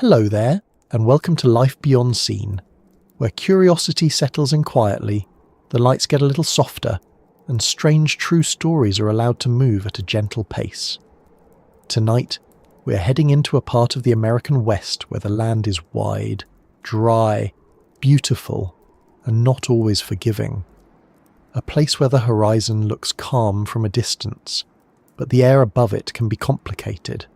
Hello there, and welcome to Life Beyond Scene, where curiosity settles in quietly, the lights get a little softer, and strange true stories are allowed to move at a gentle pace. Tonight, we're heading into a part of the American West where the land is wide, dry, beautiful, and not always forgiving. A place where the horizon looks calm from a distance, but the air above it can be complicated.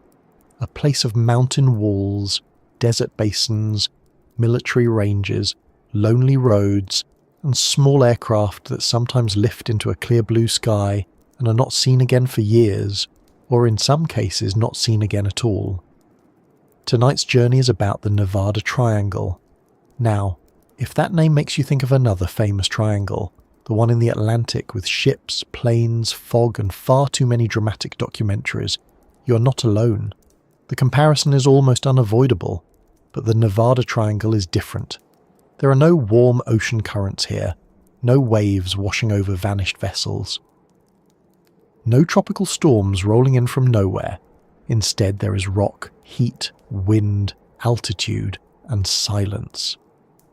A place of mountain walls, desert basins, military ranges, lonely roads, and small aircraft that sometimes lift into a clear blue sky and are not seen again for years, or in some cases not seen again at all. Tonight's journey is about the Nevada Triangle. Now, if that name makes you think of another famous triangle, the one in the Atlantic with ships, planes, fog, and far too many dramatic documentaries, you're not alone. The comparison is almost unavoidable, but the Nevada Triangle is different. There are no warm ocean currents here, no waves washing over vanished vessels. No tropical storms rolling in from nowhere. Instead, there is rock, heat, wind, altitude, and silence.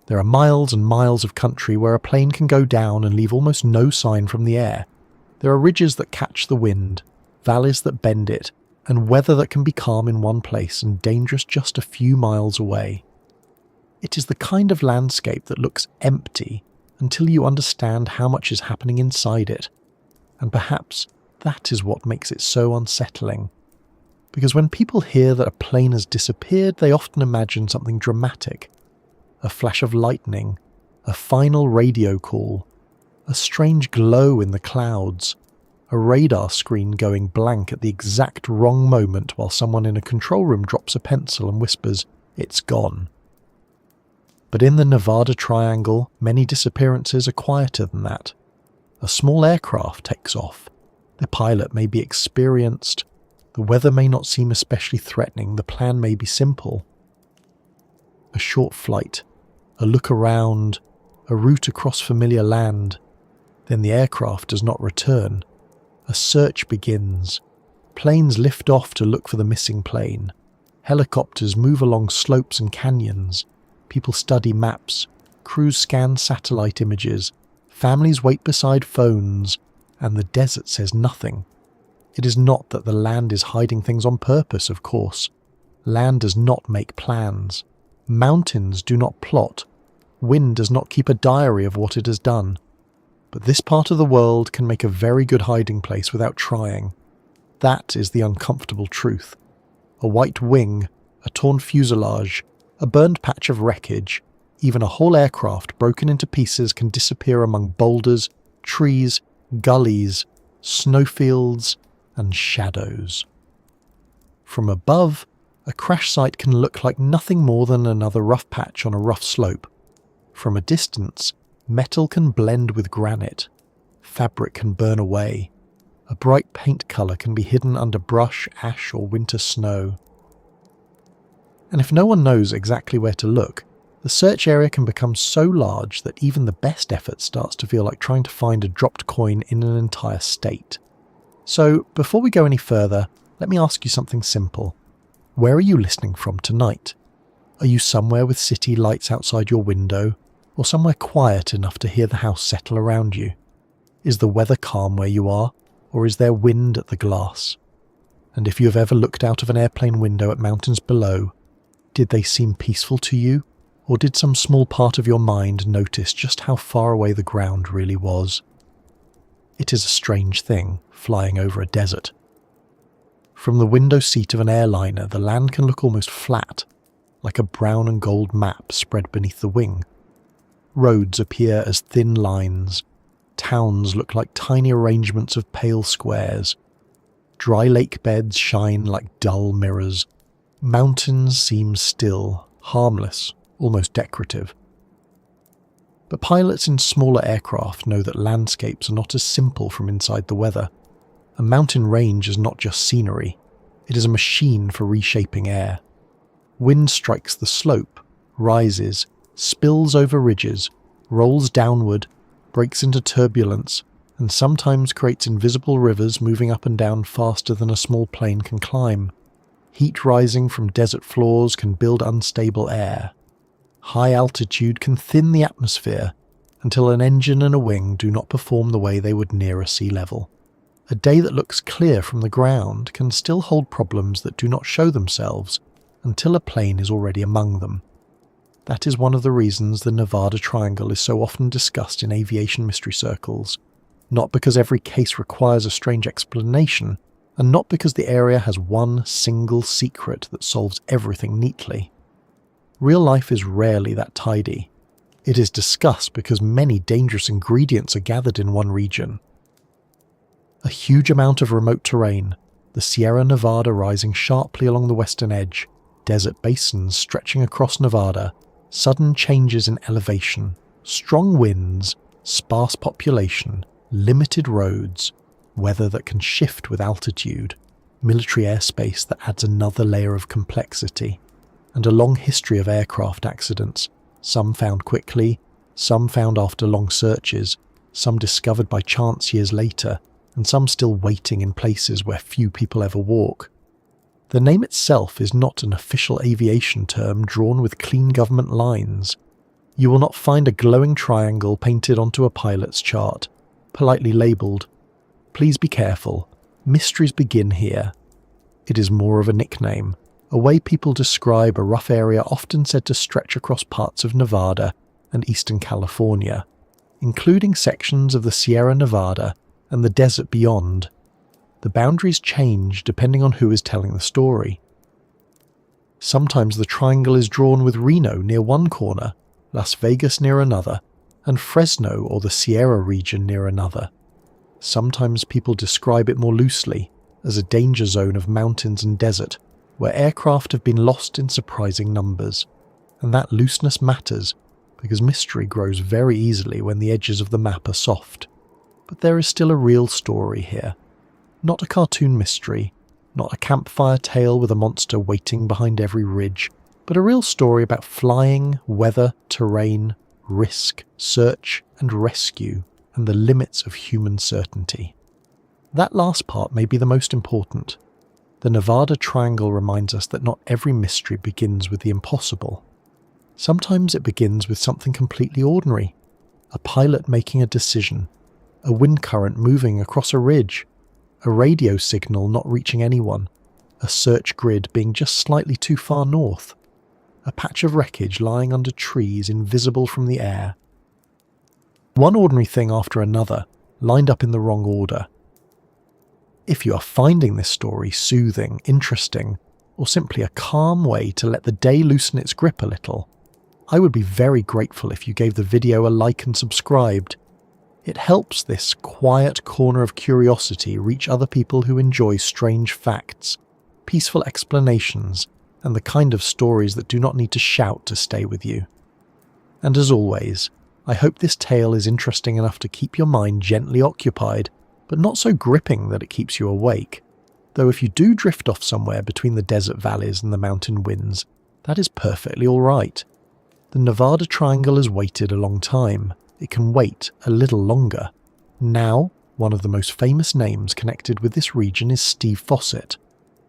There are miles and miles of country where a plane can go down and leave almost no sign from the air. There are ridges that catch the wind, valleys that bend it, and weather that can be calm in one place and dangerous just a few miles away. It is the kind of landscape that looks empty until you understand how much is happening inside it, and perhaps that is what makes it so unsettling. Because when people hear that a plane has disappeared, they often imagine something dramatic. A flash of lightning, a final radio call, a strange glow in the clouds, a radar screen going blank at the exact wrong moment while someone in a control room drops a pencil and whispers, "It's gone." But in the Nevada Triangle, many disappearances are quieter than that. A small aircraft takes off. The pilot may be experienced. The weather may not seem especially threatening. The plan may be simple. A short flight, a look around, a route across familiar land. Then the aircraft does not return. A search begins. Planes lift off to look for the missing plane. Helicopters move along slopes and canyons. People study maps. Crews scan satellite images. Families wait beside phones. And the desert says nothing. It is not that the land is hiding things on purpose, of course. Land does not make plans. Mountains do not plot. Wind does not keep a diary of what it has done. But this part of the world can make a very good hiding place without trying. That is the uncomfortable truth. A white wing, a torn fuselage, a burned patch of wreckage, even a whole aircraft broken into pieces can disappear among boulders, trees, gullies, snowfields, and shadows. From above, a crash site can look like nothing more than another rough patch on a rough slope. From a distance, metal can blend with granite. Fabric can burn away. A bright paint colour can be hidden under brush, ash, or winter snow. And if no one knows exactly where to look, the search area can become so large that even the best effort starts to feel like trying to find a dropped coin in an entire state. So, before we go any further, let me ask you something simple. Where are you listening from tonight? Are you somewhere with city lights outside your window? Or somewhere quiet enough to hear the house settle around you? Is the weather calm where you are, or is there wind at the glass? And if you have ever looked out of an airplane window at mountains below, did they seem peaceful to you, or did some small part of your mind notice just how far away the ground really was? It is a strange thing, flying over a desert. From the window seat of an airliner, the land can look almost flat, like a brown and gold map spread beneath the wing. Roads appear as thin lines. Towns look like tiny arrangements of pale squares. Dry lake beds shine like dull mirrors. Mountains seem still, harmless, almost decorative. But pilots in smaller aircraft know that landscapes are not as simple from inside the weather. A mountain range is not just scenery. It is a machine for reshaping air. Wind strikes the slope, rises, spills over ridges, rolls downward, breaks into turbulence, and sometimes creates invisible rivers moving up and down faster than a small plane can climb. Heat rising from desert floors can build unstable air. High altitude can thin the atmosphere until an engine and a wing do not perform the way they would nearer sea level. A day that looks clear from the ground can still hold problems that do not show themselves until a plane is already among them. That is one of the reasons the Nevada Triangle is so often discussed in aviation mystery circles, not because every case requires a strange explanation, and not because the area has one single secret that solves everything neatly. Real life is rarely that tidy. It is discussed because many dangerous ingredients are gathered in one region. A huge amount of remote terrain, the Sierra Nevada rising sharply along the western edge, desert basins stretching across Nevada, sudden changes in elevation, strong winds, sparse population, limited roads, weather that can shift with altitude, military airspace that adds another layer of complexity, and a long history of aircraft accidents, some found quickly, some found after long searches, some discovered by chance years later, and some still waiting in places where few people ever walk. The name itself is not an official aviation term drawn with clean government lines. You will not find a glowing triangle painted onto a pilot's chart, politely labelled, "Please be careful, mysteries begin here." It is more of a nickname, a way people describe a rough area often said to stretch across parts of Nevada and eastern California, including sections of the Sierra Nevada and the desert beyond. The boundaries change depending on who is telling the story. Sometimes the triangle is drawn with Reno near one corner, Las Vegas near another, and Fresno or the Sierra region near another. Sometimes people describe it more loosely as a danger zone of mountains and desert, where aircraft have been lost in surprising numbers. And that looseness matters, because mystery grows very easily when the edges of the map are soft. But there is still a real story here. Not a cartoon mystery, not a campfire tale with a monster waiting behind every ridge, but a real story about flying, weather, terrain, risk, search and rescue, and the limits of human certainty. That last part may be the most important. The Nevada Triangle reminds us that not every mystery begins with the impossible. Sometimes it begins with something completely ordinary. A pilot making a decision, a wind current moving across a ridge, a radio signal not reaching anyone, a search grid being just slightly too far north, a patch of wreckage lying under trees invisible from the air. One ordinary thing after another, lined up in the wrong order. If you are finding this story soothing, interesting, or simply a calm way to let the day loosen its grip a little, I would be very grateful if you gave the video a like and subscribed. It helps this quiet corner of curiosity reach other people who enjoy strange facts, peaceful explanations, and the kind of stories that do not need to shout to stay with you. And as always, I hope this tale is interesting enough to keep your mind gently occupied, but not so gripping that it keeps you awake. Though if you do drift off somewhere between the desert valleys and the mountain winds, that is perfectly alright. The Nevada Triangle has waited a long time. It can wait a little longer. Now, one of the most famous names connected with this region is Steve Fossett,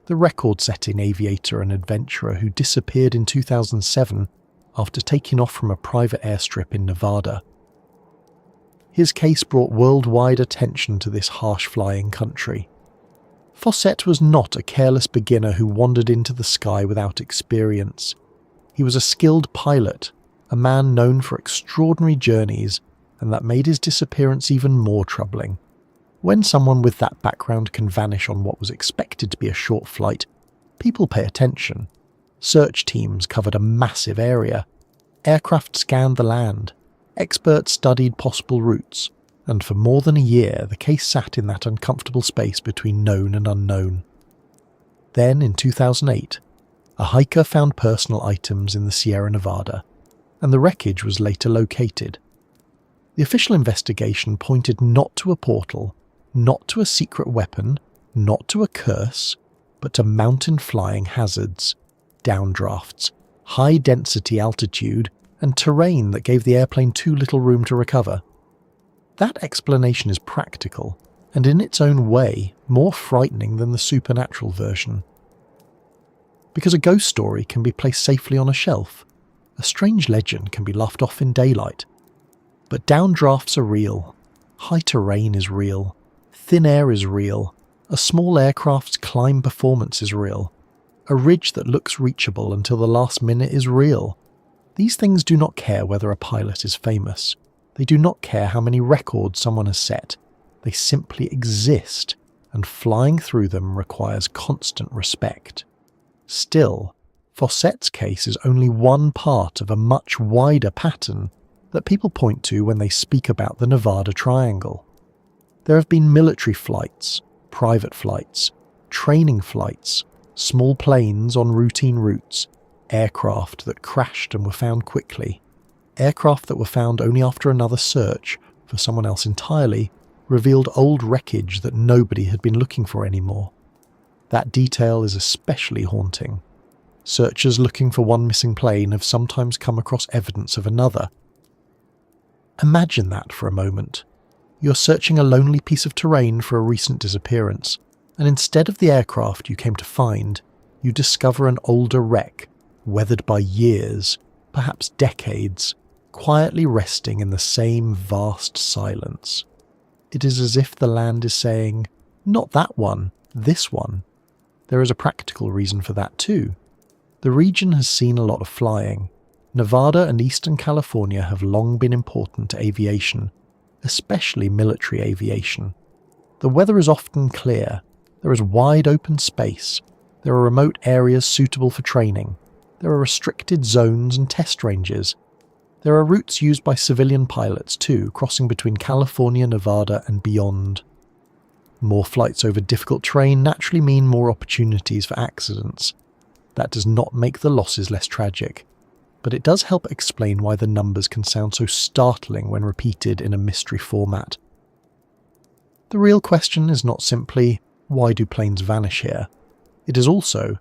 the record-setting aviator and adventurer who disappeared in 2007 after taking off from a private airstrip in Nevada. His case brought worldwide attention to this harsh-flying country. Fossett was not a careless beginner who wandered into the sky without experience. He was a skilled pilot, a man known for extraordinary journeys, and that made his disappearance even more troubling. When someone with that background can vanish on what was expected to be a short flight, people pay attention. Search teams covered a massive area. Aircraft scanned the land. Experts studied possible routes. And for more than a year, the case sat in that uncomfortable space between known and unknown. Then, in 2008, a hiker found personal items in the Sierra Nevada, and the wreckage was later located. The official investigation pointed not to a portal, not to a secret weapon, not to a curse, but to mountain flying hazards, downdrafts, high density altitude, and terrain that gave the airplane too little room to recover. That explanation is practical, and in its own way, more frightening than the supernatural version. Because a ghost story can be placed safely on a shelf. A strange legend can be laughed off in daylight. But downdrafts are real. High terrain is real. Thin air is real. A small aircraft's climb performance is real. A ridge that looks reachable until the last minute is real. These things do not care whether a pilot is famous. They do not care how many records someone has set. They simply exist, and flying through them requires constant respect. Still, Fossett's case is only one part of a much wider pattern that people point to when they speak about the Nevada Triangle. There have been military flights, private flights, training flights, small planes on routine routes, aircraft that crashed and were found quickly, aircraft that were found only after another search for someone else entirely revealed old wreckage that nobody had been looking for anymore. That detail is especially haunting. Searchers looking for one missing plane have sometimes come across evidence of another. Imagine that for a moment. You're searching a lonely piece of terrain for a recent disappearance, and instead of the aircraft you came to find, you discover an older wreck, weathered by years, perhaps decades, quietly resting in the same vast silence. It is as if the land is saying, "Not that one, this one." There is a practical reason for that too. The region has seen a lot of flying. Nevada and Eastern California have long been important to aviation, especially military aviation. The weather is often clear. There is wide open space. There are remote areas suitable for training. There are restricted zones and test ranges. There are routes used by civilian pilots too, crossing between California, Nevada and beyond. More flights over difficult terrain naturally mean more opportunities for accidents. That does not make the losses less tragic, but it does help explain why the numbers can sound so startling when repeated in a mystery format. The real question is not simply, why do planes vanish here? It is also,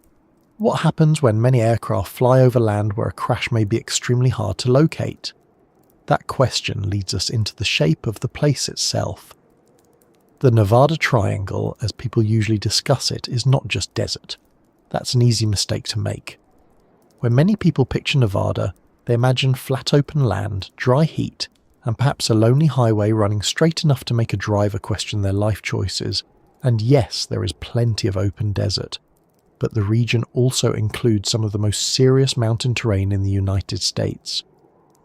what happens when many aircraft fly over land where a crash may be extremely hard to locate? That question leads us into the shape of the place itself. The Nevada Triangle, as people usually discuss it, is not just desert. That's an easy mistake to make. When many people picture Nevada, they imagine flat open land, dry heat, and perhaps a lonely highway running straight enough to make a driver question their life choices. And yes, there is plenty of open desert. But the region also includes some of the most serious mountain terrain in the United States.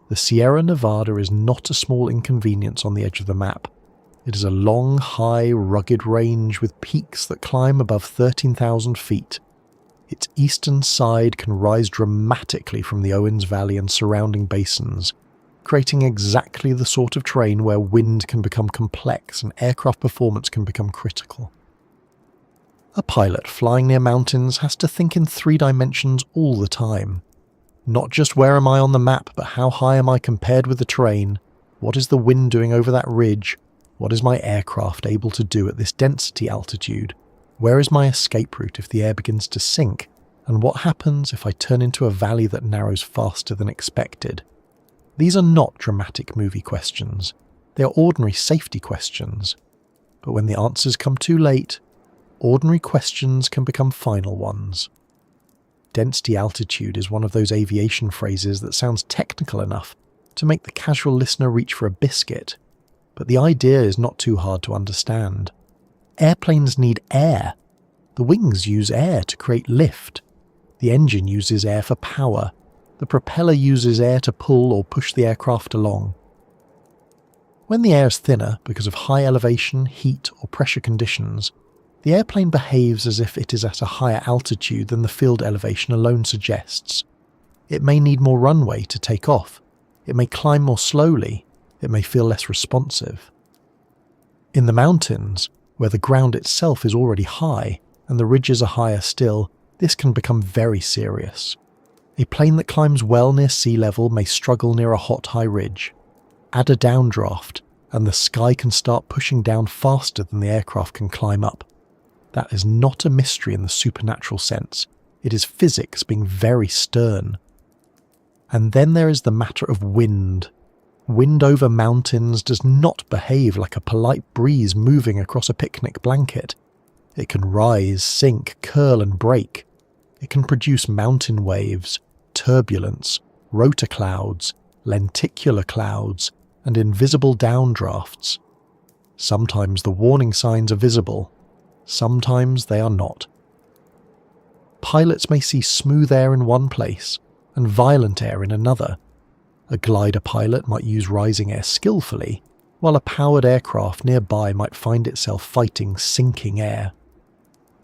The Sierra Nevada is not a small inconvenience on the edge of the map. It is a long, high, rugged range with peaks that climb above 13,000 feet. Its eastern side can rise dramatically from the Owens Valley and surrounding basins, creating exactly the sort of terrain where wind can become complex and aircraft performance can become critical. A pilot flying near mountains has to think in 3 dimensions all the time. Not just where am I on the map, but how high am I compared with the terrain? What is the wind doing over that ridge? What is my aircraft able to do at this density altitude? Where is my escape route if the air begins to sink? And what happens if I turn into a valley that narrows faster than expected? These are not dramatic movie questions. They are ordinary safety questions. But when the answers come too late, ordinary questions can become final ones. Density altitude is one of those aviation phrases that sounds technical enough to make the casual listener reach for a biscuit, but the idea is not too hard to understand. Airplanes need air. The wings use air to create lift. The engine uses air for power. The propeller uses air to pull or push the aircraft along. When the air is thinner because of high elevation, heat or pressure conditions, the airplane behaves as if it is at a higher altitude than the field elevation alone suggests. It may need more runway to take off. It may climb more slowly. It may feel less responsive. In the mountains, where the ground itself is already high and the ridges are higher still, this can become very serious. A plane that climbs well near sea level may struggle near a hot high ridge. Add a downdraft, and the sky can start pushing down faster than the aircraft can climb up. That is not a mystery in the supernatural sense. It is physics being very stern. And then there is the matter of wind. Wind over mountains does not behave like a polite breeze moving across a picnic blanket. It can rise, sink, curl and break. It can produce mountain waves, turbulence, rotor clouds, lenticular clouds, and invisible downdrafts. Sometimes the warning signs are visible, sometimes they are not. Pilots may see smooth air in one place and violent air in another. A glider pilot might use rising air skillfully, while a powered aircraft nearby might find itself fighting sinking air.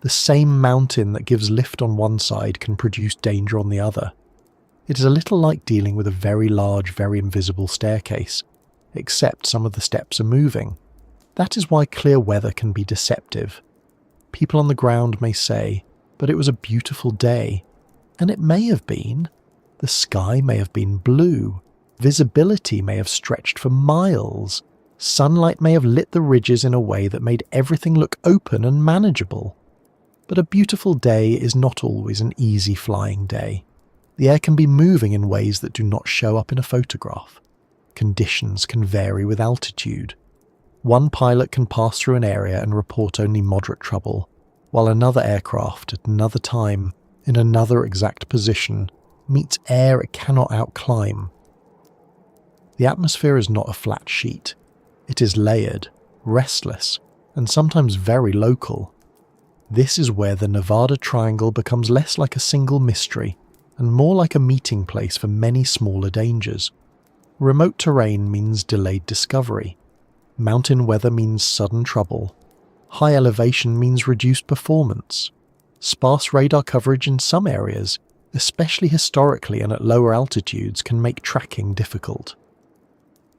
The same mountain that gives lift on one side can produce danger on the other. It is a little like dealing with a very large, very invisible staircase, except some of the steps are moving. That is why clear weather can be deceptive. People on the ground may say, "But it was a beautiful day." And it may have been. The sky may have been blue. Visibility may have stretched for miles. Sunlight may have lit the ridges in a way that made everything look open and manageable. But a beautiful day is not always an easy flying day. The air can be moving in ways that do not show up in a photograph. Conditions can vary with altitude. One pilot can pass through an area and report only moderate trouble, while another aircraft at another time, in another exact position, meets air it cannot outclimb. The atmosphere is not a flat sheet. It is layered, restless, and sometimes very local. This is where the Nevada Triangle becomes less like a single mystery and more like a meeting place for many smaller dangers. Remote terrain means delayed discovery. Mountain weather means sudden trouble. High elevation means reduced performance. Sparse radar coverage in some areas, especially historically and at lower altitudes, can make tracking difficult.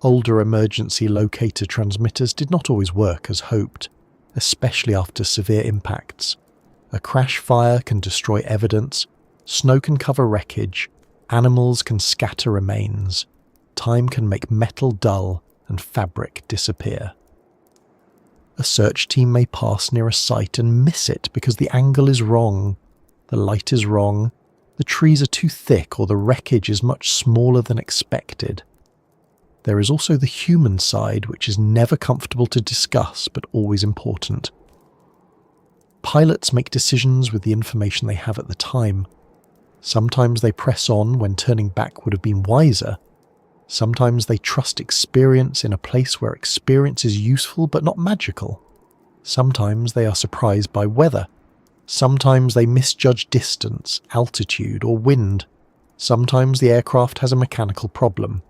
Older emergency locator transmitters did not always work as hoped, especially after severe impacts. A crash fire can destroy evidence, snow can cover wreckage, animals can scatter remains, time can make metal dull and fabric disappear. A search team may pass near a site and miss it because the angle is wrong, the light is wrong, the trees are too thick, or the wreckage is much smaller than expected. There is also the human side, which is never comfortable to discuss but always important. Pilots make decisions with the information they have at the time. Sometimes they press on when turning back would have been wiser. Sometimes they trust experience in a place where experience is useful but not magical. Sometimes they are surprised by weather. Sometimes they misjudge distance, altitude, or wind. Sometimes the aircraft has a mechanical problem.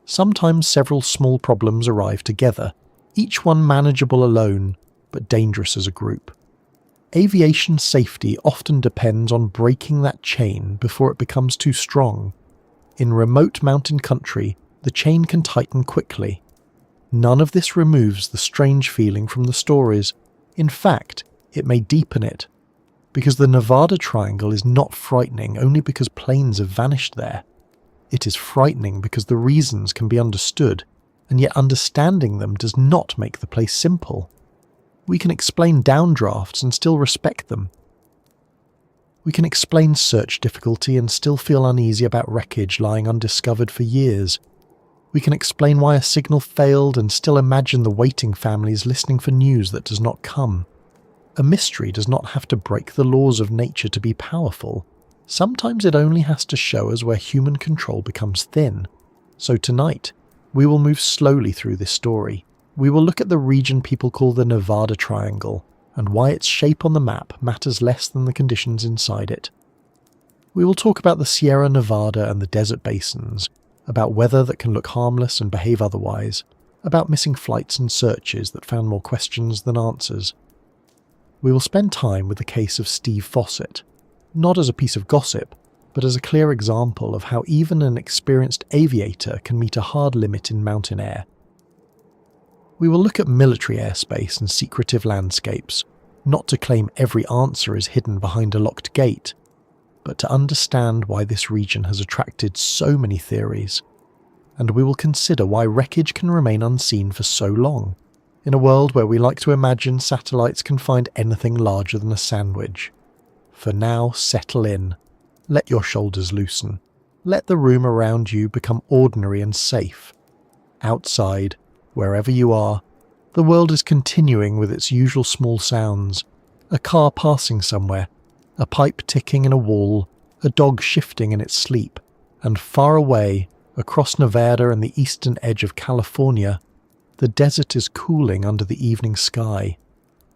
Sometimes several small problems arrive together, each one manageable alone, but dangerous as a group. Aviation safety often depends on breaking that chain before it becomes too strong. In remote mountain country, the chain can tighten quickly. None of this removes the strange feeling from the stories. In fact, it may deepen it. Because the Nevada Triangle is not frightening only because planes have vanished there. It is frightening because the reasons can be understood, and yet understanding them does not make the place simple. We can explain downdrafts and still respect them. We can explain search difficulty and still feel uneasy about wreckage lying undiscovered for years. We can explain why a signal failed and still imagine the waiting families listening for news that does not come. A mystery does not have to break the laws of nature to be powerful. Sometimes it only has to show us where human control becomes thin. So tonight, we will move slowly through this story. We will look at the region people call the Nevada Triangle, and why its shape on the map matters less than the conditions inside it. We will talk about the Sierra Nevada and the desert basins, about weather that can look harmless and behave otherwise, about missing flights and searches that found more questions than answers. We will spend time with the case of Steve Fossett, not as a piece of gossip, but as a clear example of how even an experienced aviator can meet a hard limit in mountain air. We will look at military airspace and secretive landscapes, not to claim every answer is hidden behind a locked gate, but to understand why this region has attracted so many theories. And we will consider why wreckage can remain unseen for so long, in a world where we like to imagine satellites can find anything larger than a sandwich. For now, settle in. Let your shoulders loosen. Let the room around you become ordinary and safe. Outside, wherever you are, the world is continuing with its usual small sounds. A car passing somewhere, A pipe ticking in a wall, a dog shifting in its sleep, and far away, across Nevada and the eastern edge of California, the desert is cooling under the evening sky.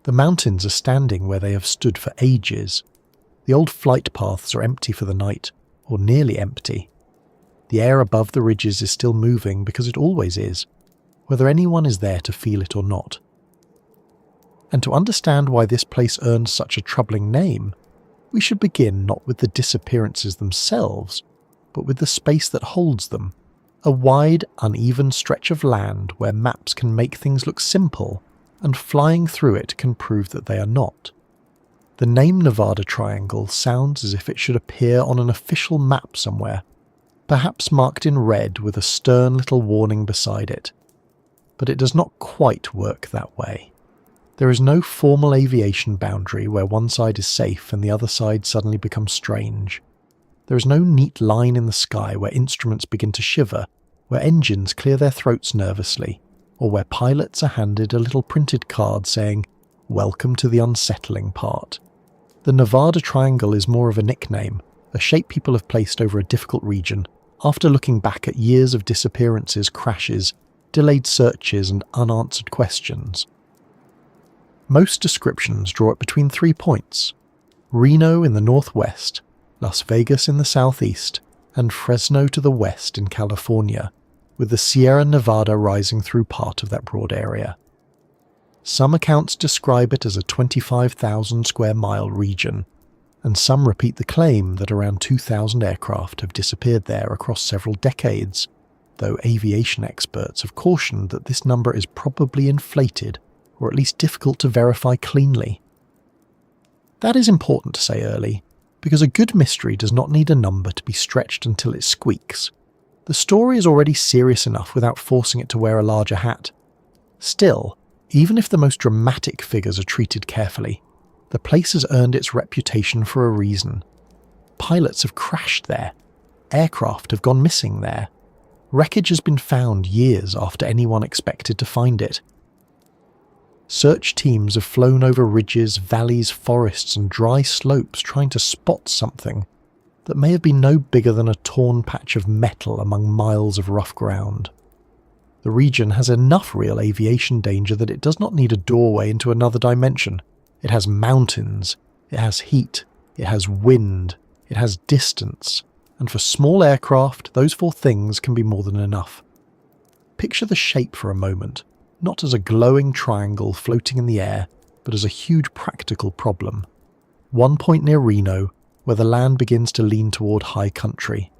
The mountains are standing where they have stood for ages. The old flight paths are empty for the night, or nearly empty. The air above the ridges is still moving because it always is, whether anyone is there to feel it or not. And to understand why this place earned such a troubling name, we should begin not with the disappearances themselves, but with the space that holds them, a wide, uneven stretch of land where maps can make things look simple, and flying through it can prove that they are not. The name Nevada Triangle sounds as if it should appear on an official map somewhere, perhaps marked in red with a stern little warning beside it. But it does not quite work that way. There is no formal aviation boundary where one side is safe and the other side suddenly becomes strange. There is no neat line in the sky where instruments begin to shiver, where engines clear their throats nervously, or where pilots are handed a little printed card saying, "Welcome to the unsettling part." The Nevada Triangle is more of a nickname, a shape people have placed over a difficult region, after looking back at years of disappearances, crashes, delayed searches and unanswered questions. Most descriptions draw it between 3 points: Reno in the northwest, Las Vegas in the southeast, and Fresno to the west in California, with the Sierra Nevada rising through part of that broad area. Some accounts describe it as a 25,000 square mile region, and some repeat the claim that around 2,000 aircraft have disappeared there across several decades, though aviation experts have cautioned that this number is probably inflated, or at least difficult to verify cleanly. That is important to say early, because a good mystery does not need a number to be stretched until it squeaks. The story is already serious enough without forcing it to wear a larger hat. Still, even if the most dramatic figures are treated carefully, the place has earned its reputation for a reason. Pilots have crashed there. Aircraft have gone missing there. Wreckage has been found years after anyone expected to find it. Search teams have flown over ridges, valleys, forests and dry slopes trying to spot something that may have been no bigger than a torn patch of metal among miles of rough ground. The region has enough real aviation danger that it does not need a doorway into another dimension. It has mountains, it has heat, it has wind, it has distance, and for small aircraft, those 4 things can be more than enough. Picture the shape for a moment, not as a glowing triangle floating in the air, but as a huge practical problem. One point near Reno, where the land begins to lean toward high country.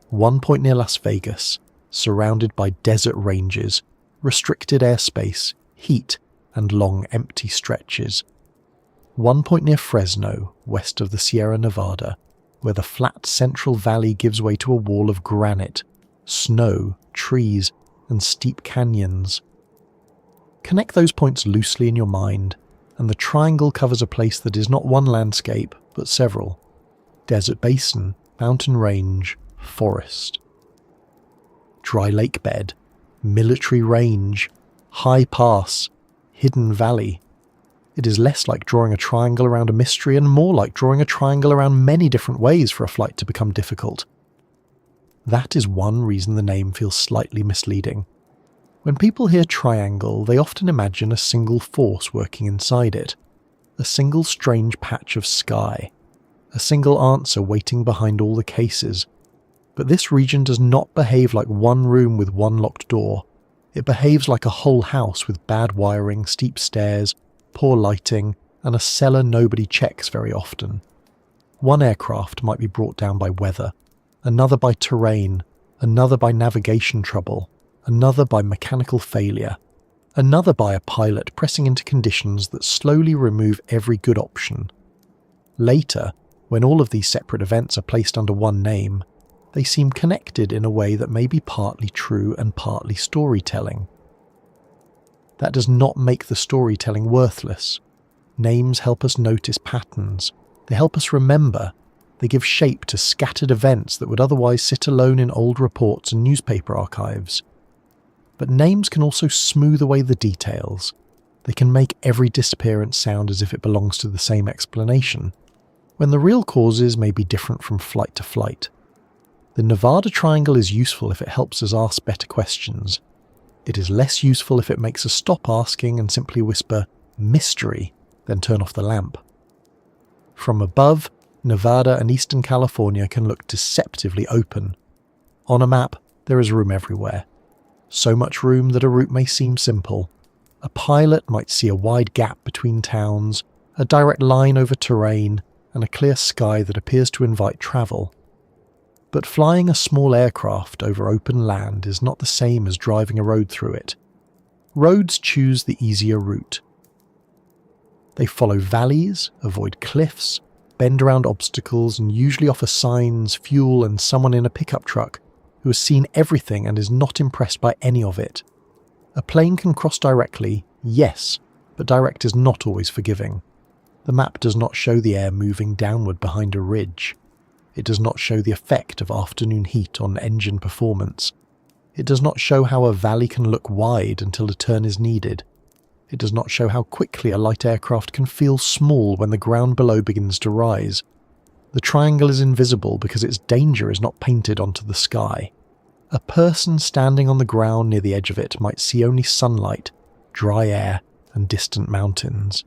One point near Las Vegas, surrounded by desert ranges, restricted airspace, heat, and long empty stretches. One point near Fresno, west of the Sierra Nevada, where the flat central valley gives way to a wall of granite, snow, trees, and steep canyons. Connect those points loosely in your mind, and the triangle covers a place that is not one landscape, but several. Desert basin, mountain range, forest. Dry lake bed, military range, high pass, hidden valley. It is less like drawing a triangle around a mystery and more like drawing a triangle around many different ways for a flight to become difficult. That is one reason the name feels slightly misleading. When people hear triangle, they often imagine a single force working inside it, a single strange patch of sky, a single answer waiting behind all the cases. But this region does not behave like one room with one locked door. It behaves like a whole house with bad wiring, steep stairs, poor lighting, and a cellar nobody checks very often. One aircraft might be brought down by weather, another by terrain, another by navigation trouble, another by mechanical failure, another by a pilot pressing into conditions that slowly remove every good option. Later, when all of these separate events are placed under one name, they seem connected in a way that may be partly true and partly storytelling. That does not make the storytelling worthless. Names help us notice patterns. They help us remember. They give shape to scattered events that would otherwise sit alone in old reports and newspaper archives. But names can also smooth away the details. They can make every disappearance sound as if it belongs to the same explanation. when the real causes may be different from flight to flight. The Nevada Triangle is useful if it helps us ask better questions. It is less useful if it makes us stop asking and simply whisper, "mystery," then turn off the lamp. From above, Nevada and Eastern California can look deceptively open. On a map, there is room everywhere. So much room that a route may seem simple. A pilot might see a wide gap between towns, a direct line over terrain, and a clear sky that appears to invite travel. But flying a small aircraft over open land is not the same as driving a road through it. Roads choose the easier route. They follow valleys, avoid cliffs, bend around obstacles, and usually offer signs, fuel, and someone in a pickup truck who has seen everything and is not impressed by any of it. A plane can cross directly, yes, but direct is not always forgiving. The map does not show the air moving downward behind a ridge. It does not show the effect of afternoon heat on engine performance. It does not show how a valley can look wide until a turn is needed. It does not show how quickly a light aircraft can feel small when the ground below begins to rise. The triangle is invisible because its danger is not painted onto the sky. A person standing on the ground near the edge of it might see only sunlight, dry air, and distant mountains.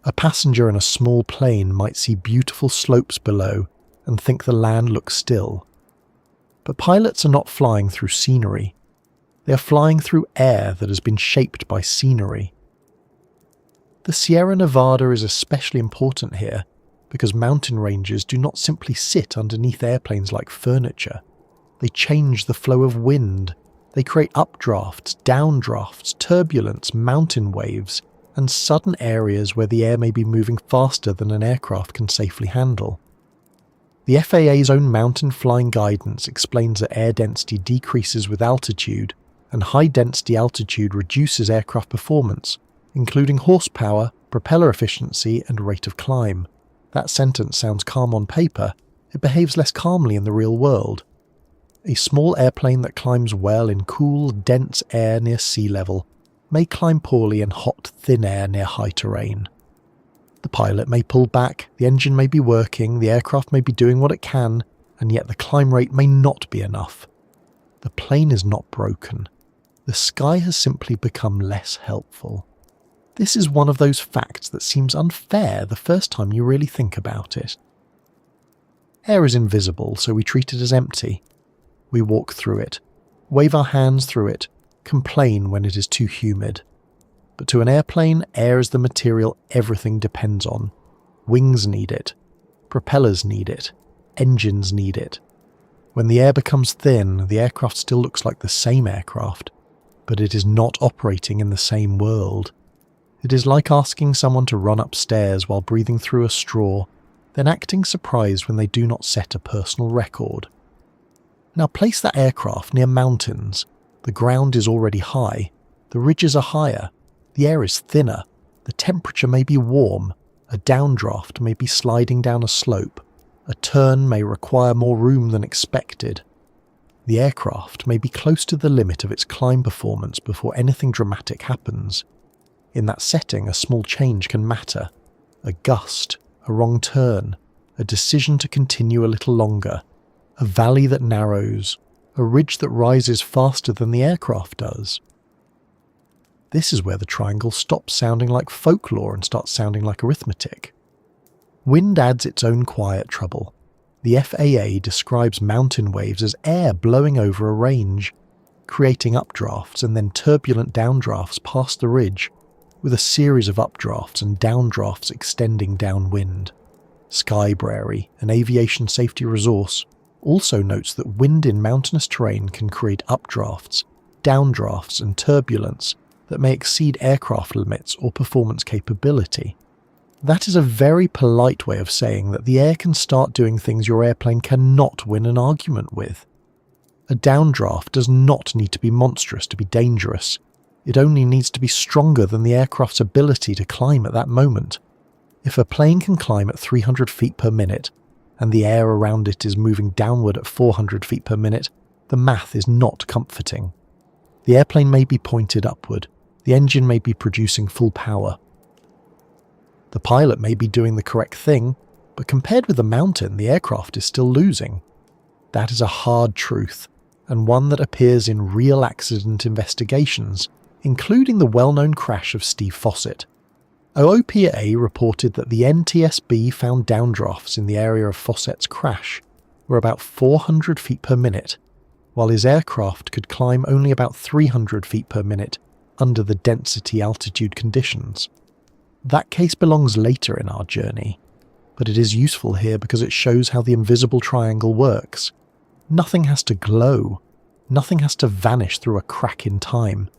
A passenger in a small plane might see beautiful slopes below and think the land looks still. But pilots are not flying through scenery. They are flying through air that has been shaped by scenery. The Sierra Nevada is especially important here because mountain ranges do not simply sit underneath airplanes like furniture. They change the flow of wind. They create updrafts, downdrafts, turbulence, mountain waves, and sudden areas where the air may be moving faster than an aircraft can safely handle. The FAA's own mountain flying guidance explains that air density decreases with altitude, and high-density altitude reduces aircraft performance, including horsepower, propeller efficiency, and rate of climb. That sentence sounds calm on paper. It behaves less calmly in the real world. A small airplane that climbs well in cool, dense air near sea level may climb poorly in hot, thin air near high terrain. The pilot may pull back, the engine may be working, the aircraft may be doing what it can, and yet the climb rate may not be enough. The plane is not broken. The sky has simply become less helpful. This is one of those facts that seems unfair the first time you really think about it. Air is invisible, so we treat it as empty. We walk through it, wave our hands through it, complain when it is too humid. But to an airplane, air is the material everything depends on. Wings need it. Propellers need it. Engines need it. When the air becomes thin, the aircraft still looks like the same aircraft, but it is not operating in the same world. It is like asking someone to run upstairs while breathing through a straw, then acting surprised when they do not set a personal record. Now place that aircraft near mountains. The ground is already high. The ridges are higher. The air is thinner. The temperature may be warm. A downdraft may be sliding down a slope. A turn may require more room than expected. The aircraft may be close to the limit of its climb performance before anything dramatic happens. In that setting, a small change can matter. A gust, a wrong turn, a decision to continue a little longer, a valley that narrows, a ridge that rises faster than the aircraft does. This is where the triangle stops sounding like folklore and starts sounding like arithmetic. Wind adds its own quiet trouble. The FAA describes mountain waves as air blowing over a range, creating updrafts and then turbulent downdrafts past the ridge, with a series of updrafts and downdrafts extending downwind. Skybrary, an aviation safety resource, also notes that wind in mountainous terrain can create updrafts, downdrafts and turbulence that may exceed aircraft limits or performance capability. That is a very polite way of saying that the air can start doing things your airplane cannot win an argument with. A downdraft does not need to be monstrous to be dangerous. It only needs to be stronger than the aircraft's ability to climb at that moment. If a plane can climb at 300 feet per minute, and the air around it is moving downward at 400 feet per minute, the math is not comforting. The airplane may be pointed upward. The engine may be producing full power. The pilot may be doing the correct thing, But compared with the mountain, the aircraft is still losing. That is a hard truth, and one that appears in real accident investigations, including the well-known crash of Steve Fossett. OOPA reported that the NTSB found downdrafts in the area of Fossett's crash were about 400 feet per minute, while his aircraft could climb only about 300 feet per minute under the density altitude conditions. That case belongs later in our journey, but it is useful here because it shows how the invisible triangle works. Nothing has to glow. Nothing has to vanish through a crack in time.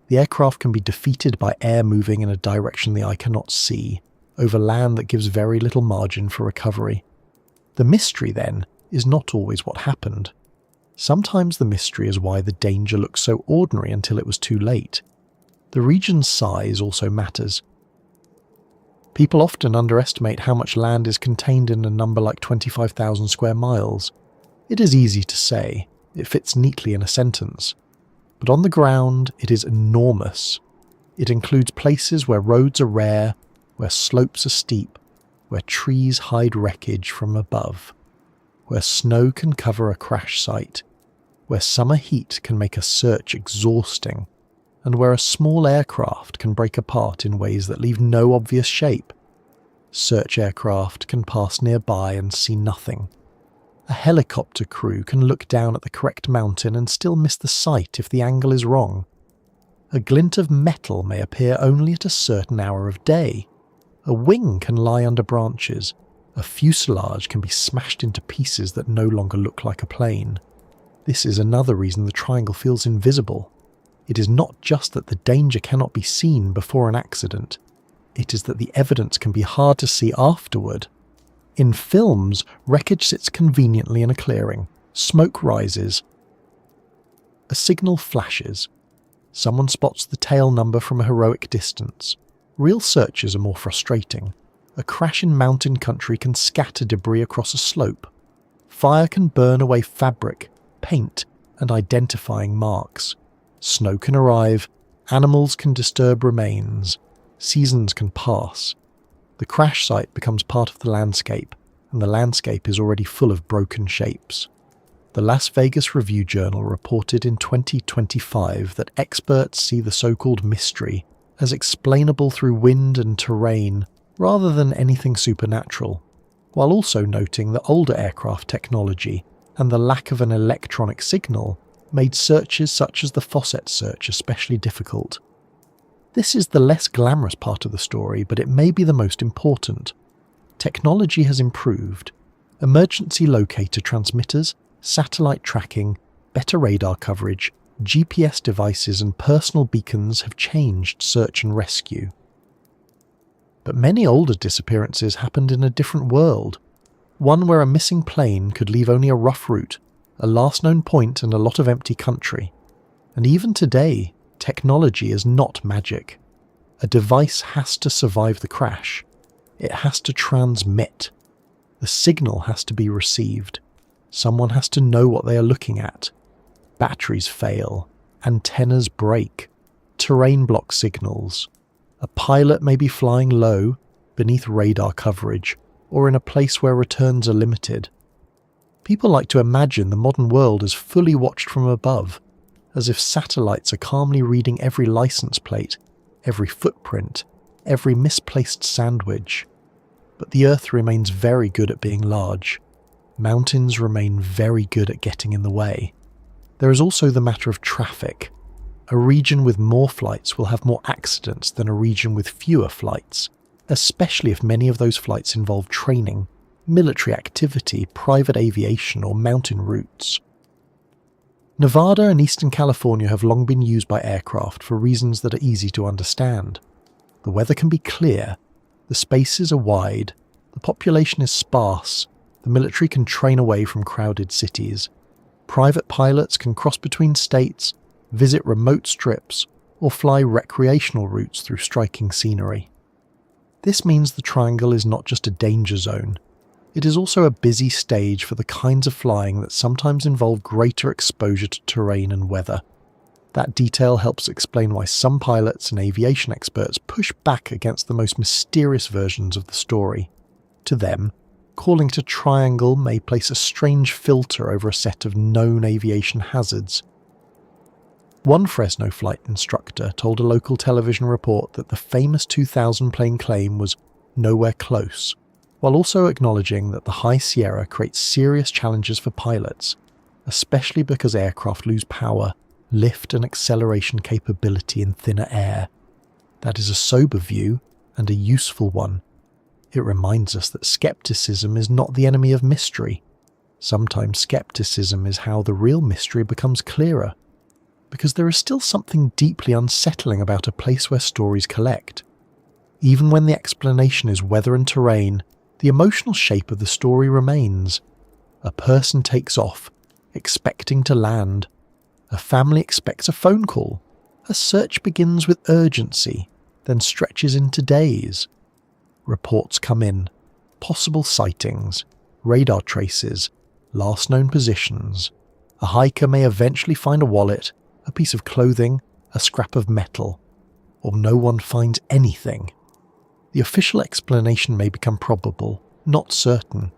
The aircraft can be defeated by air moving in a direction the eye cannot see, over land that gives very little margin for recovery. The mystery, then, is not always what happened. Sometimes the mystery is why the danger looks so ordinary until it was too late. The region's size also matters. People often underestimate how much land is contained in a number like 25,000 square miles. It is easy to say, it fits neatly in a sentence. But on the ground, it is enormous. It includes places where roads are rare, where slopes are steep, where trees hide wreckage from above, where snow can cover a crash site, where summer heat can make a search exhausting, and where a small aircraft can break apart in ways that leave no obvious shape. Search aircraft can pass nearby and see nothing. A helicopter crew can look down at the correct mountain and still miss the sight if the angle is wrong. A glint of metal may appear only at a certain hour of day. A wing can lie under branches. A fuselage can be smashed into pieces that no longer look like a plane. This is another reason the triangle feels invisible. It is not just that the danger cannot be seen before an accident. It is that the evidence can be hard to see afterward. In films, wreckage sits conveniently in a clearing. Smoke rises. A signal flashes. Someone spots the tail number from a heroic distance. Real searches are more frustrating. A crash in mountain country can scatter debris across a slope. Fire can burn away fabric, paint, and identifying marks. Snow can arrive. Animals can disturb remains. Seasons can pass. The crash site becomes part of the landscape, and the landscape is already full of broken shapes. The Las Vegas Review-Journal reported in 2025 that experts see the so-called mystery as explainable through wind and terrain rather than anything supernatural, while also noting that older aircraft technology and the lack of an electronic signal made searches such as the Fossett search especially difficult. This is the less glamorous part of the story, but it may be the most important. Technology has improved. Emergency locator transmitters, satellite tracking, better radar coverage, GPS devices and personal beacons have changed search and rescue. But many older disappearances happened in a different world, one where a missing plane could leave only a rough route, a last known point and a lot of empty country. And even today, technology is not magic. A device has to survive the crash. It has to transmit. The signal has to be received. Someone has to know what they are looking at. Batteries fail. Antennas break. Terrain blocks signals. A pilot may be flying low, beneath radar coverage, or in a place where returns are limited. People like to imagine the modern world as fully watched from above, as if satellites are calmly reading every license plate, every footprint, every misplaced sandwich. But the Earth remains very good at being large. Mountains remain very good at getting in the way. There is also the matter of traffic. A region with more flights will have more accidents than a region with fewer flights, especially if many of those flights involve training, military activity, private aviation, or mountain routes. Nevada and Eastern California have long been used by aircraft for reasons that are easy to understand. The weather can be clear, the spaces are wide, the population is sparse, the military can train away from crowded cities, private pilots can cross between states, visit remote strips, or fly recreational routes through striking scenery. This means the triangle is not just a danger zone. It is also a busy stage for the kinds of flying that sometimes involve greater exposure to terrain and weather. That detail helps explain why some pilots and aviation experts push back against the most mysterious versions of the story. To them, Calling to triangle may place a strange filter over a set of known aviation hazards. One Fresno flight instructor told a local television report that the famous 2000 plane claim was nowhere close, while also acknowledging that the High Sierra creates serious challenges for pilots, especially because aircraft lose power, lift and acceleration capability in thinner air. That is a sober view and a useful one. It reminds us that skepticism is not the enemy of mystery. Sometimes skepticism is how the real mystery becomes clearer, because there is still something deeply unsettling about a place where stories collect. Even when the explanation is weather and terrain, the emotional shape of the story remains. A person takes off, expecting to land. A family expects a phone call. A search begins with urgency, then stretches into days. Reports come in, possible sightings, radar traces, last known positions. A hiker may eventually find a wallet, a piece of clothing, a scrap of metal, or no one finds anything. The official explanation may become probable, not certain.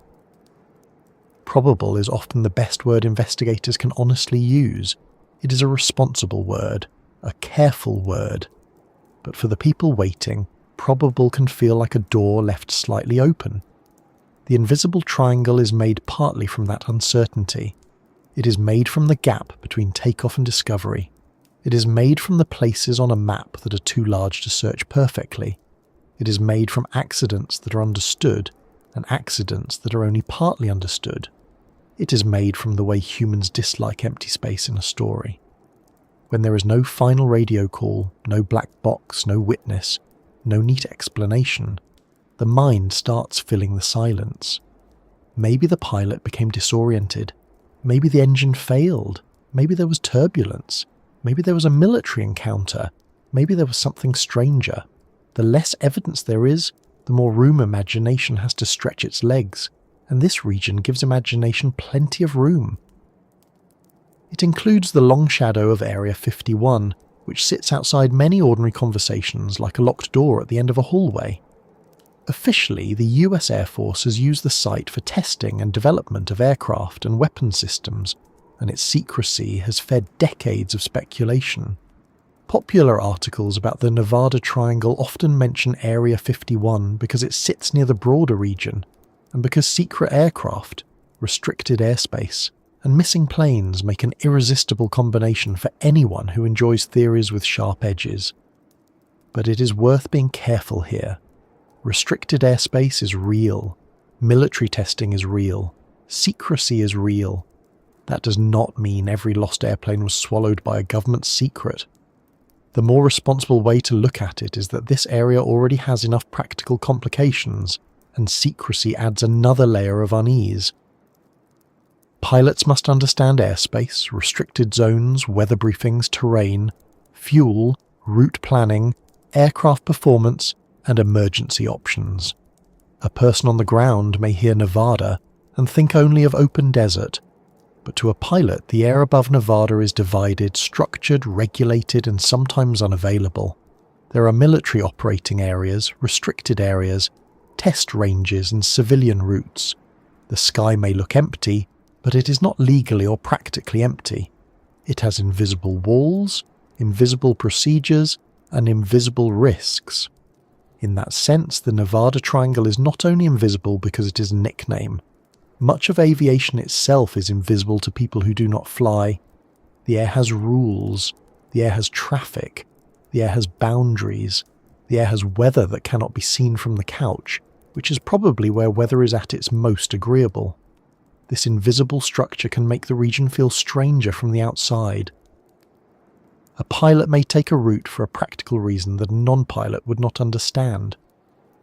Probable is often the best word investigators can honestly use. It is a responsible word, a careful word. But for the people waiting, probable can feel like a door left slightly open. The invisible triangle is made partly from that uncertainty. It is made from the gap between takeoff and discovery. It is made from the places on a map that are too large to search perfectly. It is made from accidents that are understood and accidents that are only partly understood. It is made from the way humans dislike empty space in a story. When there is no final radio call, no black box, no witness, no neat explanation, the mind starts filling the silence. Maybe the pilot became disoriented. Maybe the engine failed. Maybe there was turbulence. Maybe there was a military encounter. Maybe there was something stranger. The less evidence there is, the more room imagination has to stretch its legs, and this region gives imagination plenty of room. It includes the long shadow of Area 51, which sits outside many ordinary conversations like a locked door at the end of a hallway. Officially, the US Air Force has used the site for testing and development of aircraft and weapon systems, and its secrecy has fed decades of speculation. Popular articles about the Nevada Triangle often mention Area 51 because it sits near the broader region, and because secret aircraft, restricted airspace, and missing planes make an irresistible combination for anyone who enjoys theories with sharp edges. But it is worth being careful here. Restricted airspace is real. Military testing is real. Secrecy is real. That does not mean every lost airplane was swallowed by a government secret. The more responsible way to look at it is that this area already has enough practical complications, and secrecy adds another layer of unease. Pilots must understand airspace, restricted zones, weather briefings, terrain, fuel, route planning, aircraft performance, and emergency options. A person on the ground may hear Nevada and think only of open desert, but to a pilot the air above Nevada is divided, structured, regulated, and sometimes unavailable. There are military operating areas, restricted areas, test ranges, and civilian routes. The sky may look empty, but it is not legally or practically empty. It has invisible walls, invisible procedures, and invisible risks. In that sense, the Nevada Triangle is not only invisible because it is a nickname. Much of aviation itself is invisible to people who do not fly. The air has rules. The air has traffic. The air has boundaries. The air has weather that cannot be seen from the couch, which is probably where weather is at its most agreeable. This invisible structure can make the region feel stranger from the outside. A pilot may take a route for a practical reason that a non-pilot would not understand.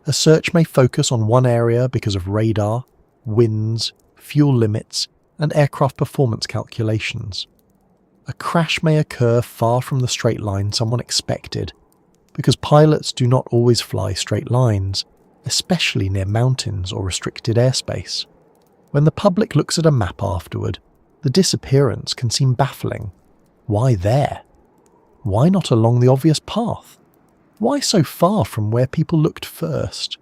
A search may focus on one area because of radar, winds, fuel limits, and aircraft performance calculations. A crash may occur far from the straight line someone expected, because pilots do not always fly straight lines, especially near mountains or restricted airspace. When the public looks at a map afterward, the disappearance can seem baffling. Why there? Why not along the obvious path? Why so far from where people looked first?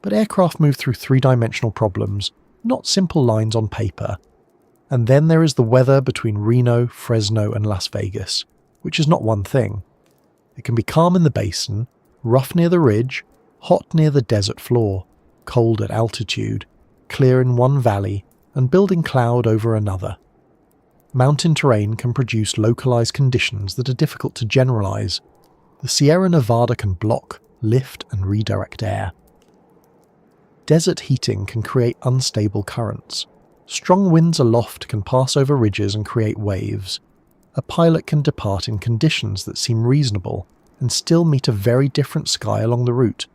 But aircraft move through three-dimensional problems, not simple lines on paper. And then there is the weather between Reno, Fresno and Las Vegas, which is not one thing. It can be calm in the basin, rough near the ridge, hot near the desert floor, cold at altitude, clear in one valley, and building cloud over another. Mountain terrain can produce localized conditions that are difficult to generalize. The Sierra Nevada can block, lift, and redirect air. Desert heating can create unstable currents. Strong winds aloft can pass over ridges and create waves. A pilot can depart in conditions that seem reasonable and still meet a very different sky along the route.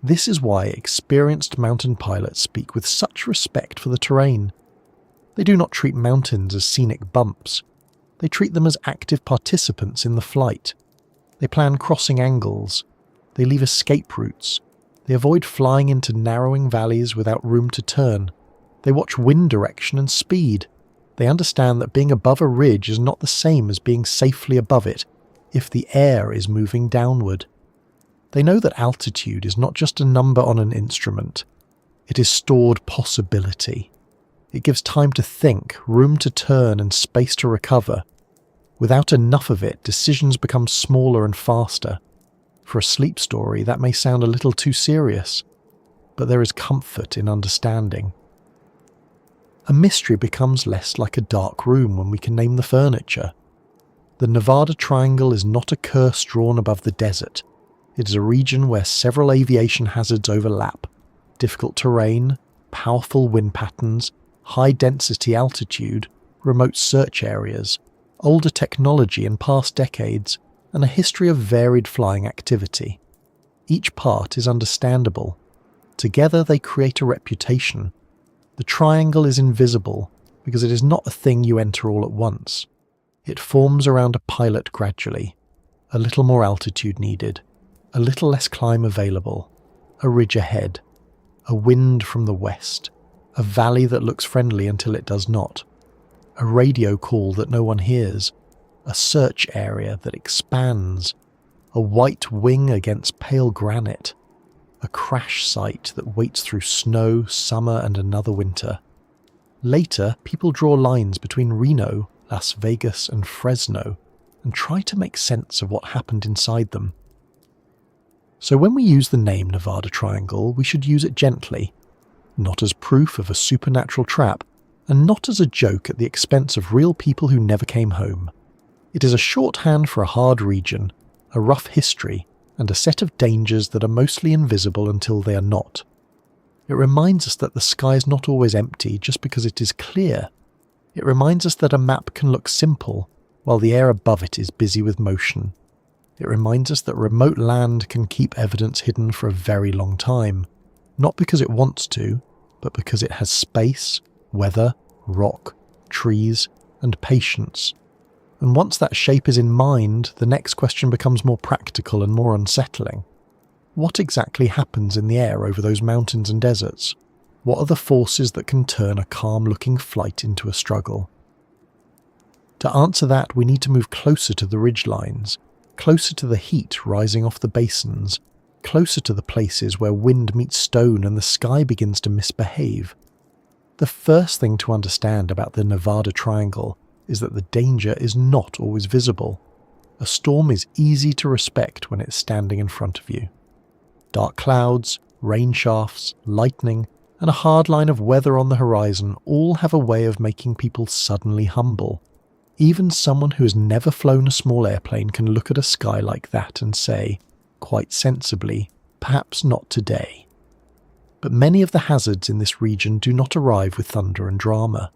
This is why experienced mountain pilots speak with such respect for the terrain. They do not treat mountains as scenic bumps. They treat them as active participants in the flight. They plan crossing angles. They leave escape routes. They avoid flying into narrowing valleys without room to turn. They watch wind direction and speed. They understand that being above a ridge is not the same as being safely above it if the air is moving downward. They know that altitude is not just a number on an instrument. It is stored possibility. It gives time to think, room to turn, and space to recover. Without enough of it, decisions become smaller and faster. For a sleep story, that may sound a little too serious, but there is comfort in understanding. A mystery becomes less like a dark room when we can name the furniture. The Nevada Triangle is not a curse drawn above the desert. It is a region where several aviation hazards overlap. Difficult terrain, powerful wind patterns, high density altitude, remote search areas, older technology in past decades, and a history of varied flying activity. Each part is understandable. Together they create a reputation. The triangle is invisible because it is not a thing you enter all at once. It forms around a pilot gradually. A little more altitude needed. A little less climb available. A ridge ahead. A wind from the west. A valley that looks friendly until it does not. A radio call that no one hears. A search area that expands. A white wing against pale granite. A crash site that waits through snow, summer, and another winter. Later, people draw lines between Reno, Las Vegas, and Fresno and try to make sense of what happened inside them. So when we use the name Nevada Triangle, we should use it gently, not as proof of a supernatural trap, and not as a joke at the expense of real people who never came home. It is a shorthand for a hard region, a rough history, and a set of dangers that are mostly invisible until they are not. It reminds us that the sky is not always empty just because it is clear. It reminds us that a map can look simple, while the air above it is busy with motion. It reminds us that remote land can keep evidence hidden for a very long time, not because it wants to, but because it has space, weather, rock, trees, and patience. And once that shape is in mind, the next question becomes more practical and more unsettling. What exactly happens in the air over those mountains and deserts? What are the forces that can turn a calm-looking flight into a struggle? To answer that, we need to move closer to the ridgelines, closer to the heat rising off the basins, closer to the places where wind meets stone and the sky begins to misbehave. The first thing to understand about the Nevada Triangle is that the danger is not always visible. A storm is easy to respect when it's standing in front of you. Dark clouds, rain shafts, lightning, and a hard line of weather on the horizon all have a way of making people suddenly humble. Even someone who has never flown a small airplane can look at a sky like that and say, quite sensibly, perhaps not today. But many of the hazards in this region do not arrive with thunder and drama.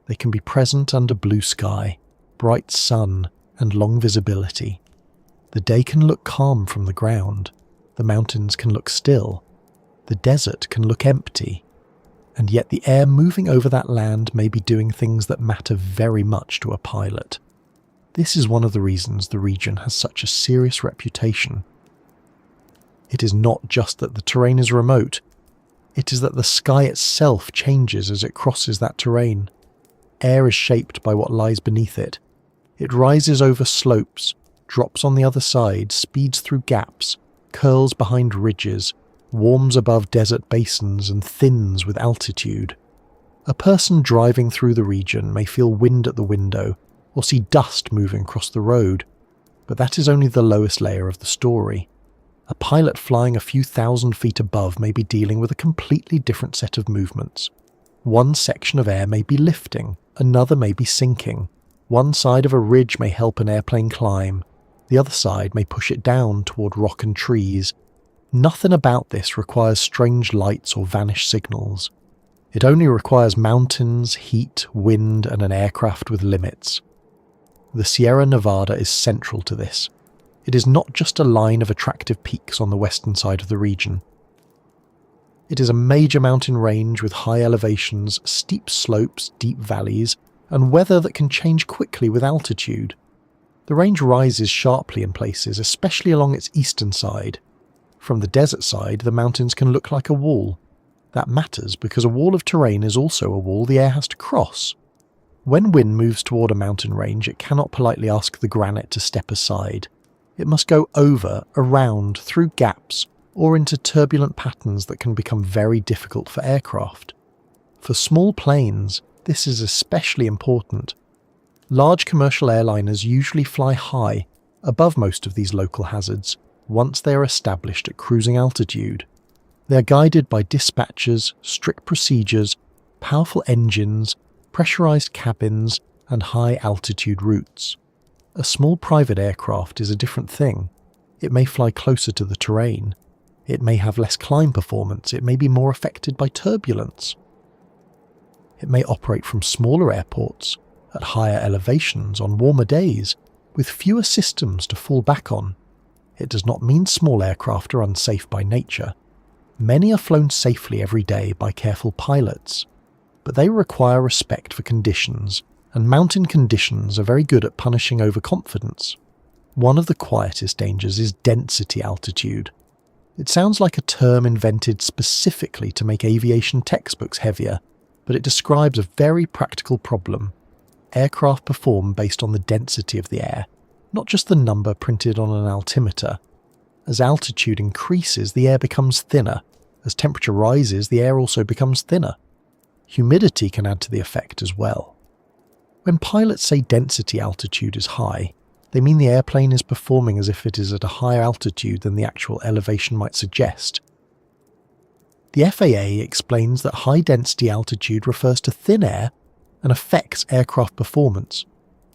They can be present under blue sky, bright sun, and long visibility. The day can look calm from the ground. The mountains can look still. The desert can look empty. And yet the air moving over that land may be doing things that matter very much to a pilot. This is one of the reasons the region has such a serious reputation. It is not just that the terrain is remote. It is that the sky itself changes as it crosses that terrain. Air is shaped by what lies beneath it. It rises over slopes, drops on the other side, speeds through gaps, curls behind ridges, warms above desert basins and thins with altitude. A person driving through the region may feel wind at the window or see dust moving across the road, but that is only the lowest layer of the story. A pilot flying a few thousand feet above may be dealing with a completely different set of movements. One section of air may be lifting, another may be sinking. One side of a ridge may help an airplane climb, the other side may push it down toward rock and trees. Nothing about this requires strange lights or vanish signals. It only requires mountains, heat, wind, and an aircraft with limits. The Sierra Nevada is central to this. It is not just a line of attractive peaks on the western side of the region. It is a major mountain range with high elevations, steep slopes, deep valleys, and weather that can change quickly with altitude. The range rises sharply in places, especially along its eastern side. From the desert side, the mountains can look like a wall. That matters because a wall of terrain is also a wall the air has to cross. When wind moves toward a mountain range, it cannot politely ask the granite to step aside. It must go over, around, through gaps, or into turbulent patterns that can become very difficult for aircraft. For small planes, this is especially important. Large commercial airliners usually fly high, above most of these local hazards, once they are established at cruising altitude. They are guided by dispatchers, strict procedures, powerful engines, pressurized cabins, and high-altitude routes. A small private aircraft is a different thing. It may fly closer to the terrain. It may have less climb performance. It may be more affected by turbulence. It may operate from smaller airports, at higher elevations on warmer days, with fewer systems to fall back on. It does not mean small aircraft are unsafe by nature. Many are flown safely every day by careful pilots, but they require respect for conditions, and mountain conditions are very good at punishing overconfidence. One of the quietest dangers is density altitude. It sounds like a term invented specifically to make aviation textbooks heavier, but it describes a very practical problem. Aircraft perform based on the density of the air, not just the number printed on an altimeter. As altitude increases, the air becomes thinner. As temperature rises, the air also becomes thinner. Humidity can add to the effect as well. When pilots say density altitude is high, they mean the airplane is performing as if it is at a higher altitude than the actual elevation might suggest. The FAA explains that high density altitude refers to thin air and affects aircraft performance,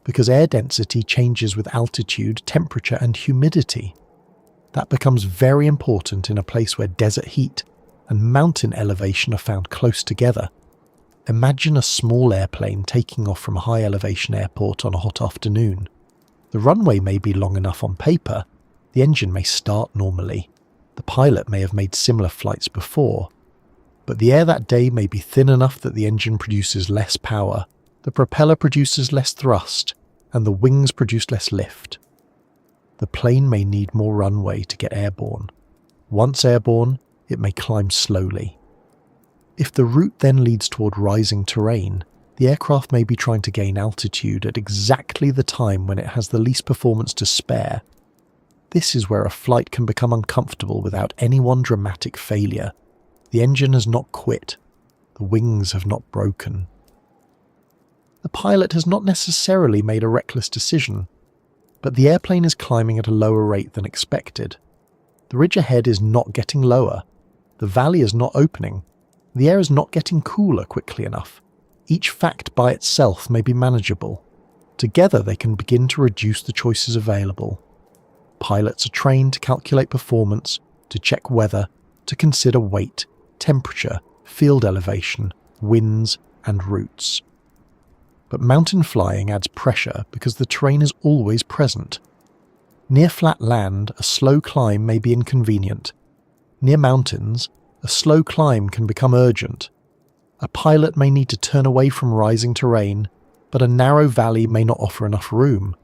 because air density changes with altitude, temperature, and humidity. That becomes very important in a place where desert heat and mountain elevation are found close together. Imagine a small airplane taking off from a high elevation airport on a hot afternoon. The runway may be long enough on paper, the engine may start normally, the pilot may have made similar flights before, but the air that day may be thin enough that the engine produces less power, the propeller produces less thrust, and the wings produce less lift. The plane may need more runway to get airborne. Once airborne, it may climb slowly. If the route then leads toward rising terrain, the aircraft may be trying to gain altitude at exactly the time when it has the least performance to spare. This is where a flight can become uncomfortable without any one dramatic failure. The engine has not quit. The wings have not broken. The pilot has not necessarily made a reckless decision, but the airplane is climbing at a lower rate than expected. The ridge ahead is not getting lower. The valley is not opening. The air is not getting cooler quickly enough. Each fact by itself may be manageable. Together they can begin to reduce the choices available. Pilots are trained to calculate performance, to check weather, to consider weight, temperature, field elevation, winds, and routes. But mountain flying adds pressure because the terrain is always present. Near flat land, a slow climb may be inconvenient. Near mountains, a slow climb can become urgent. A pilot may need to turn away from rising terrain, but a narrow valley may not offer enough room.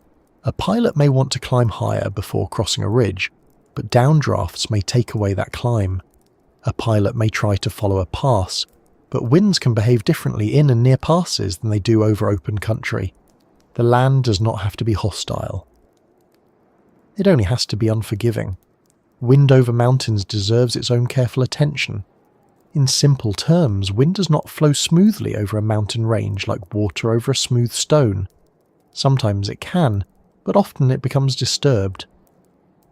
A pilot may want to climb higher before crossing a ridge, but downdrafts may take away that climb. A pilot may try to follow a pass, but winds can behave differently in and near passes than they do over open country. The land does not have to be hostile. It only has to be unforgiving. Wind over mountains deserves its own careful attention. In simple terms, wind does not flow smoothly over a mountain range like water over a smooth stone. Sometimes it can, but often it becomes disturbed.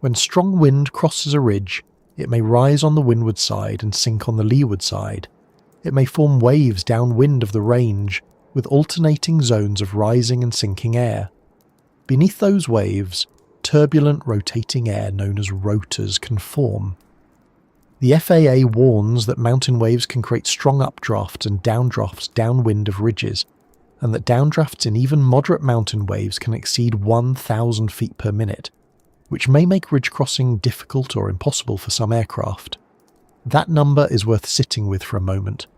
When strong wind crosses a ridge, it may rise on the windward side and sink on the leeward side. It may form waves downwind of the range, with alternating zones of rising and sinking air. Beneath those waves, turbulent rotating air known as rotors can form. The FAA warns that mountain waves can create strong updrafts and downdrafts downwind of ridges, and that downdrafts in even moderate mountain waves can exceed 1,000 feet per minute, which may make ridge crossing difficult or impossible for some aircraft. That number is worth sitting with for a moment.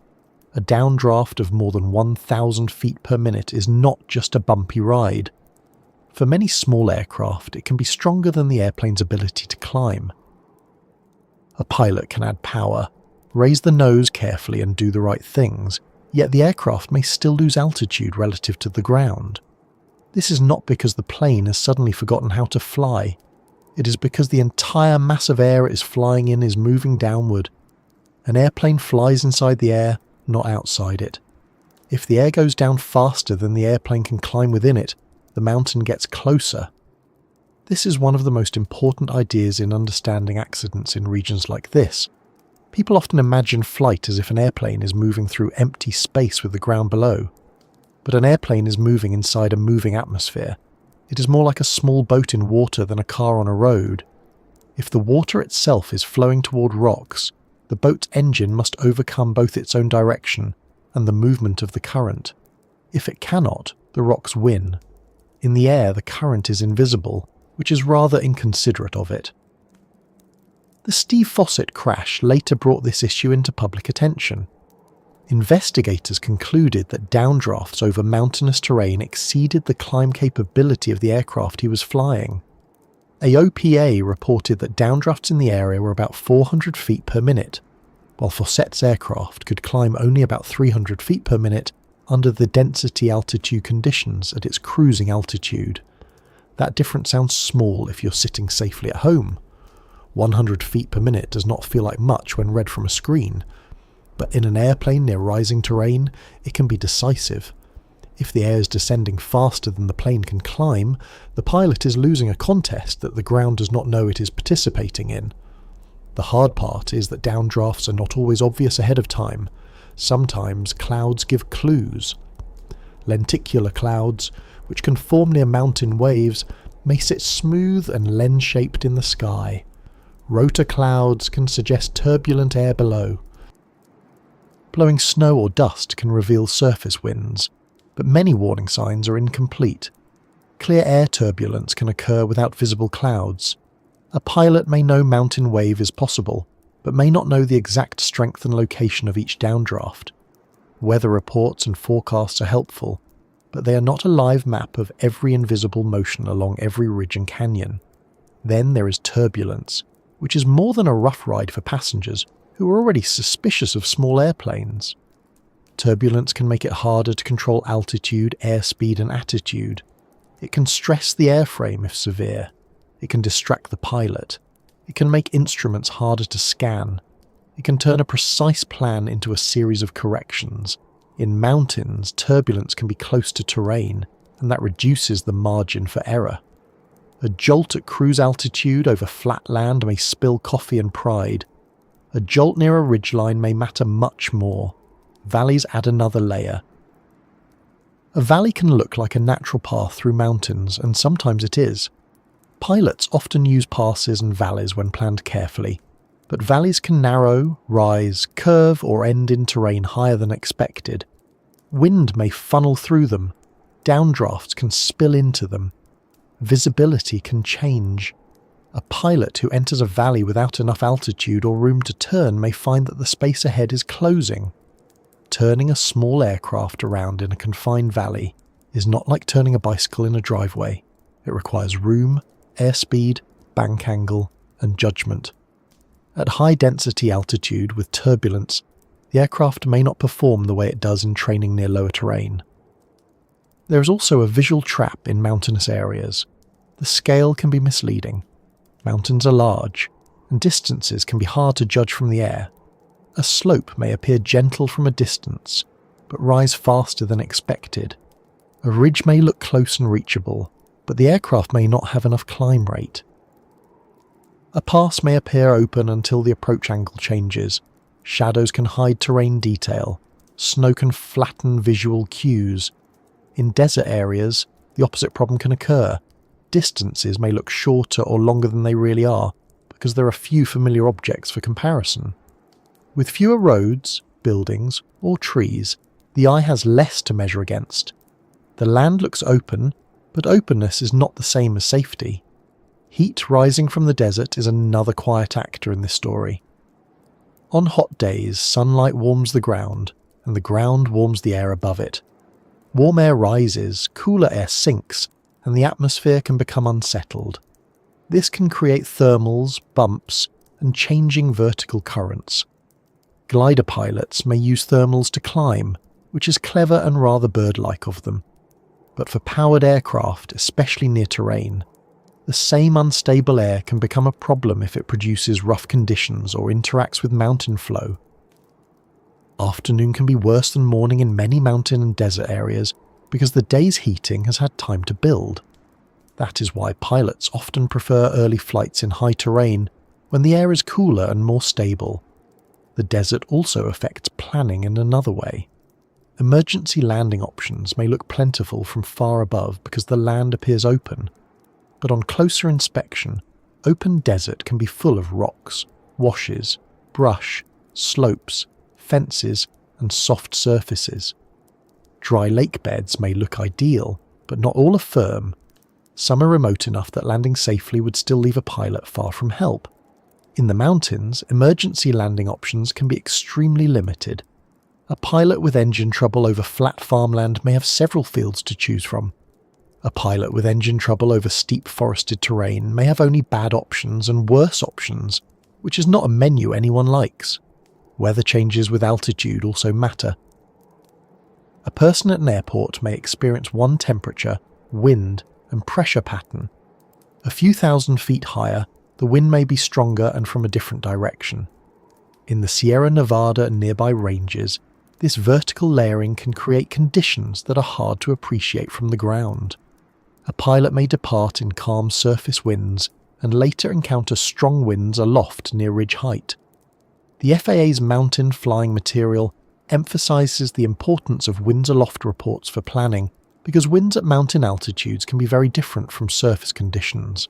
A downdraft of more than 1,000 feet per minute is not just a bumpy ride. For many small aircraft, it can be stronger than the airplane's ability to climb. A pilot can add power, raise the nose carefully and do the right things, yet the aircraft may still lose altitude relative to the ground. This is not because the plane has suddenly forgotten how to fly. It is because the entire mass of air it is flying in is moving downward. An airplane flies inside the air, not outside it. If the air goes down faster than the airplane can climb within it, the mountain gets closer. This is one of the most important ideas in understanding accidents in regions like this. People often imagine flight as if an airplane is moving through empty space with the ground below. But an airplane is moving inside a moving atmosphere. It is more like a small boat in water than a car on a road. If the water itself is flowing toward rocks, the boat's engine must overcome both its own direction and the movement of the current. If it cannot, the rocks win. In the air, the current is invisible, which is rather inconsiderate of it. The Steve Fossett crash later brought this issue into public attention. Investigators concluded that downdrafts over mountainous terrain exceeded the climb capability of the aircraft he was flying. AOPA reported that downdrafts in the area were about 400 feet per minute, while Fossett's aircraft could climb only about 300 feet per minute under the density altitude conditions at its cruising altitude. That difference sounds small if you're sitting safely at home. 100 feet per minute does not feel like much when read from a screen, but in an airplane near rising terrain, it can be decisive. If the air is descending faster than the plane can climb, the pilot is losing a contest that the ground does not know it is participating in. The hard part is that downdrafts are not always obvious ahead of time. Sometimes clouds give clues. Lenticular clouds, which can form near mountain waves, may sit smooth and lens-shaped in the sky. Rotor clouds can suggest turbulent air below. Blowing snow or dust can reveal surface winds, but many warning signs are incomplete. Clear air turbulence can occur without visible clouds. A pilot may know mountain wave is possible, but may not know the exact strength and location of each downdraft. Weather reports and forecasts are helpful, but they are not a live map of every invisible motion along every ridge and canyon. Then there is turbulence, which is more than a rough ride for passengers who are already suspicious of small airplanes. Turbulence can make it harder to control altitude, airspeed and attitude. It can stress the airframe if severe. It can distract the pilot. It can make instruments harder to scan. It can turn a precise plan into a series of corrections. In mountains, turbulence can be close to terrain, and that reduces the margin for error. A jolt at cruise altitude over flat land may spill coffee and pride. A jolt near a ridgeline may matter much more. Valleys add another layer. A valley can look like a natural path through mountains, and sometimes it is. Pilots often use passes and valleys when planned carefully, but valleys can narrow, rise, curve, or end in terrain higher than expected. Wind may funnel through them. Downdrafts can spill into them. Visibility can change. A pilot who enters a valley without enough altitude or room to turn may find that the space ahead is closing. Turning a small aircraft around in a confined valley is not like turning a bicycle in a driveway. It requires room, airspeed, bank angle, and judgment. At high density altitude with turbulence, the aircraft may not perform the way it does in training near lower terrain. There is also a visual trap in mountainous areas. The scale can be misleading. Mountains are large, and distances can be hard to judge from the air. A slope may appear gentle from a distance, but rise faster than expected. A ridge may look close and reachable, but the aircraft may not have enough climb rate. A pass may appear open until the approach angle changes. Shadows can hide terrain detail. Snow can flatten visual cues. In desert areas, the opposite problem can occur. Distances may look shorter or longer than they really are, because there are few familiar objects for comparison. With fewer roads, buildings, or trees, the eye has less to measure against. The land looks open, but openness is not the same as safety. Heat rising from the desert is another quiet actor in this story. On hot days, sunlight warms the ground, and the ground warms the air above it. Warm air rises, cooler air sinks, and the atmosphere can become unsettled. This can create thermals, bumps, and changing vertical currents. Glider pilots may use thermals to climb, which is clever and rather bird-like of them. But for powered aircraft, especially near terrain, the same unstable air can become a problem if it produces rough conditions or interacts with mountain flow. Afternoon can be worse than morning in many mountain and desert areas because the day's heating has had time to build. That is why pilots often prefer early flights in high terrain when the air is cooler and more stable. The desert also affects planning in another way. Emergency landing options may look plentiful from far above because the land appears open, but on closer inspection, open desert can be full of rocks, washes, brush, slopes, fences, and soft surfaces. Dry lake beds may look ideal, but not all are firm. Some are remote enough that landing safely would still leave a pilot far from help. In the mountains, emergency landing options can be extremely limited. A pilot with engine trouble over flat farmland may have several fields to choose from. A pilot with engine trouble over steep forested terrain may have only bad options and worse options, which is not a menu anyone likes. Weather changes with altitude also matter. A person at an airport may experience one temperature, wind, and pressure pattern. A few thousand feet higher, the wind may be stronger and from a different direction. In the Sierra Nevada and nearby ranges, this vertical layering can create conditions that are hard to appreciate from the ground. A pilot may depart in calm surface winds and later encounter strong winds aloft near ridge height. The FAA's mountain flying material emphasizes the importance of winds aloft reports for planning because winds at mountain altitudes can be very different from surface conditions.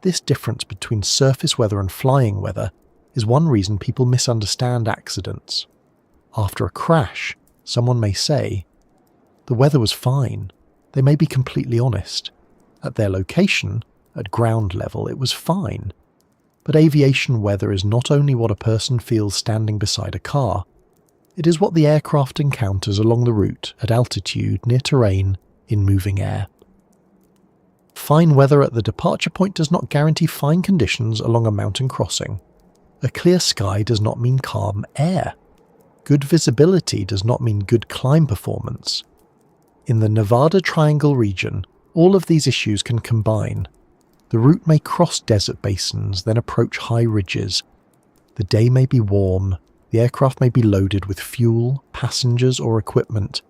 This difference between surface weather and flying weather is one reason people misunderstand accidents. After a crash, someone may say, "The weather was fine." They may be completely honest. At their location, at ground level, it was fine. But aviation weather is not only what a person feels standing beside a car, it is what the aircraft encounters along the route, at altitude, near terrain, in moving air. Fine weather at the departure point does not guarantee fine conditions along a mountain crossing. A clear sky does not mean calm air. Good visibility does not mean good climb performance. In the Nevada Triangle region, all of these issues can combine. The route may cross desert basins, then approach high ridges. The day may be warm, the aircraft may be loaded with fuel, passengers, or equipment.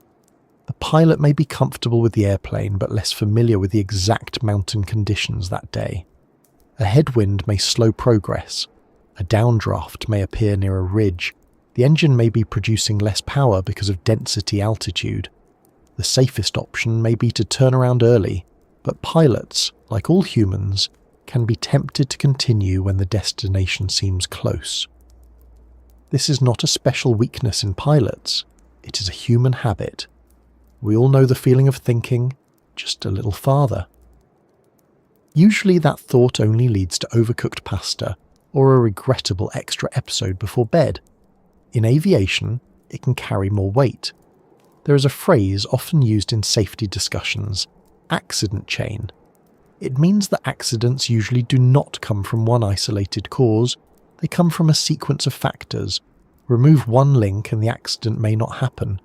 The pilot may be comfortable with the airplane but less familiar with the exact mountain conditions that day. A headwind may slow progress. A downdraft may appear near a ridge. The engine may be producing less power because of density altitude. The safest option may be to turn around early, but pilots, like all humans, can be tempted to continue when the destination seems close. This is not a special weakness in pilots, it is a human habit. We all know the feeling of thinking, just a little farther. Usually that thought only leads to overcooked pasta or a regrettable extra episode before bed. In aviation, it can carry more weight. There is a phrase often used in safety discussions, accident chain. It means that accidents usually do not come from one isolated cause, they come from a sequence of factors. Remove one link and the accident may not happen.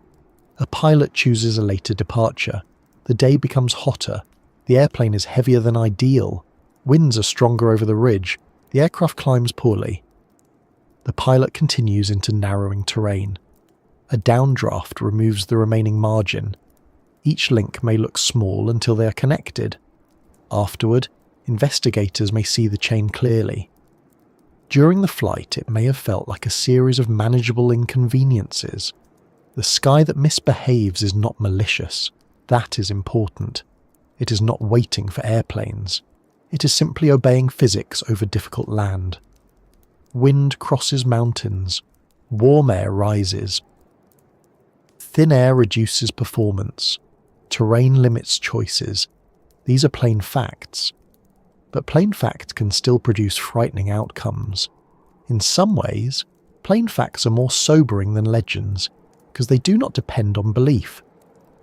A pilot chooses a later departure. The day becomes hotter. The airplane is heavier than ideal. Winds are stronger over the ridge. The aircraft climbs poorly. The pilot continues into narrowing terrain. A downdraft removes the remaining margin. Each link may look small until they are connected. Afterward, investigators may see the chain clearly. During the flight, it may have felt like a series of manageable inconveniences. The sky that misbehaves is not malicious. That is important. It is not waiting for airplanes. It is simply obeying physics over difficult land. Wind crosses mountains. Warm air rises. Thin air reduces performance. Terrain limits choices. These are plain facts. But plain facts can still produce frightening outcomes. In some ways, plain facts are more sobering than legends, because they do not depend on belief.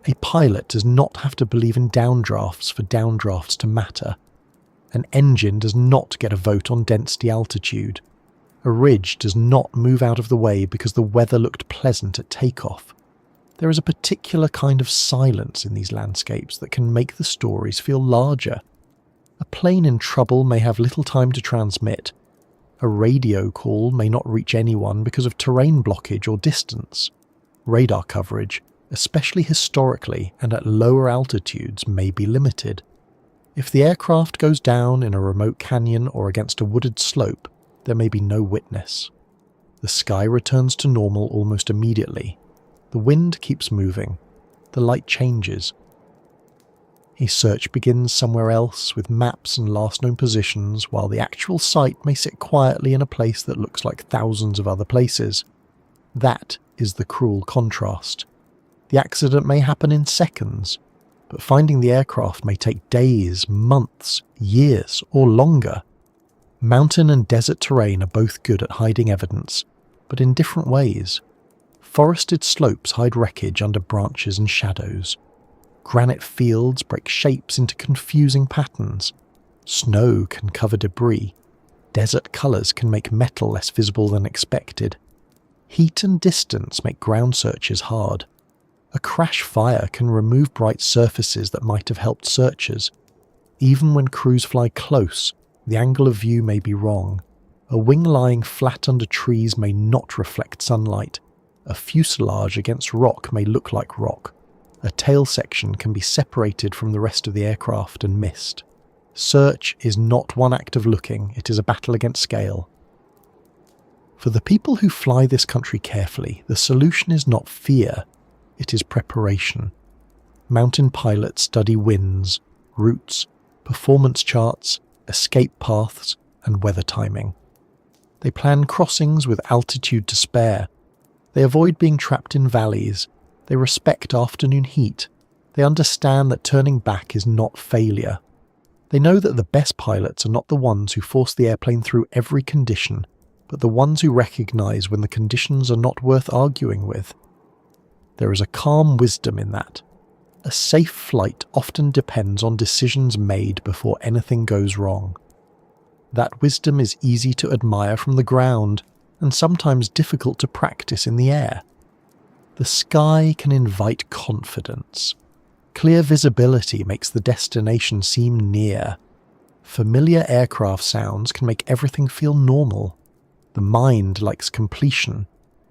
A pilot does not have to believe in downdrafts for downdrafts to matter. An engine does not get a vote on density altitude. A ridge does not move out of the way because the weather looked pleasant at takeoff. There is a particular kind of silence in these landscapes that can make the stories feel larger. A plane in trouble may have little time to transmit. A radio call may not reach anyone because of terrain blockage or distance. Radar coverage, especially historically and at lower altitudes, may be limited. If the aircraft goes down in a remote canyon or against a wooded slope, there may be no witness. The sky returns to normal almost immediately. The wind keeps moving. The light changes. A search begins somewhere else with maps and last known positions, while the actual site may sit quietly in a place that looks like thousands of other places. That is the cruel contrast. The accident may happen in seconds, but finding the aircraft may take days, months, years, or longer. Mountain and desert terrain are both good at hiding evidence, but in different ways. Forested slopes hide wreckage under branches and shadows. Granite fields break shapes into confusing patterns. Snow can cover debris. Desert colours can make metal less visible than expected. Heat and distance make ground searches hard. A crash fire can remove bright surfaces that might have helped searchers. Even when crews fly close, the angle of view may be wrong. A wing lying flat under trees may not reflect sunlight. A fuselage against rock may look like rock. A tail section can be separated from the rest of the aircraft and missed. Search is not one act of looking, it is a battle against scale. For the people who fly this country carefully, the solution is not fear, it is preparation. Mountain pilots study winds, routes, performance charts, escape paths, and weather timing. They plan crossings with altitude to spare. They avoid being trapped in valleys. They respect afternoon heat. They understand that turning back is not failure. They know that the best pilots are not the ones who force the airplane through every condition, but the ones who recognise when the conditions are not worth arguing with. There is a calm wisdom in that. A safe flight often depends on decisions made before anything goes wrong. That wisdom is easy to admire from the ground, and sometimes difficult to practice in the air. The sky can invite confidence. Clear visibility makes the destination seem near. Familiar aircraft sounds can make everything feel normal. The mind likes completion.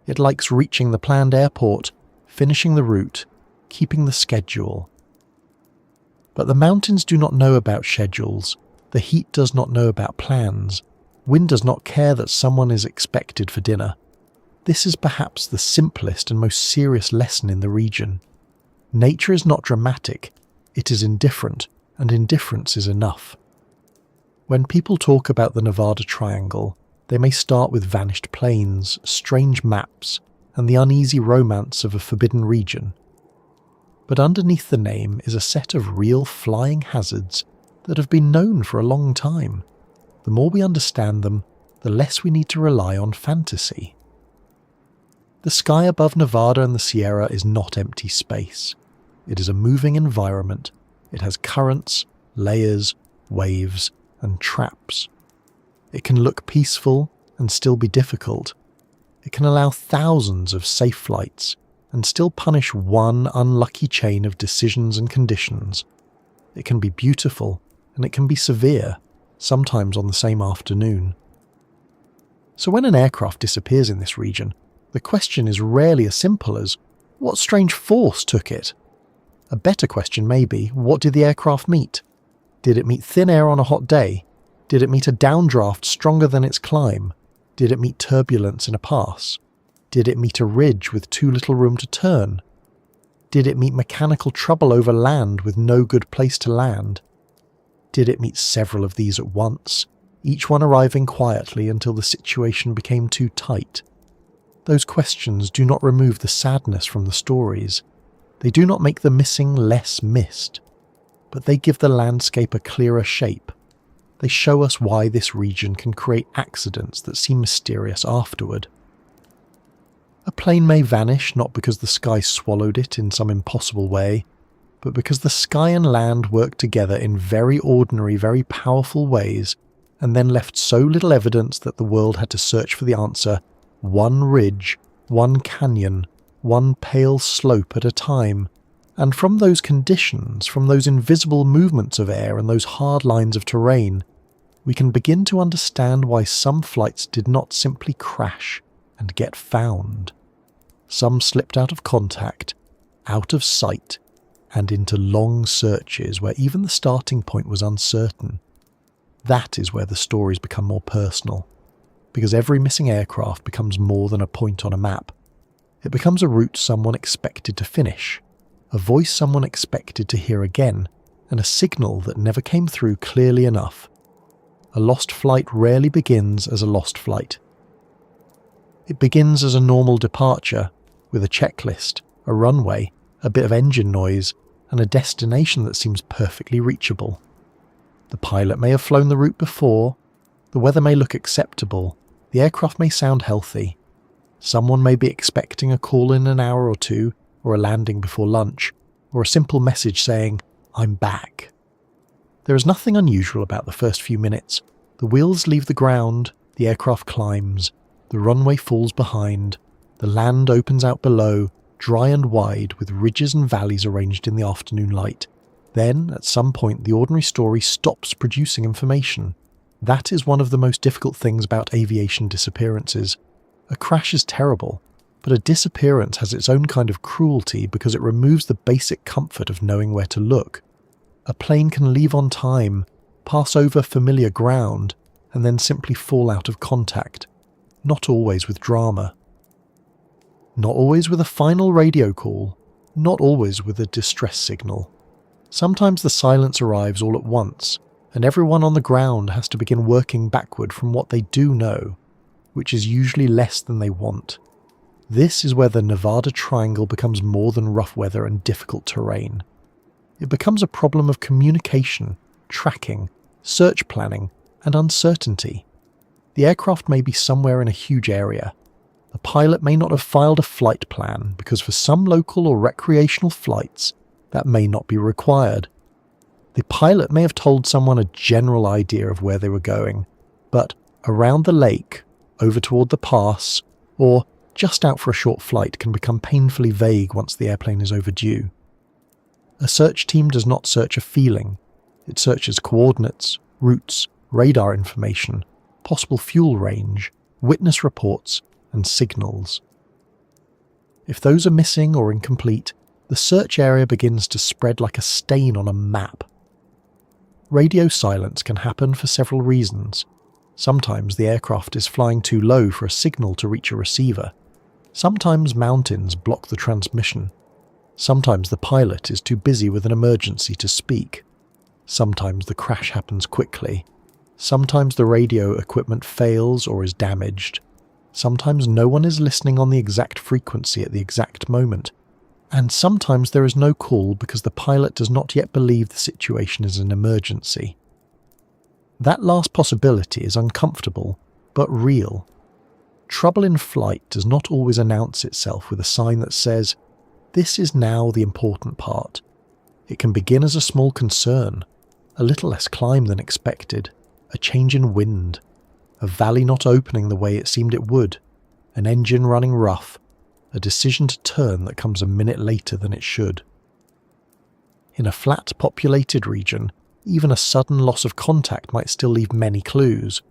It likes reaching the planned airport, finishing the route, keeping the schedule. But the mountains do not know about schedules. The heat does not know about plans. Wind does not care that someone is expected for dinner. This is perhaps the simplest and most serious lesson in the region. Nature is not dramatic, it is indifferent, and indifference is enough. When people talk about the Nevada Triangle, they may start with vanished planes, strange maps, and the uneasy romance of a forbidden region. But underneath the name is a set of real flying hazards that have been known for a long time. The more we understand them, the less we need to rely on fantasy. The sky above Nevada and the Sierra is not empty space. It is a moving environment. It has currents, layers, waves, and traps. It can look peaceful and still be difficult. It can allow thousands of safe flights and still punish one unlucky chain of decisions and conditions. It can be beautiful and it can be severe, sometimes on the same afternoon. So when an aircraft disappears in this region, the question is rarely as simple as, what strange force took it? A better question may be, what did the aircraft meet? Did it meet thin air on a hot day? Did it meet a downdraft stronger than its climb? Did it meet turbulence in a pass? Did it meet a ridge with too little room to turn? Did it meet mechanical trouble over land with no good place to land? Did it meet several of these at once, each one arriving quietly until the situation became too tight? Those questions do not remove the sadness from the stories. They do not make the missing less missed, but they give the landscape a clearer shape. They show us why this region can create accidents that seem mysterious afterward. A plane may vanish not because the sky swallowed it in some impossible way, but because the sky and land worked together in very ordinary, very powerful ways, and then left so little evidence that the world had to search for the answer, one ridge, one canyon, one pale slope at a time. And from those conditions, from those invisible movements of air and those hard lines of terrain, we can begin to understand why some flights did not simply crash and get found. Some slipped out of contact, out of sight, and into long searches where even the starting point was uncertain. That is where the stories become more personal, because every missing aircraft becomes more than a point on a map. It becomes a route someone expected to finish, a voice someone expected to hear again, and a signal that never came through clearly enough. A lost flight rarely begins as a lost flight. It begins as a normal departure, with a checklist, a runway, a bit of engine noise, and a destination that seems perfectly reachable. The pilot may have flown the route before, the weather may look acceptable, the aircraft may sound healthy. Someone may be expecting a call in an hour or two, or a landing before lunch, or a simple message saying, "I'm back." There is nothing unusual about the first few minutes. The wheels leave the ground, the aircraft climbs, the runway falls behind, the land opens out below, dry and wide with ridges and valleys arranged in the afternoon light. Then, at some point, the ordinary story stops producing information. That is one of the most difficult things about aviation disappearances. A crash is terrible, but a disappearance has its own kind of cruelty because it removes the basic comfort of knowing where to look. A plane can leave on time, pass over familiar ground, and then simply fall out of contact. Not always with drama. Not always with a final radio call. Not always with a distress signal. Sometimes the silence arrives all at once, and everyone on the ground has to begin working backward from what they do know, which is usually less than they want. This is where the Nevada Triangle becomes more than rough weather and difficult terrain. It becomes a problem of communication, tracking, search planning, and uncertainty. The aircraft may be somewhere in a huge area. The pilot may not have filed a flight plan because for some local or recreational flights, that may not be required. The pilot may have told someone a general idea of where they were going, but around the lake, over toward the pass, or just out for a short flight can become painfully vague once the airplane is overdue. A search team does not search a feeling. It searches coordinates, routes, radar information, possible fuel range, witness reports, and signals. If those are missing or incomplete, the search area begins to spread like a stain on a map. Radio silence can happen for several reasons. Sometimes the aircraft is flying too low for a signal to reach a receiver. Sometimes mountains block the transmission. Sometimes the pilot is too busy with an emergency to speak. Sometimes the crash happens quickly. Sometimes the radio equipment fails or is damaged. Sometimes no one is listening on the exact frequency at the exact moment. And sometimes there is no call because the pilot does not yet believe the situation is an emergency. That last possibility is uncomfortable, but real. Trouble in flight does not always announce itself with a sign that says, "This is now the important part." It can begin as a small concern, a little less climb than expected, a change in wind, a valley not opening the way it seemed it would, an engine running rough, a decision to turn that comes a minute later than it should. In a flat populated region, even a sudden loss of contact might still leave many clues.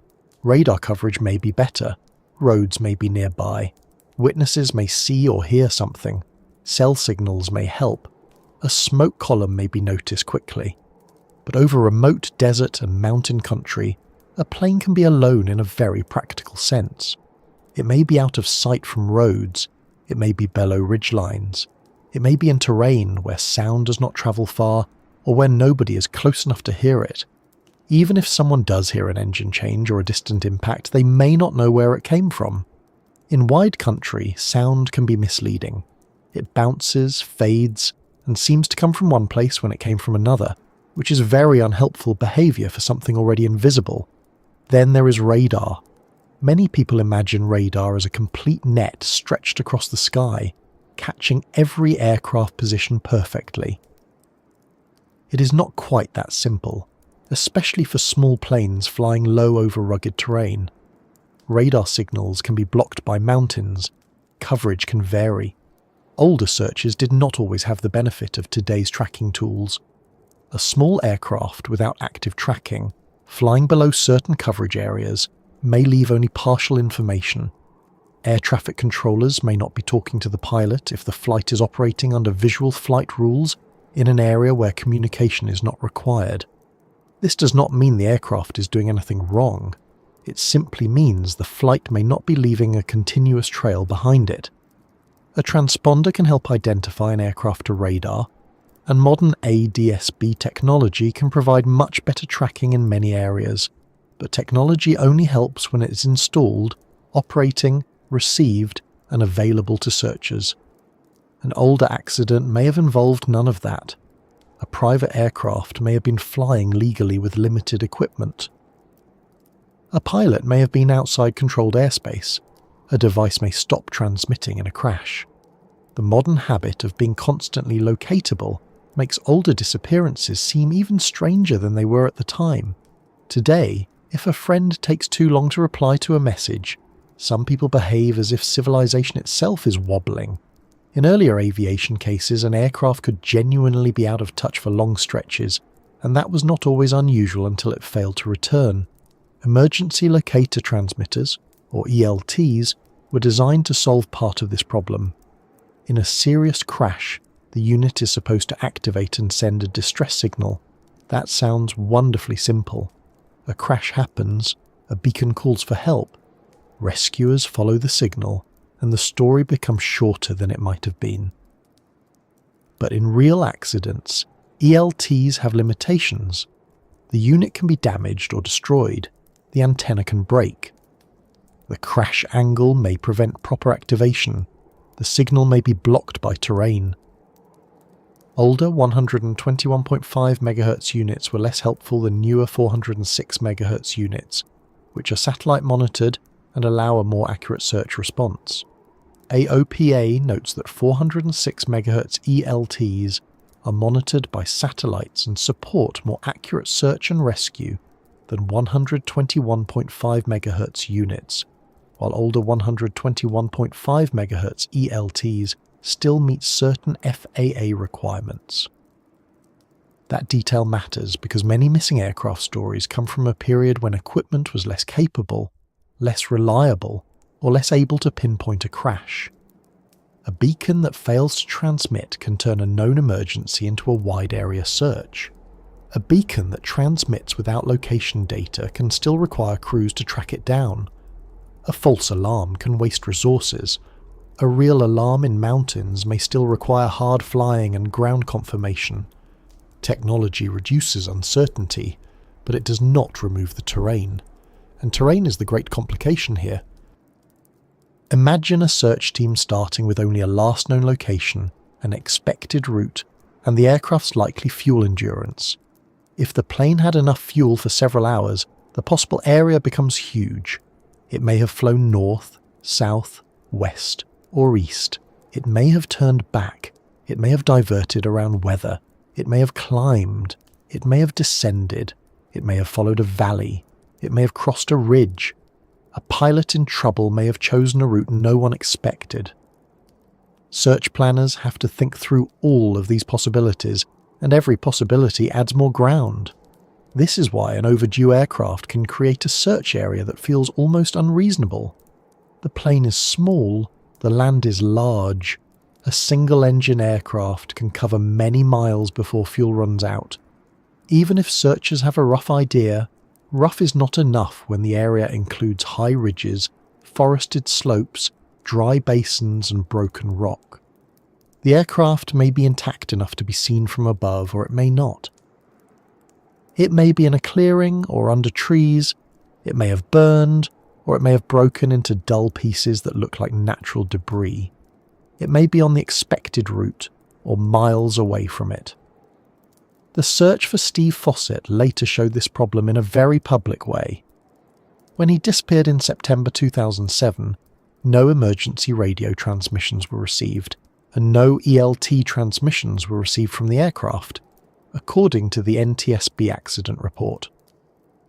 Radar coverage may be better, Roads may be nearby. Witnesses may see or hear something. Cell signals may help. A smoke column may be noticed quickly. But over remote desert and mountain country, a plane can be alone in a very practical sense. It may be out of sight from roads. It may be below ridgelines. It may be in terrain where sound does not travel far, or where nobody is close enough to hear it. Even if someone does hear an engine change or a distant impact, they may not know where it came from. In wide country, sound can be misleading. It bounces, fades, and seems to come from one place when it came from another, which is very unhelpful behaviour for something already invisible. Then there is radar. Many people imagine radar as a complete net stretched across the sky, catching every aircraft position perfectly. It is not quite that simple, especially for small planes flying low over rugged terrain. Radar signals can be blocked by mountains. Coverage can vary. Older searches did not always have the benefit of today's tracking tools. A small aircraft without active tracking, flying below certain coverage areas, may leave only partial information. Air traffic controllers may not be talking to the pilot if the flight is operating under visual flight rules in an area where communication is not required. This does not mean the aircraft is doing anything wrong. It simply means the flight may not be leaving a continuous trail behind it. A transponder can help identify an aircraft to radar, and modern ADS-B technology can provide much better tracking in many areas, but technology only helps when it is installed, operating, received, and available to searchers. An older accident may have involved none of that. A private aircraft may have been flying legally with limited equipment. A pilot may have been outside controlled airspace. A device may stop transmitting in a crash. The modern habit of being constantly locatable makes older disappearances seem even stranger than they were at the time. Today, if a friend takes too long to reply to a message, some people behave as if civilization itself is wobbling. In earlier aviation cases, an aircraft could genuinely be out of touch for long stretches, and that was not always unusual until it failed to return. Emergency locator transmitters, or ELTs, were designed to solve part of this problem. In a serious crash, the unit is supposed to activate and send a distress signal. That sounds wonderfully simple. A crash happens, a beacon calls for help, rescuers follow the signal, and the story becomes shorter than it might have been. But in real accidents, ELTs have limitations. The unit can be damaged or destroyed. The antenna can break. The crash angle may prevent proper activation. The signal may be blocked by terrain. Older 121.5 MHz units were less helpful than newer 406 MHz units, which are satellite monitored and allow a more accurate search response. AOPA notes that 406 MHz ELTs are monitored by satellites and support more accurate search and rescue than 121.5 MHz units, while older 121.5 MHz ELTs still meet certain FAA requirements. That detail matters because many missing aircraft stories come from a period when equipment was less capable, less reliable, or less able to pinpoint a crash. A beacon that fails to transmit can turn a known emergency into a wide area search. A beacon that transmits without location data can still require crews to track it down. A false alarm can waste resources. A real alarm in mountains may still require hard flying and ground confirmation. Technology reduces uncertainty, but it does not remove the terrain. And terrain is the great complication here. Imagine a search team starting with only a last known location, an expected route, and the aircraft's likely fuel endurance. If the plane had enough fuel for several hours, the possible area becomes huge. It may have flown north, south, west, or east. It may have turned back. It may have diverted around weather. It may have climbed. It may have descended. It may have followed a valley. It may have crossed a ridge. A pilot in trouble may have chosen a route no one expected. Search planners have to think through all of these possibilities, and every possibility adds more ground. This is why an overdue aircraft can create a search area that feels almost unreasonable. The plane is small, the land is large. A single-engine aircraft can cover many miles before fuel runs out. Even if searchers have a rough idea, rough is not enough when the area includes high ridges, forested slopes, dry basins and broken rock. The aircraft may be intact enough to be seen from above, or it may not. It may be in a clearing or under trees, it may have burned, or it may have broken into dull pieces that look like natural debris. It may be on the expected route, or miles away from it. The search for Steve Fossett later showed this problem in a very public way. When he disappeared in September 2007, no emergency radio transmissions were received, and no ELT transmissions were received from the aircraft, according to the NTSB accident report.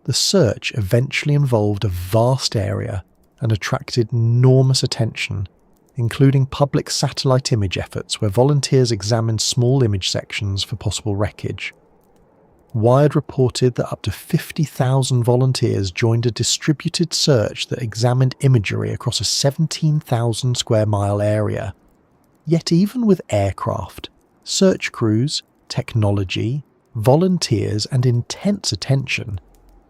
The search eventually involved a vast area and attracted enormous attention, including public satellite image efforts where volunteers examined small image sections for possible wreckage. Wired reported that up to 50,000 volunteers joined a distributed search that examined imagery across a 17,000 square mile area. Yet even with aircraft, search crews, technology, volunteers and intense attention,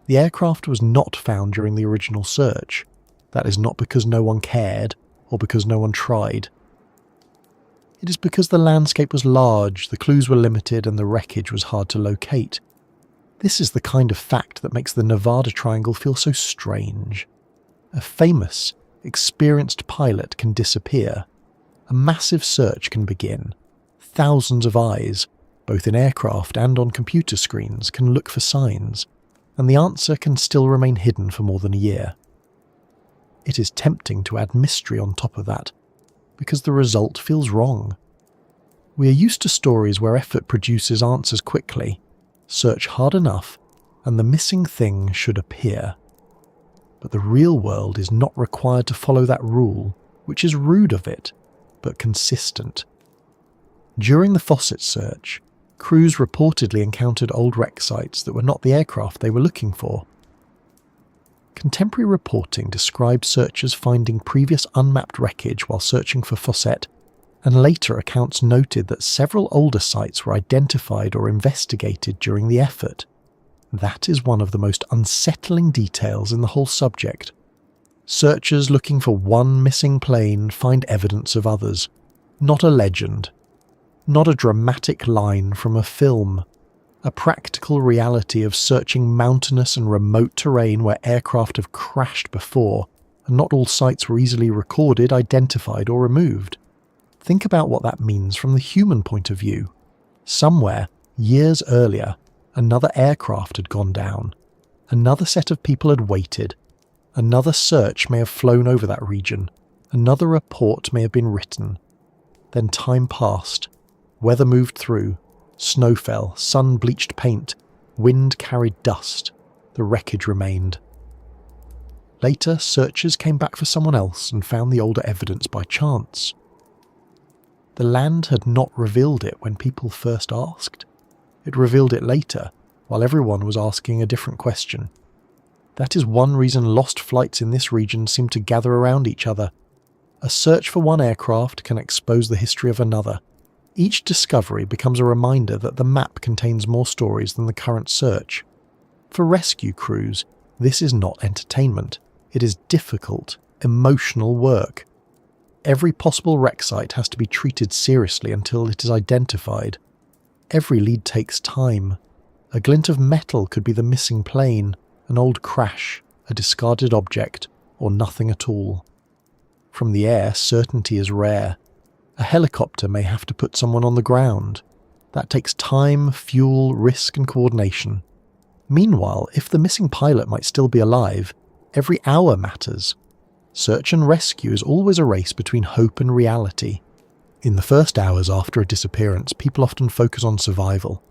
the aircraft was not found during the original search. That is not because no one cared or because no one tried. It is because the landscape was large, the clues were limited and the wreckage was hard to locate. This is the kind of fact that makes the Nevada Triangle feel so strange. A famous, experienced pilot can disappear. A massive search can begin. Thousands of eyes, both in aircraft and on computer screens, can look for signs, and the answer can still remain hidden for more than a year. It is tempting to add mystery on top of that, because the result feels wrong. We are used to stories where effort produces answers quickly, search hard enough, and the missing thing should appear. But the real world is not required to follow that rule, which is rude of it, but consistent. During the Fossett search, crews reportedly encountered old wreck sites that were not the aircraft they were looking for. Contemporary reporting described searchers finding previous unmapped wreckage while searching for Fossett, and later accounts noted that several older sites were identified or investigated during the effort. That is one of the most unsettling details in the whole subject. Searchers looking for one missing plane find evidence of others, not a legend, not a dramatic line from a film, a practical reality of searching mountainous and remote terrain where aircraft have crashed before, and not all sites were easily recorded, identified or removed. Think about what that means from the human point of view. Somewhere, years earlier, another aircraft had gone down. Another set of people had waited. Another search may have flown over that region. Another report may have been written. Then time passed. Weather moved through. Snow fell, sun bleached paint. Wind carried dust. The wreckage remained. Later, searchers came back for someone else and found the older evidence by chance. The land had not revealed it when people first asked. It revealed it later, while everyone was asking a different question. That is one reason lost flights in this region seem to gather around each other. A search for one aircraft can expose the history of another. Each discovery becomes a reminder that the map contains more stories than the current search. For rescue crews, this is not entertainment. It is difficult, emotional work. Every possible wreck site has to be treated seriously until it is identified. Every lead takes time. A glint of metal could be the missing plane, an old crash, a discarded object, or nothing at all. From the air, certainty is rare. A helicopter may have to put someone on the ground. That takes time, fuel, risk, and coordination. Meanwhile, if the missing pilot might still be alive, every hour matters. Search and rescue is always a race between hope and reality. In the first hours after a disappearance, people often focus on survival.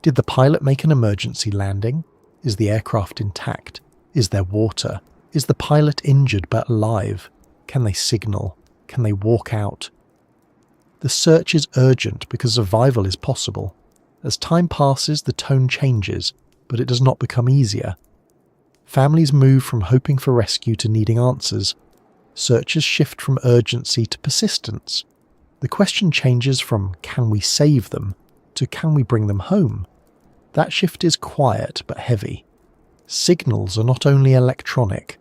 Did the pilot make an emergency landing? Is the aircraft intact? Is there water? Is the pilot injured but alive? Can they signal? Can they walk out? The search is urgent because survival is possible. As time passes, the tone changes, but it does not become easier. Families move from hoping for rescue to needing answers, Searches shift from urgency to persistence. The question changes from can we save them to can we bring them home? That shift is quiet but heavy. Signals are not only electronic.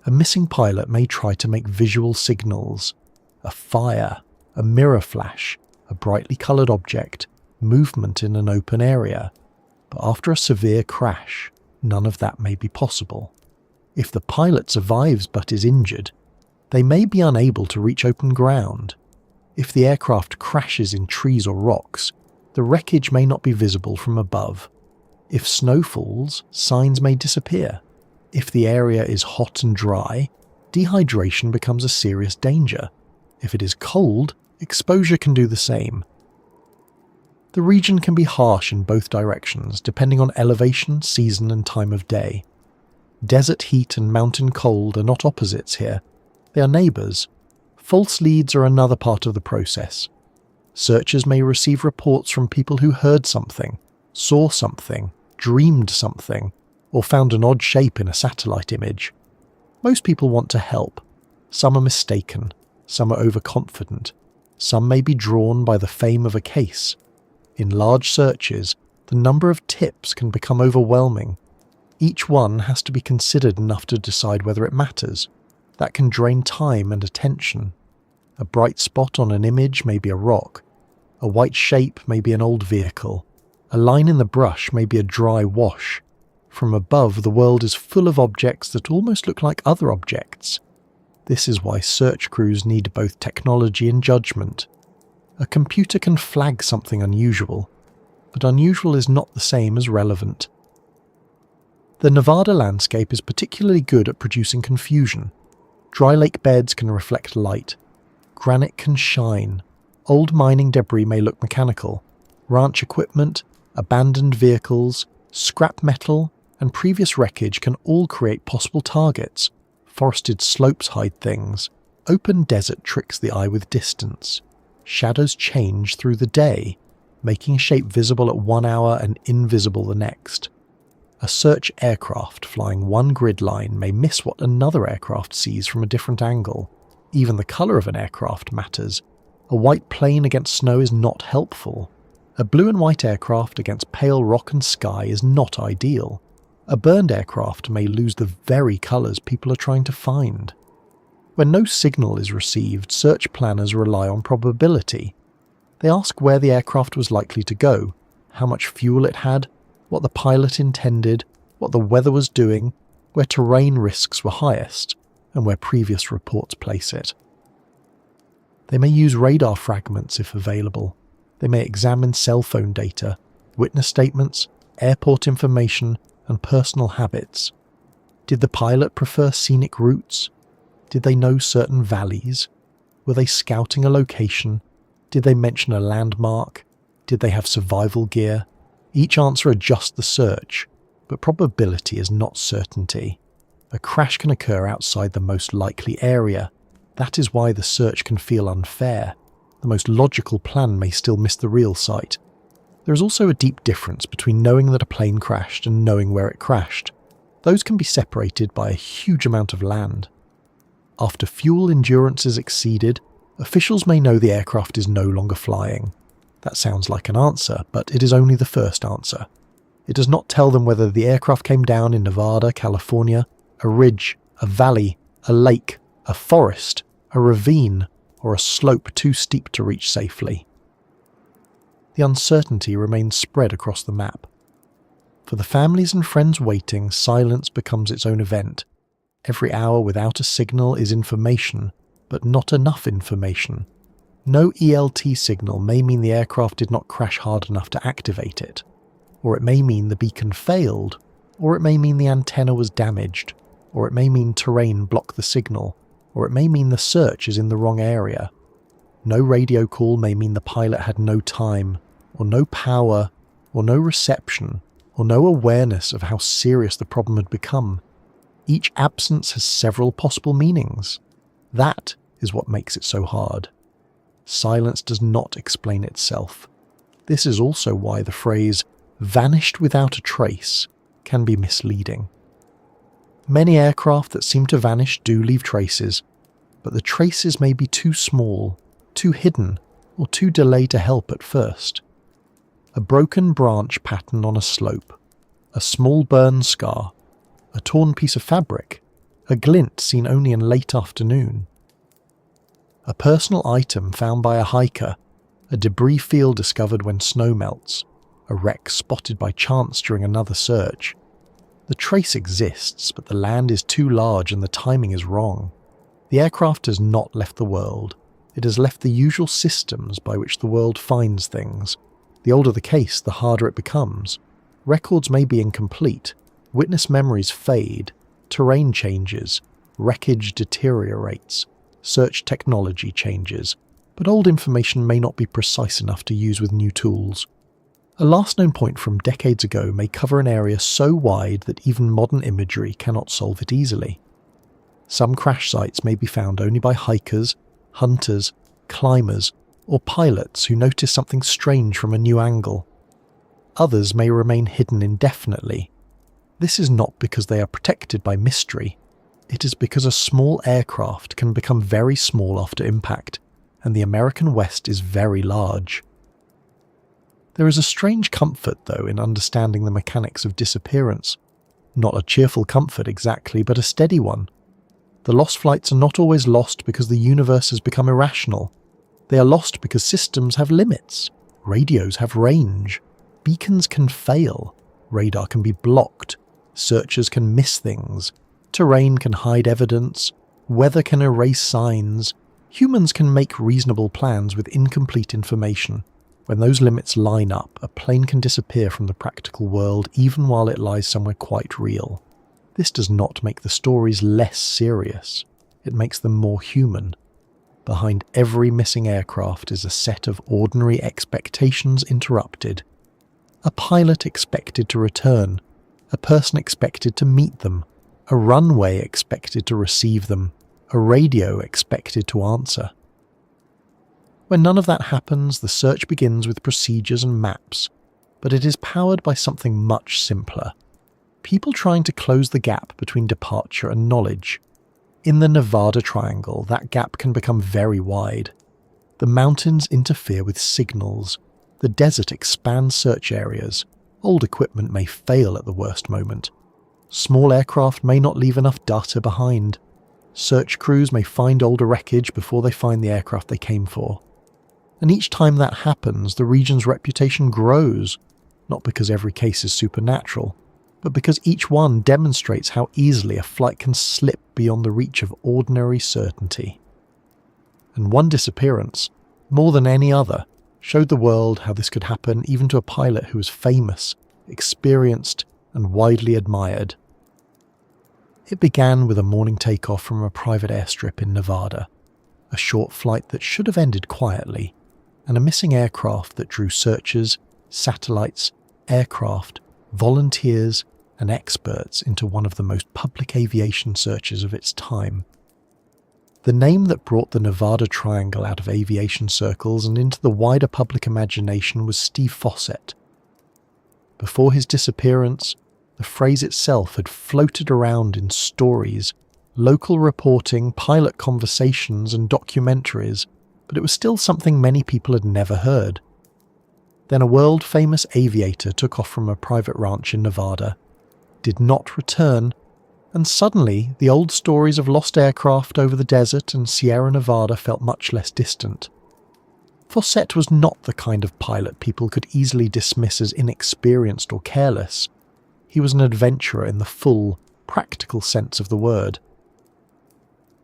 A missing pilot may try to make visual signals. A fire, a mirror flash, a brightly coloured object, movement in an open area. But after a severe crash, none of that may be possible. If the pilot survives but is injured, they may be unable to reach open ground. If the aircraft crashes in trees or rocks, the wreckage may not be visible from above. If snow falls, signs may disappear. If the area is hot and dry, dehydration becomes a serious danger. If it is cold, exposure can do the same. The region can be harsh in both directions, depending on elevation, season, and time of day. Desert heat and mountain cold are not opposites here. They are neighbours. False leads are another part of the process. Searchers may receive reports from people who heard something, saw something, dreamed something, or found an odd shape in a satellite image. Most people want to help. Some are mistaken. Some are overconfident. Some may be drawn by the fame of a case. In large searches, the number of tips can become overwhelming. Each one has to be considered enough to decide whether it matters. That can drain time and attention. A bright spot on an image may be a rock. A white shape may be an old vehicle. A line in the brush may be a dry wash. From above, the world is full of objects that almost look like other objects. This is why search crews need both technology and judgment. A computer can flag something unusual, but unusual is not the same as relevant. The Nevada landscape is particularly good at producing confusion. Dry lake beds can reflect light. Granite can shine. Old mining debris may look mechanical. Ranch equipment, abandoned vehicles, scrap metal, and previous wreckage can all create possible targets. Forested slopes hide things. Open desert tricks the eye with distance. Shadows change through the day, making a shape visible at 1 hour and invisible the next. A search aircraft flying one grid line may miss what another aircraft sees from a different angle. Even the colour of an aircraft matters. A white plane against snow is not helpful. A blue and white aircraft against pale rock and sky is not ideal. A burned aircraft may lose the very colours people are trying to find. When no signal is received, search planners rely on probability. They ask where the aircraft was likely to go, how much fuel it had, what the pilot intended, what the weather was doing, where terrain risks were highest, and where previous reports place it. They may use radar fragments if available. They may examine cell phone data, witness statements, airport information, and personal habits. Did the pilot prefer scenic routes? Did they know certain valleys? Were they scouting a location? Did they mention a landmark? Did they have survival gear? Each answer adjusts the search, but probability is not certainty. A crash can occur outside the most likely area. That is why the search can feel unfair. The most logical plan may still miss the real site. There is also a deep difference between knowing that a plane crashed and knowing where it crashed. Those can be separated by a huge amount of land. After fuel endurance is exceeded, officials may know the aircraft is no longer flying. That sounds like an answer, but it is only the first answer. It does not tell them whether the aircraft came down in Nevada, California, a ridge, a valley, a lake, a forest, a ravine, or a slope too steep to reach safely. The uncertainty remains spread across the map. For the families and friends waiting, silence becomes its own event. Every hour without a signal is information, but not enough information. No ELT signal may mean the aircraft did not crash hard enough to activate it, or it may mean the beacon failed, or it may mean the antenna was damaged, or it may mean terrain blocked the signal, or it may mean the search is in the wrong area. No radio call may mean the pilot had no time, or no power, or no reception, or no awareness of how serious the problem had become. Each absence has several possible meanings. That is what makes it so hard. Silence does not explain itself. This is also why the phrase "vanished without a trace" can be misleading. Many aircraft that seem to vanish do leave traces. but the traces may be too small, too hidden, or too delayed to help at first. A broken branch pattern on a slope, a small burn scar, a torn piece of fabric, a glint seen only in late afternoon. A personal item found by a hiker, a debris field discovered when snow melts, a wreck spotted by chance during another search. The trace exists, but the land is too large and the timing is wrong. The aircraft has not left the world. It has left the usual systems by which the world finds things. The older the case, the harder it becomes. Records may be incomplete, witness memories fade, terrain changes, wreckage deteriorates, search technology changes, but old information may not be precise enough to use with new tools. A last known point from decades ago may cover an area so wide that even modern imagery cannot solve it easily. Some crash sites may be found only by hikers, hunters, climbers, or pilots who notice something strange from a new angle. Others may remain hidden indefinitely. This is not because they are protected by mystery. It is because a small aircraft can become very small after impact, and the American West is very large. There is a strange comfort, though, in understanding the mechanics of disappearance. Not a cheerful comfort exactly, but a steady one. The lost flights are not always lost because the universe has become irrational. They are lost because systems have limits. Radios have range. Beacons can fail. Radar can be blocked. Searchers can miss things. Terrain can hide evidence. Weather can erase signs. Humans can make reasonable plans with incomplete information. When those limits line up, a plane can disappear from the practical world even while it lies somewhere quite real. This does not make the stories less serious. It makes them more human. Behind every missing aircraft is a set of ordinary expectations interrupted. A pilot expected to return. A person expected to meet them. A runway expected to receive them. A radio expected to answer. When none of that happens, the search begins with procedures and maps, but it is powered by something much simpler. People trying to close the gap between departure and knowledge. In the Nevada Triangle, that gap can become very wide. The mountains interfere with signals. The desert expands search areas. Old equipment may fail at the worst moment. Small aircraft may not leave enough data behind. Search crews may find older wreckage before they find the aircraft they came for. And each time that happens, the region's reputation grows, not because every case is supernatural, but because each one demonstrates how easily a flight can slip beyond the reach of ordinary certainty. And one disappearance, more than any other, showed the world how this could happen even to a pilot who was famous, experienced, and widely admired. It began with a morning takeoff from a private airstrip in Nevada, a short flight that should have ended quietly, and a missing aircraft that drew searchers, satellites, aircraft, volunteers, and experts into one of the most public aviation searches of its time. The name that brought the Nevada Triangle out of aviation circles and into the wider public imagination was Steve Fossett. Before his disappearance, the phrase itself had floated around in stories, local reporting, pilot conversations, and documentaries, but it was still something many people had never heard. Then a world-famous aviator took off from a private ranch in Nevada, did not return, and suddenly the old stories of lost aircraft over the desert and Sierra Nevada felt much less distant. Fossett was not the kind of pilot people could easily dismiss as inexperienced or careless. He was an adventurer in the full, practical sense of the word.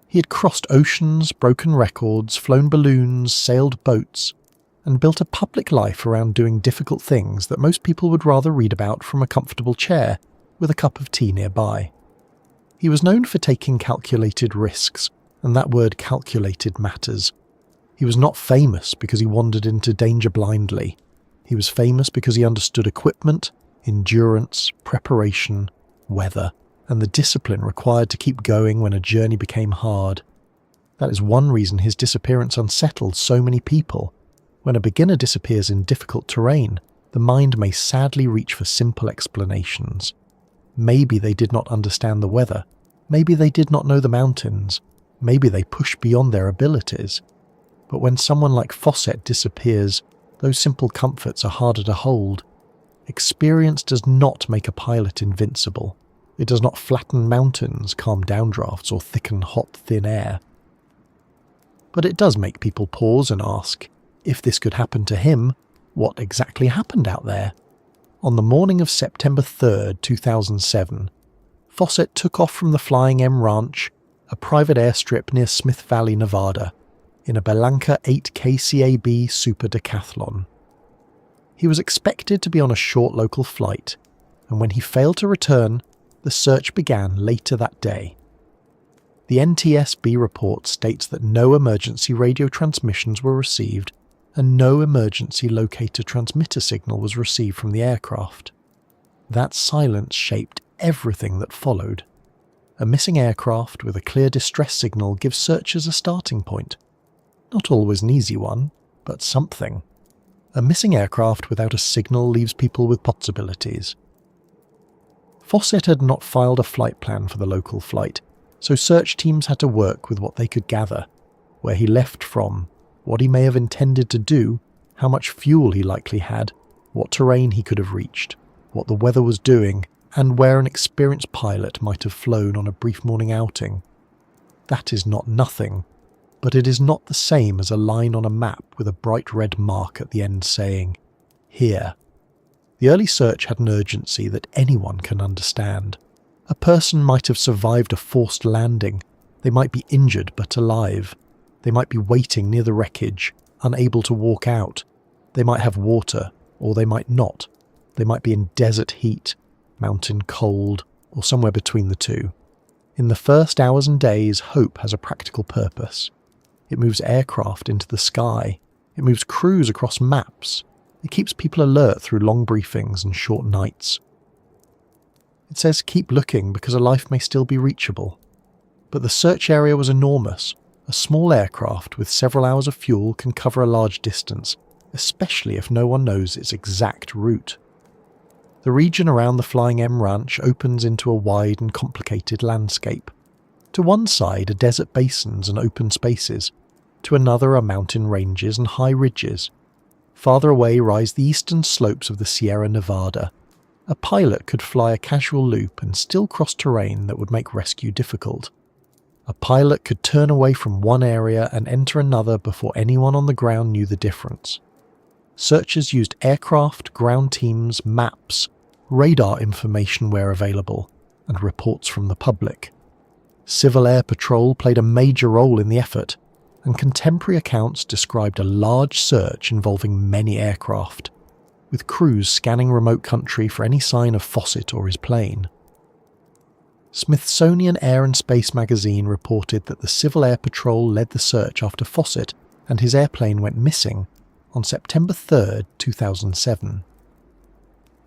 He had crossed oceans, broken records, flown balloons, sailed boats, and built a public life around doing difficult things that most people would rather read about from a comfortable chair with a cup of tea nearby. He was known for taking calculated risks, and that word calculated matters. He was not famous because he wandered into danger blindly. He was famous because he understood equipment, endurance, preparation, weather, and the discipline required to keep going when a journey became hard. That is one reason his disappearance unsettled so many people. When a beginner disappears in difficult terrain, the mind may sadly reach for simple explanations. Maybe they did not understand the weather. Maybe they did not know the mountains. Maybe they push beyond their abilities. But when someone like Fossett disappears, those simple comforts are harder to hold. Experience does not make a pilot invincible. It does not flatten mountains, calm downdrafts, or thicken hot, thin air. But it does make people pause and ask, if this could happen to him, what exactly happened out there? On the morning of September 3rd, 2007, Fossett took off from the Flying M Ranch, a private airstrip near Smith Valley, Nevada, in a Belanca 8 KCAB Super Decathlon. He was expected to be on a short local flight, and when he failed to return, the search began later that day. The NTSB report states that no emergency radio transmissions were received and no emergency locator transmitter signal was received from the aircraft. That silence shaped everything that followed. A missing aircraft with a clear distress signal gives searchers a starting point. Not always an easy one, but something. A missing aircraft without a signal leaves people with possibilities. Fossett had not filed a flight plan for the local flight, so search teams had to work with what they could gather, where he left from, what he may have intended to do, how much fuel he likely had, what terrain he could have reached, what the weather was doing, and where an experienced pilot might have flown on a brief morning outing. That is not nothing, but it is not the same as a line on a map with a bright red mark at the end saying, "Here." The early search had an urgency that anyone can understand. A person might have survived a forced landing. They might be injured but alive. They might be waiting near the wreckage, unable to walk out. They might have water, or they might not. They might be in desert heat, mountain cold, or somewhere between the two. In the first hours and days, hope has a practical purpose. It moves aircraft into the sky. It moves crews across maps. It keeps people alert through long briefings and short nights. It says keep looking because a life may still be reachable. But the search area was enormous. A small aircraft with several hours of fuel can cover a large distance, especially if no one knows its exact route. The region around the Flying M Ranch opens into a wide and complicated landscape. To one side are desert basins and open spaces. To another are mountain ranges and high ridges. Farther away rise the eastern slopes of the Sierra Nevada. A pilot could fly a casual loop and still cross terrain that would make rescue difficult. A pilot could turn away from one area and enter another before anyone on the ground knew the difference. Searchers used aircraft, ground teams, maps, radar information where available, and reports from the public. Civil Air Patrol played a major role in the effort, and contemporary accounts described a large search involving many aircraft, with crews scanning remote country for any sign of Fossett or his plane. Smithsonian Air and Space magazine reported that the Civil Air Patrol led the search after Fossett and his airplane went missing on September 3rd, 2007.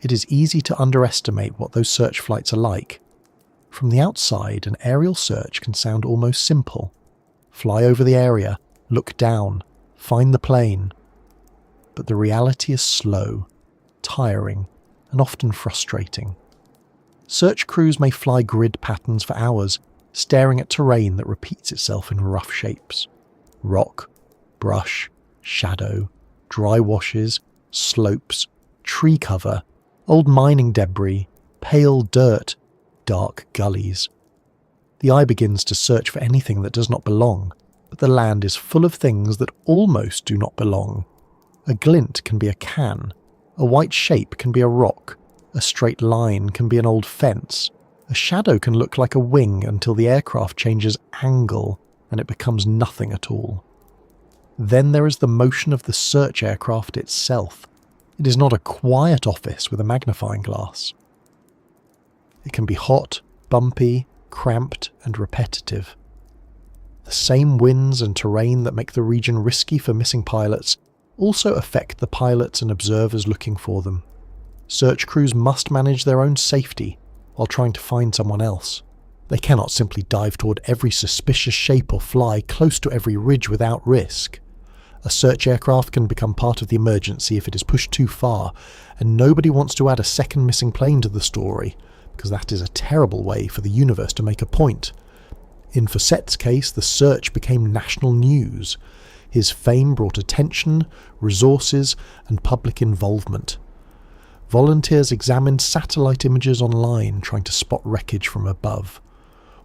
It is easy to underestimate what those search flights are like. From the outside, an aerial search can sound almost simple. Fly over the area, look down, find the plane. But the reality is slow, tiring, and often frustrating. Search crews may fly grid patterns for hours, staring at terrain that repeats itself in rough shapes. Rock, brush, shadow, dry washes, slopes, tree cover, old mining debris, pale dirt, dark gullies. The eye begins to search for anything that does not belong, but the land is full of things that almost do not belong. A glint can be a can, a white shape can be a rock, a straight line can be an old fence, a shadow can look like a wing until the aircraft changes angle and it becomes nothing at all. Then there is the motion of the search aircraft itself. It is not a quiet office with a magnifying glass. It can be hot, bumpy, cramped, and repetitive. The same winds and terrain that make the region risky for missing pilots also affect the pilots and observers looking for them. Search crews must manage their own safety while trying to find someone else. They cannot simply dive toward every suspicious shape or fly close to every ridge without risk. A search aircraft can become part of the emergency if it is pushed too far, and nobody wants to add a second missing plane to the story, because that is a terrible way for the universe to make a point. In Fossett's case, the search became national news. His fame brought attention, resources, and public involvement. Volunteers examined satellite images online, trying to spot wreckage from above.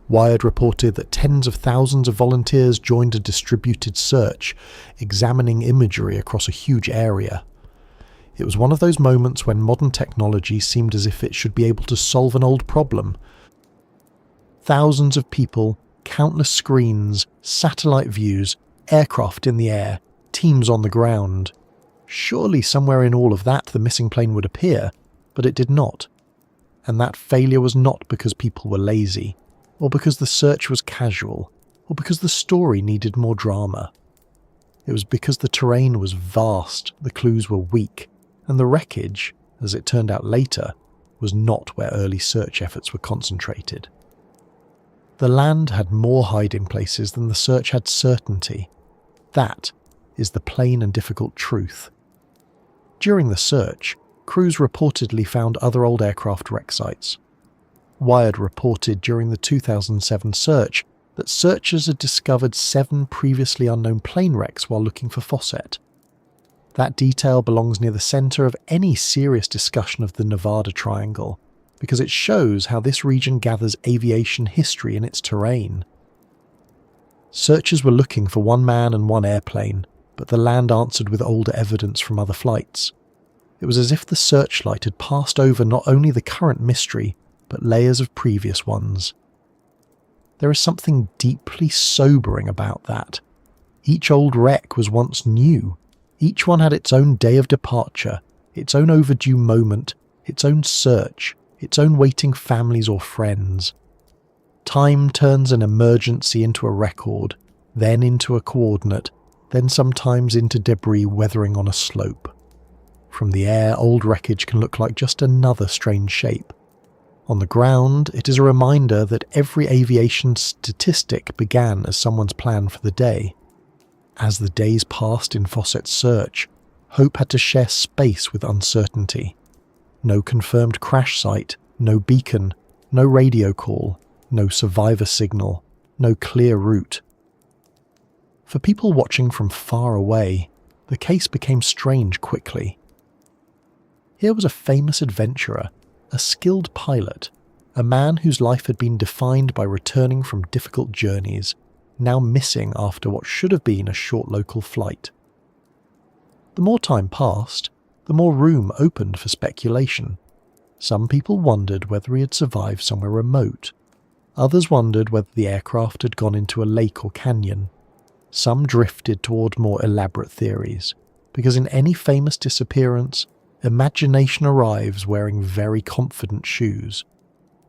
Wired reported that tens of thousands of volunteers joined a distributed search, examining imagery across a huge area. It was one of those moments when modern technology seemed as if it should be able to solve an old problem. Thousands of people, countless screens, satellite views, aircraft in the air, teams on the ground. Surely somewhere in all of that the missing plane would appear, but it did not. And that failure was not because people were lazy, or because the search was casual, or because the story needed more drama. It was because the terrain was vast, the clues were weak, and the wreckage, as it turned out later, was not where early search efforts were concentrated. The land had more hiding places than the search had certainty. That is the plain and difficult truth. During the search, crews reportedly found other old aircraft wreck sites. Wired reported during the 2007 search that searchers had discovered 7 previously unknown plane wrecks while looking for Fossett. That detail belongs near the centre of any serious discussion of the Nevada Triangle, because it shows how this region gathers aviation history in its terrain. Searchers were looking for one man and one airplane, but the land answered with older evidence from other flights. It was as if the searchlight had passed over not only the current mystery, but layers of previous ones. There is something deeply sobering about that. Each old wreck was once new. Each one had its own day of departure, its own overdue moment, its own search, its own waiting families or friends. Time turns an emergency into a record, then into a coordinate, then sometimes into debris weathering on a slope. From the air, old wreckage can look like just another strange shape. On the ground, it is a reminder that every aviation statistic began as someone's plan for the day. As the days passed in Fossett's search, hope had to share space with uncertainty. No confirmed crash site, no beacon, no radio call, no survivor signal, no clear route. For people watching from far away, the case became strange quickly. Here was a famous adventurer, a skilled pilot, a man whose life had been defined by returning from difficult journeys, now missing after what should have been a short local flight. The more time passed, the more room opened for speculation. Some people wondered whether he had survived somewhere remote. Others wondered whether the aircraft had gone into a lake or canyon. Some drifted toward more elaborate theories, because in any famous disappearance, imagination arrives wearing very confident shoes.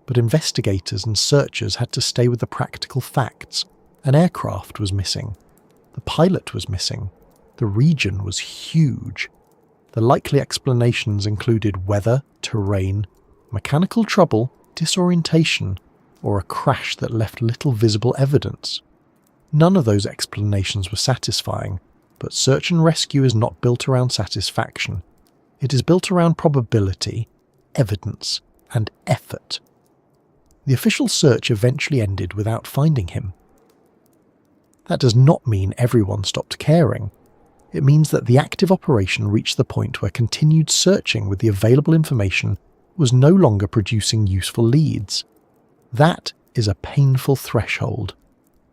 But investigators and searchers had to stay with the practical facts. An aircraft was missing. The pilot was missing. The region was huge. The likely explanations included weather, terrain, mechanical trouble, disorientation, or a crash that left little visible evidence. None of those explanations were satisfying, but search and rescue is not built around satisfaction. It is built around probability, evidence, and effort. The official search eventually ended without finding him. That does not mean everyone stopped caring. It means that the active operation reached the point where continued searching with the available information was no longer producing useful leads. That is a painful threshold.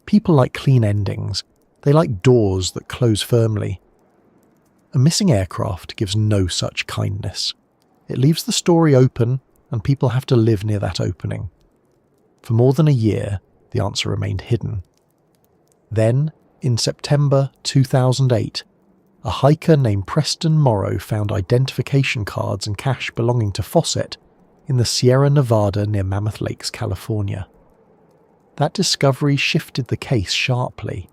People like clean endings. They like doors that close firmly. A missing aircraft gives no such kindness. It leaves the story open, and people have to live near that opening. For more than a year, the answer remained hidden. Then, in September 2008, a hiker named Preston Morrow found identification cards and cash belonging to Fossett in the Sierra Nevada near Mammoth Lakes, California. That discovery shifted the case sharply.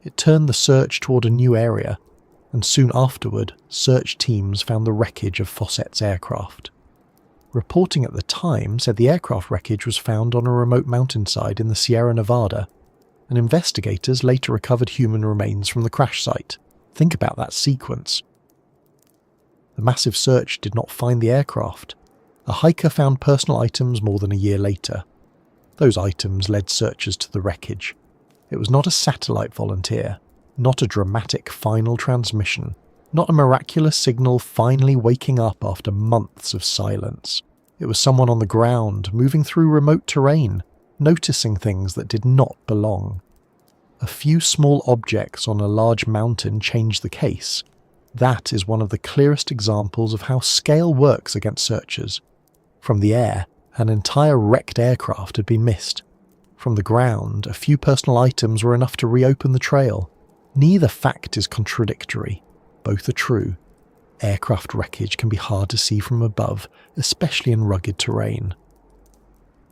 It turned the search toward a new area, and soon afterward, search teams found the wreckage of Fossett's aircraft. Reporting at the time said the aircraft wreckage was found on a remote mountainside in the Sierra Nevada, and investigators later recovered human remains from the crash site. Think about that sequence. The massive search did not find the aircraft. A hiker found personal items more than a year later. Those items led searchers to the wreckage. It was not a satellite volunteer, not a dramatic final transmission, not a miraculous signal finally waking up after months of silence. It was someone on the ground, moving through remote terrain, noticing things that did not belong. A few small objects on a large mountain changed the case. That is one of the clearest examples of how scale works against searchers. From the air, an entire wrecked aircraft had been missed. From the ground, a few personal items were enough to reopen the trail. Neither fact is contradictory. Both are true. Aircraft wreckage can be hard to see from above, especially in rugged terrain.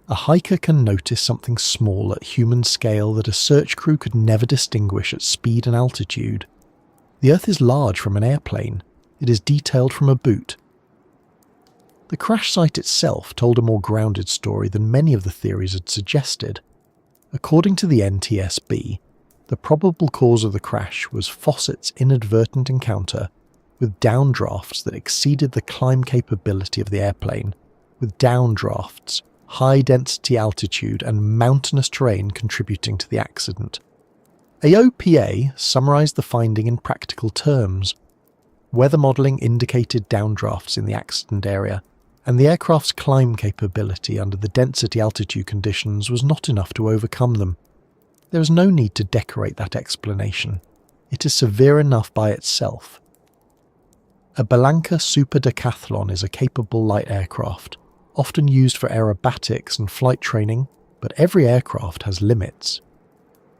A hiker can notice something small at human scale that a search crew could never distinguish at speed and altitude. The Earth is large from an airplane. It is detailed from a boot. The crash site itself told a more grounded story than many of the theories had suggested. According to the NTSB, the probable cause of the crash was Fossett's inadvertent encounter with downdrafts that exceeded the climb capability of the airplane, with downdrafts, high-density altitude and mountainous terrain contributing to the accident. AOPA summarised the finding in practical terms. Weather modelling indicated downdrafts in the accident area, and the aircraft's climb capability under the density altitude conditions was not enough to overcome them. There is no need to decorate that explanation. It is severe enough by itself. A Balanca Super Decathlon is a capable light aircraft, often used for aerobatics and flight training, but every aircraft has limits.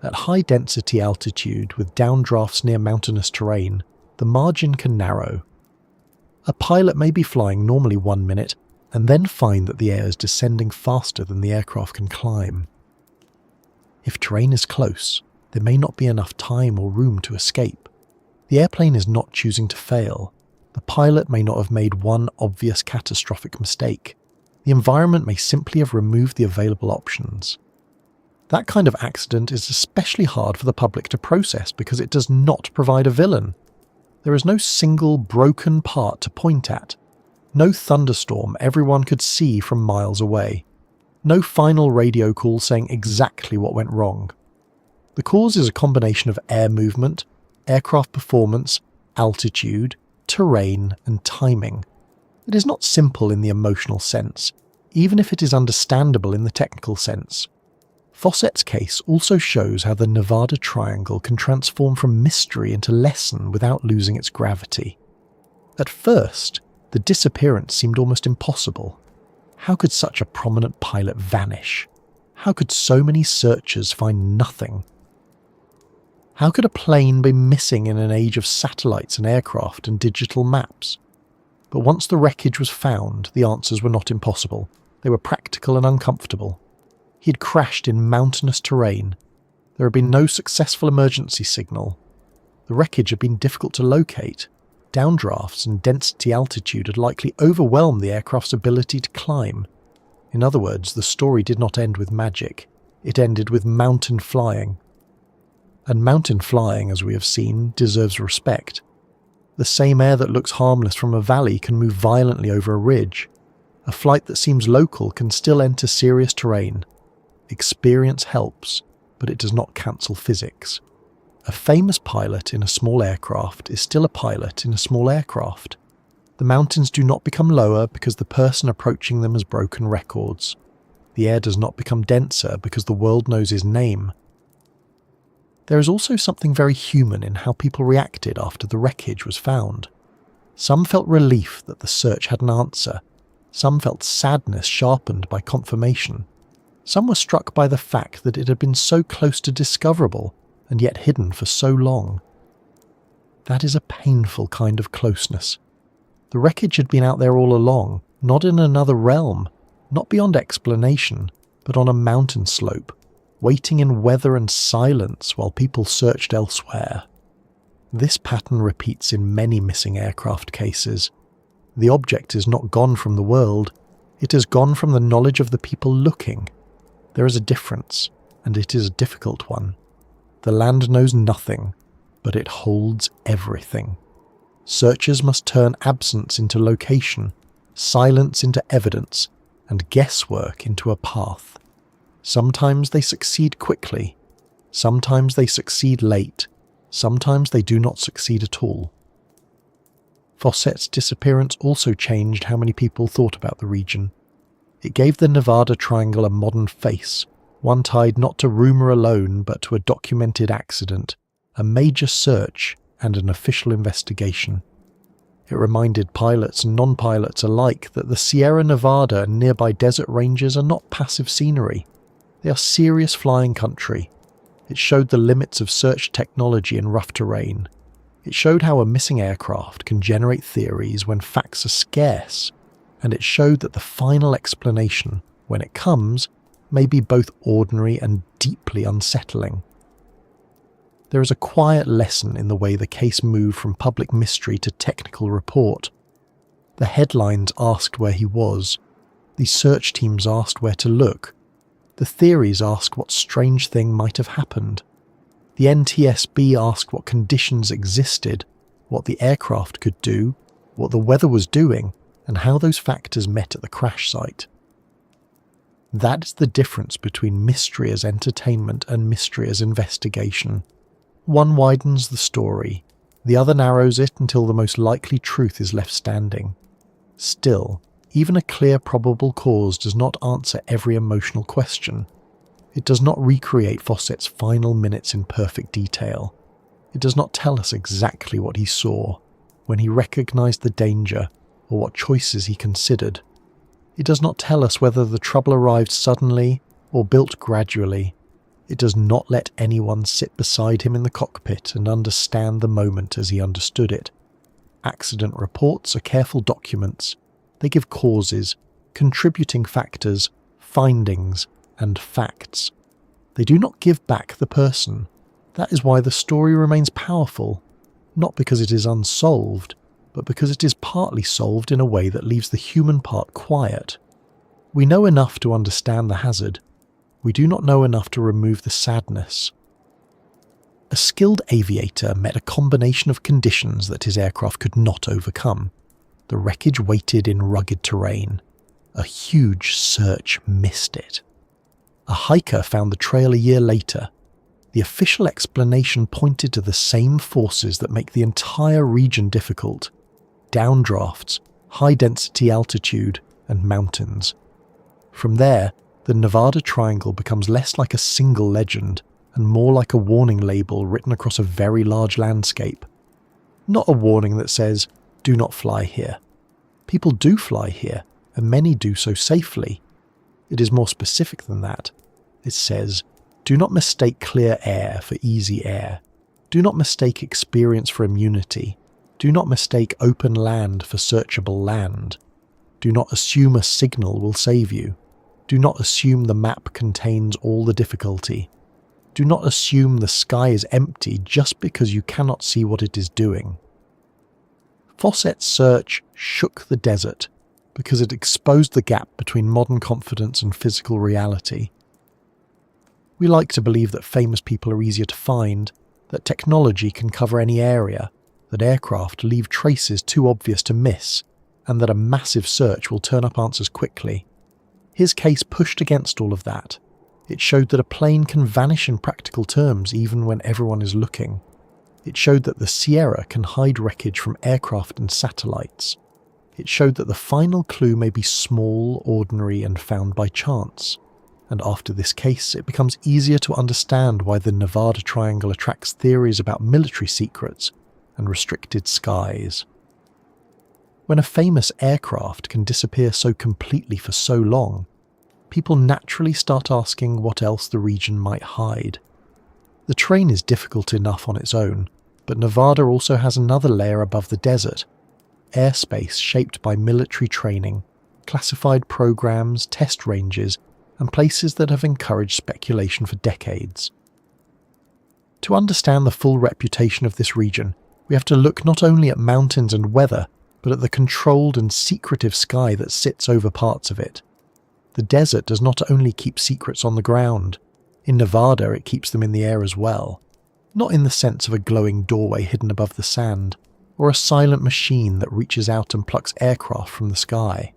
At high density altitude with downdrafts near mountainous terrain, the margin can narrow. A pilot may be flying normally 1 minute and then find that the air is descending faster than the aircraft can climb. If terrain is close, there may not be enough time or room to escape. The airplane is not choosing to fail. The pilot may not have made one obvious catastrophic mistake. The environment may simply have removed the available options. That kind of accident is especially hard for the public to process because it does not provide a villain. There is no single broken part to point at. No thunderstorm everyone could see from miles away. No final radio call saying exactly what went wrong. The cause is a combination of air movement, aircraft performance, altitude, terrain, and timing. It is not simple in the emotional sense, even if it is understandable in the technical sense. Fossett's case also shows how the Nevada Triangle can transform from mystery into lesson without losing its gravity. At first, the disappearance seemed almost impossible. How could such a prominent pilot vanish? How could so many searchers find nothing? How could a plane be missing in an age of satellites and aircraft and digital maps? But once the wreckage was found, the answers were not impossible. They were practical and uncomfortable. He had crashed in mountainous terrain. There had been no successful emergency signal. The wreckage had been difficult to locate. Downdrafts and density altitude had likely overwhelmed the aircraft's ability to climb. In other words, the story did not end with magic. It ended with mountain flying. And mountain flying, as we have seen, deserves respect. The same air that looks harmless from a valley can move violently over a ridge. A flight that seems local can still enter serious terrain. Experience helps, but it does not cancel physics. A famous pilot in a small aircraft is still a pilot in a small aircraft. The mountains do not become lower because the person approaching them has broken records. The air does not become denser because the world knows his name. There is also something very human in how people reacted after the wreckage was found. Some felt relief that the search had an answer. Some felt sadness sharpened by confirmation. Some were struck by the fact that it had been so close to discoverable and yet hidden for so long. That is a painful kind of closeness. The wreckage had been out there all along, not in another realm, not beyond explanation, but on a mountain slope, waiting in weather and silence while people searched elsewhere. This pattern repeats in many missing aircraft cases. The object is not gone from the world, it has gone from the knowledge of the people looking. There is a difference, and it is a difficult one. The land knows nothing, but it holds everything. Searchers must turn absence into location, silence into evidence, and guesswork into a path. Sometimes they succeed quickly, sometimes they succeed late, sometimes they do not succeed at all. Fossett's disappearance also changed how many people thought about the region. It gave the Nevada Triangle a modern face, one tied not to rumour alone but to a documented accident, a major search and an official investigation. It reminded pilots and non-pilots alike that the Sierra Nevada and nearby desert ranges are not passive scenery. They are serious flying country. It showed the limits of search technology in rough terrain. It showed how a missing aircraft can generate theories when facts are scarce, and it showed that the final explanation, when it comes, may be both ordinary and deeply unsettling. There is a quiet lesson in the way the case moved from public mystery to technical report. The headlines asked where he was. The search teams asked where to look. The theories asked what strange thing might have happened. The NTSB asked what conditions existed, what the aircraft could do, what the weather was doing, and how those factors met at the crash site. That is the difference between mystery as entertainment and mystery as investigation. One widens the story, the other narrows it until the most likely truth is left standing. Still, even a clear probable cause does not answer every emotional question. It does not recreate Fossett's final minutes in perfect detail. It does not tell us exactly what he saw, when he recognised the danger, or what choices he considered. It does not tell us whether the trouble arrived suddenly or built gradually. It does not let anyone sit beside him in the cockpit and understand the moment as he understood it. Accident reports are careful documents. They give causes, contributing factors, findings, and facts. They do not give back the person. That is why the story remains powerful, not because it is unsolved, but because it is partly solved in a way that leaves the human part quiet. We know enough to understand the hazard. We do not know enough to remove the sadness. A skilled aviator met a combination of conditions that his aircraft could not overcome. The wreckage waited in rugged terrain. A huge search missed it. A hiker found the trail a year later. The official explanation pointed to the same forces that make the entire region difficult: downdrafts, high-density altitude, and mountains. From there, the Nevada Triangle becomes less like a single legend and more like a warning label written across a very large landscape. Not a warning that says, "Do not fly here." People do fly here, and many do so safely. It is more specific than that. It says, "Do not mistake clear air for easy air. Do not mistake experience for immunity. Do not mistake open land for searchable land. Do not assume a signal will save you. Do not assume the map contains all the difficulty. Do not assume the sky is empty just because you cannot see what it is doing." Fossett's search shook the desert because it exposed the gap between modern confidence and physical reality. We like to believe that famous people are easier to find, that technology can cover any area, that aircraft leave traces too obvious to miss, and that a massive search will turn up answers quickly. His case pushed against all of that. It showed that a plane can vanish in practical terms even when everyone is looking. It showed that the Sierra can hide wreckage from aircraft and satellites. It showed that the final clue may be small, ordinary, and found by chance. And after this case, it becomes easier to understand why the Nevada Triangle attracts theories about military secrets and restricted skies. When a famous aircraft can disappear so completely for so long, people naturally start asking what else the region might hide. The terrain is difficult enough on its own, but Nevada also has another layer above the desert: airspace shaped by military training, classified programs, test ranges, and places that have encouraged speculation for decades. To understand the full reputation of this region, we have to look not only at mountains and weather, but at the controlled and secretive sky that sits over parts of it. The desert does not only keep secrets on the ground. In Nevada, it keeps them in the air as well. Not in the sense of a glowing doorway hidden above the sand, or a silent machine that reaches out and plucks aircraft from the sky.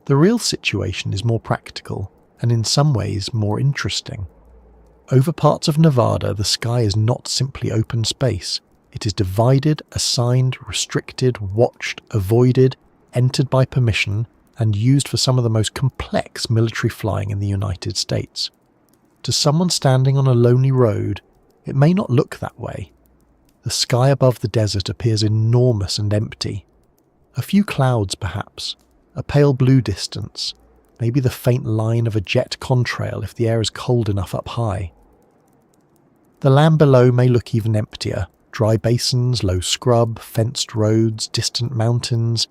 The real situation is more practical. and in some ways more interesting. Over parts of Nevada, the sky is not simply open space. It is divided, assigned, restricted, watched, avoided, entered by permission, and used for some of the most complex military flying in the United States. To someone standing on a lonely road, it may not look that way. The sky above the desert appears enormous and empty. A few clouds perhaps, a pale blue distance, maybe the faint line of a jet contrail if the air is cold enough up high. The land below may look even emptier, dry basins, low scrub, fenced roads, distant mountains,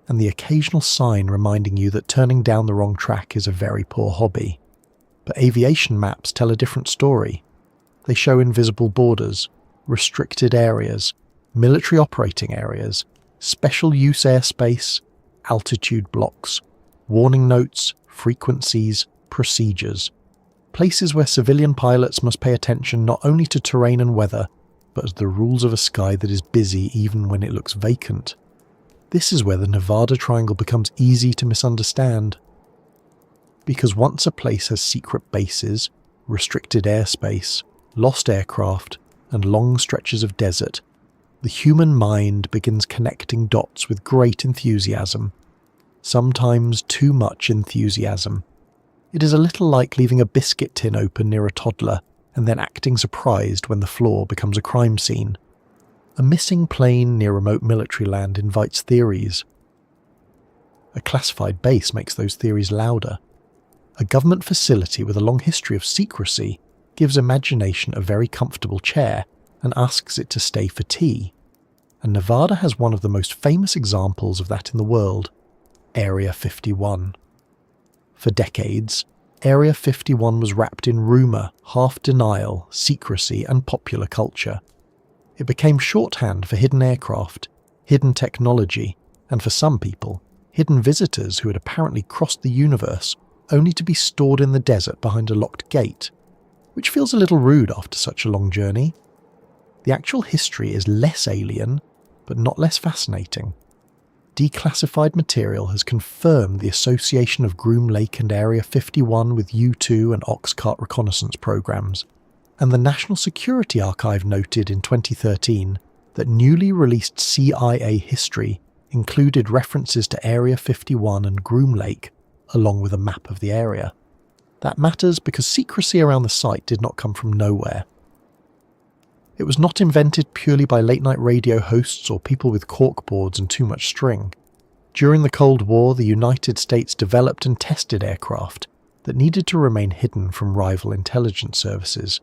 and the occasional sign reminding you that turning down the wrong track is a very poor hobby. But aviation maps tell a different story. They show invisible borders, restricted areas, military operating areas, special use airspace, altitude blocks, warning notes, frequencies, procedures. Places where civilian pilots must pay attention not only to terrain and weather, but to the rules of a sky that is busy even when it looks vacant. This is where the Nevada Triangle becomes easy to misunderstand. Because once a place has secret bases, restricted airspace, lost aircraft, and long stretches of desert, the human mind begins connecting dots with great enthusiasm. Sometimes too much enthusiasm. It is a little like leaving a biscuit tin open near a toddler and then acting surprised when the floor becomes a crime scene. A missing plane near remote military land invites theories. A classified base makes those theories louder. A government facility with a long history of secrecy gives imagination a very comfortable chair and asks it to stay for tea. And Nevada has one of the most famous examples of that in the world, Area 51. For decades, Area 51 was wrapped in rumour, half-denial, secrecy and popular culture. It became shorthand for hidden aircraft, hidden technology, and for some people, hidden visitors who had apparently crossed the universe only to be stored in the desert behind a locked gate, which feels a little rude after such a long journey. The actual history is less alien, but not less fascinating. Declassified material has confirmed the association of Groom Lake and Area 51 with U-2 and Oxcart reconnaissance programs, and the National Security Archive noted in 2013 that newly released CIA history included references to Area 51 and Groom Lake, along with a map of the area. That matters because secrecy around the site did not come from nowhere. It was not invented purely by late-night radio hosts or people with corkboards and too much string. During the Cold War, the United States developed and tested aircraft that needed to remain hidden from rival intelligence services.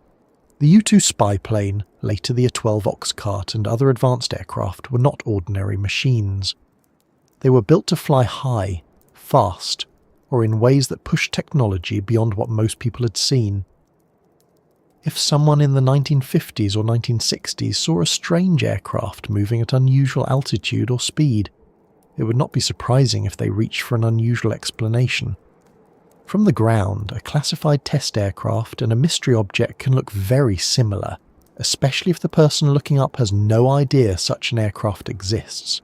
The U-2 spy plane, later the A-12 Oxcart and other advanced aircraft were not ordinary machines. They were built to fly high, fast, or in ways that pushed technology beyond what most people had seen. If someone in the 1950s or 1960s saw a strange aircraft moving at unusual altitude or speed, it would not be surprising if they reached for an unusual explanation. From the ground, a classified test aircraft and a mystery object can look very similar, especially if the person looking up has no idea such an aircraft exists.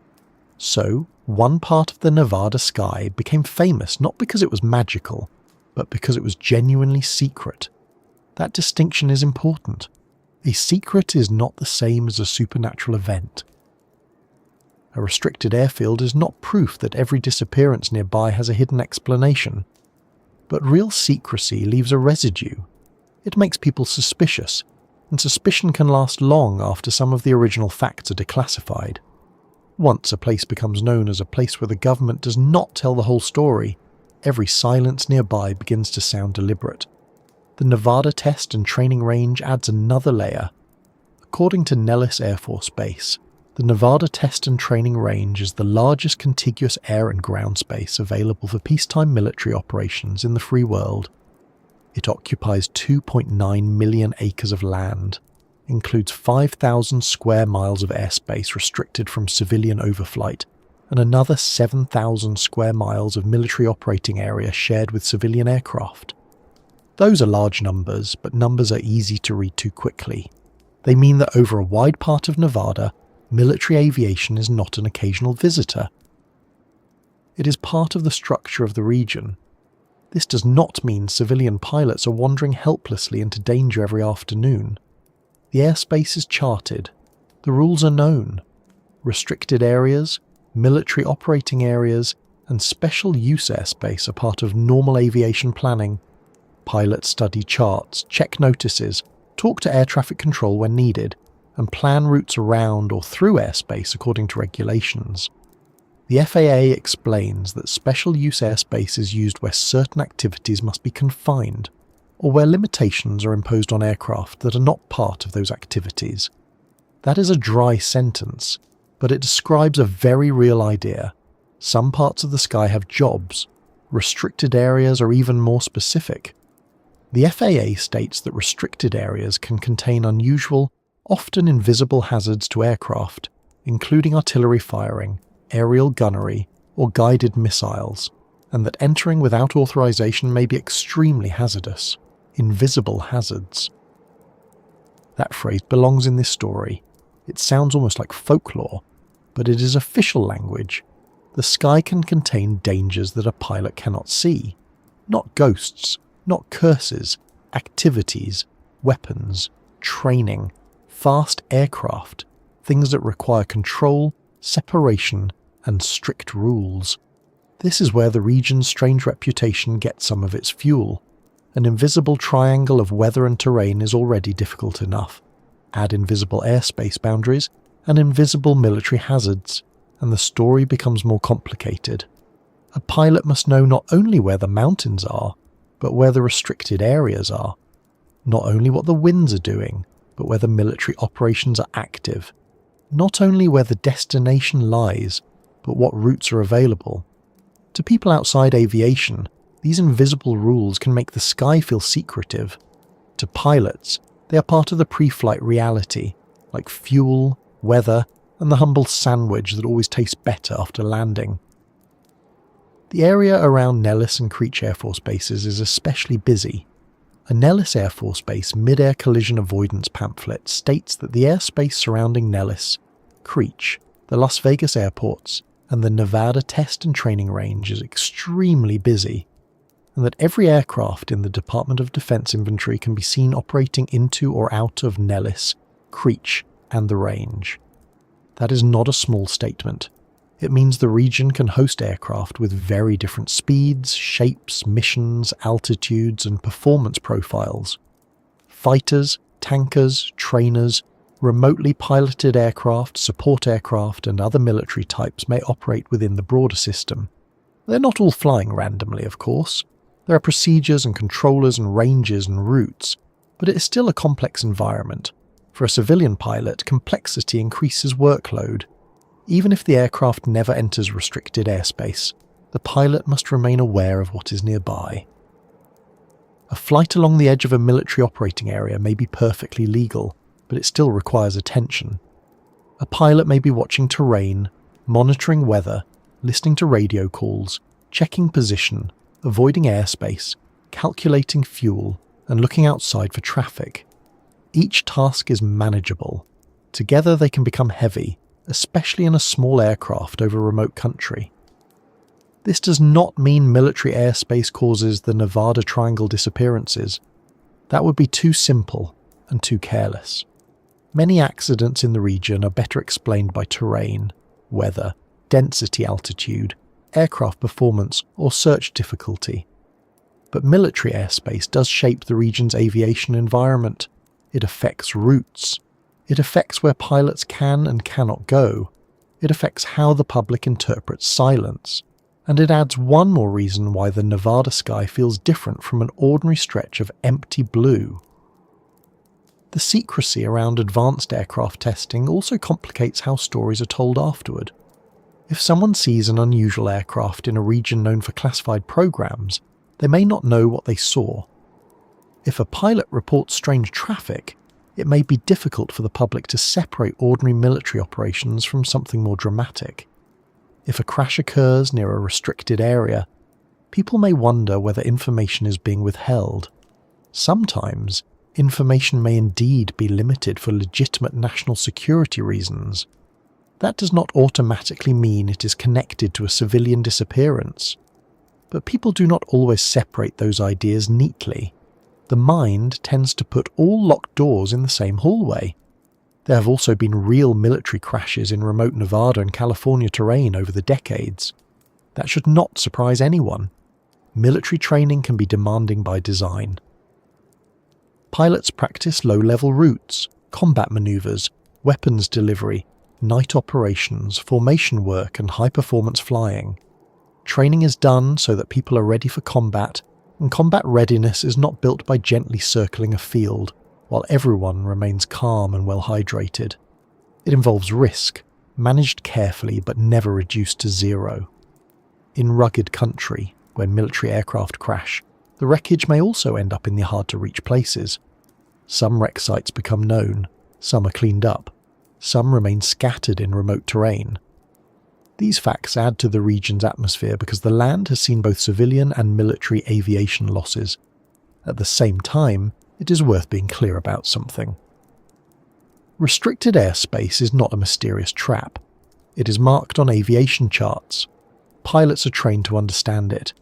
So, one part of the Nevada sky became famous not because it was magical, but because it was genuinely secret. That distinction is important. A secret is not the same as a supernatural event. A restricted airfield is not proof that every disappearance nearby has a hidden explanation. But real secrecy leaves a residue. It makes people suspicious, and suspicion can last long after some of the original facts are declassified. Once a place becomes known as a place where the government does not tell the whole story, every silence nearby begins to sound deliberate. The Nevada Test and Training Range adds another layer. According to Nellis Air Force Base, the Nevada Test and Training Range is the largest contiguous air and ground space available for peacetime military operations in the free world. It occupies 2.9 million acres of land, includes 5,000 square miles of airspace restricted from civilian overflight, and another 7,000 square miles of military operating area shared with civilian aircraft. Those are large numbers, but numbers are easy to read too quickly. They mean that over a wide part of Nevada, military aviation is not an occasional visitor. It is part of the structure of the region. This does not mean civilian pilots are wandering helplessly into danger every afternoon. The airspace is charted. The rules are known. Restricted areas, military operating areas, and special use airspace are part of normal aviation planning. Pilots study charts, check notices, talk to air traffic control when needed, and plan routes around or through airspace according to regulations. The FAA explains that special use airspace is used where certain activities must be confined, or where limitations are imposed on aircraft that are not part of those activities. That is a dry sentence, but it describes a very real idea. Some parts of the sky have jobs. Restricted areas are even more specific. The FAA states that restricted areas can contain unusual, often invisible hazards to aircraft, including artillery firing, aerial gunnery, or guided missiles, and that entering without authorization may be extremely hazardous. Invisible hazards. That phrase belongs in this story. It sounds almost like folklore, but it is official language. The sky can contain dangers that a pilot cannot see. Not ghosts, not curses, activities, weapons, training, fast aircraft, things that require control, separation, and strict rules. This is where the region's strange reputation gets some of its fuel. An invisible triangle of weather and terrain is already difficult enough. Add invisible airspace boundaries and invisible military hazards, and the story becomes more complicated. A pilot must know not only where the mountains are, but where the restricted areas are. Not only what the winds are doing, but where the military operations are active. Not only where the destination lies, but what routes are available. To people outside aviation, these invisible rules can make the sky feel secretive. To pilots, they are part of the pre-flight reality, like fuel, weather, and the humble sandwich that always tastes better after landing. The area around Nellis and Creech Air Force bases is especially busy. A Nellis Air Force Base mid-air collision avoidance pamphlet states that the airspace surrounding Nellis, Creech, the Las Vegas airports, and the Nevada Test and Training Range is extremely busy, and that every aircraft in the Department of Defense inventory can be seen operating into or out of Nellis, Creech, and the range. That is not a small statement. It means the region can host aircraft with very different speeds, shapes, missions, altitudes, and performance profiles. Fighters, tankers, trainers, remotely piloted aircraft, support aircraft, and other military types may operate within the broader system. They're not all flying randomly, of course. There are procedures and controllers and ranges and routes, but it is still a complex environment. For a civilian pilot, complexity increases workload. Even if the aircraft never enters restricted airspace, the pilot must remain aware of what is nearby. A flight along the edge of a military operating area may be perfectly legal, but it still requires attention. A pilot may be watching terrain, monitoring weather, listening to radio calls, checking position, avoiding airspace, calculating fuel, and looking outside for traffic. Each task is manageable. Together they can become heavy, especially in a small aircraft over remote country. This does not mean military airspace causes the Nevada Triangle disappearances. That would be too simple and too careless. Many accidents in the region are better explained by terrain, weather, density altitude, aircraft performance, or search difficulty. But military airspace does shape the region's aviation environment. It affects routes. It affects where pilots can and cannot go. It affects how the public interprets silence. And it adds one more reason why the Nevada sky feels different from an ordinary stretch of empty blue. The secrecy around advanced aircraft testing also complicates how stories are told afterward. If someone sees an unusual aircraft in a region known for classified programs, they may not know what they saw. If a pilot reports strange traffic, it may be difficult for the public to separate ordinary military operations from something more dramatic. If a crash occurs near a restricted area, people may wonder whether information is being withheld. Sometimes, information may indeed be limited for legitimate national security reasons. That does not automatically mean it is connected to a civilian disappearance. But people do not always separate those ideas neatly. The mind tends to put all locked doors in the same hallway. There have also been real military crashes in remote Nevada and California terrain over the decades. That should not surprise anyone. Military training can be demanding by design. Pilots practice low-level routes, combat maneuvers, weapons delivery, night operations, formation work, and high-performance flying. Training is done so that people are ready for combat, and combat readiness is not built by gently circling a field, while everyone remains calm and well-hydrated. It involves risk, managed carefully but never reduced to zero. In rugged country, when military aircraft crash, the wreckage may also end up in the hard-to-reach places. Some wreck sites become known, some are cleaned up, some remain scattered in remote terrain. These facts add to the region's atmosphere because the land has seen both civilian and military aviation losses. At the same time, it is worth being clear about something. Restricted airspace is not a mysterious trap. It is marked on aviation charts. Pilots are trained to understand it.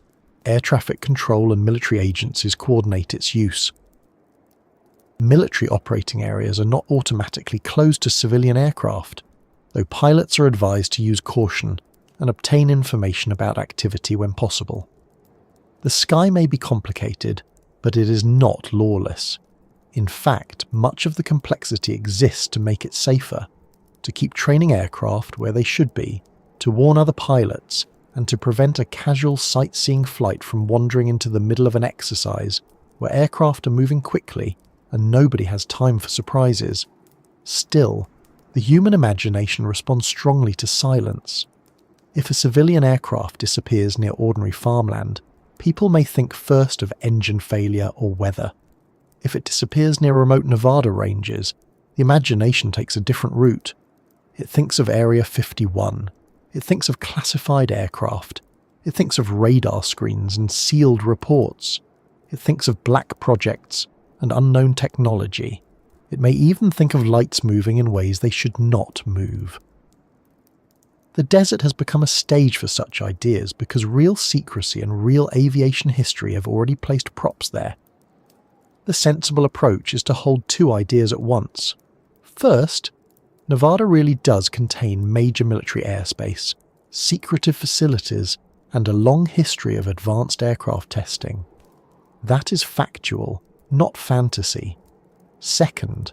Air traffic control and military agencies coordinate its use. Military operating areas are not automatically closed to civilian aircraft, though pilots are advised to use caution and obtain information about activity when possible. The sky may be complicated, but it is not lawless. In fact, much of the complexity exists to make it safer, to keep training aircraft where they should be, to warn other pilots, and to prevent a casual sightseeing flight from wandering into the middle of an exercise where aircraft are moving quickly and nobody has time for surprises. Still, the human imagination responds strongly to silence. If a civilian aircraft disappears near ordinary farmland, people may think first of engine failure or weather. If it disappears near remote Nevada ranges, the imagination takes a different route. It thinks of Area 51. It thinks of classified aircraft. It thinks of radar screens and sealed reports. It thinks of black projects and unknown technology. It may even think of lights moving in ways they should not move. The desert has become a stage for such ideas because real secrecy and real aviation history have already placed props there. The sensible approach is to hold two ideas at once. First, Nevada really does contain major military airspace, secretive facilities, and a long history of advanced aircraft testing. That is factual, not fantasy. Second,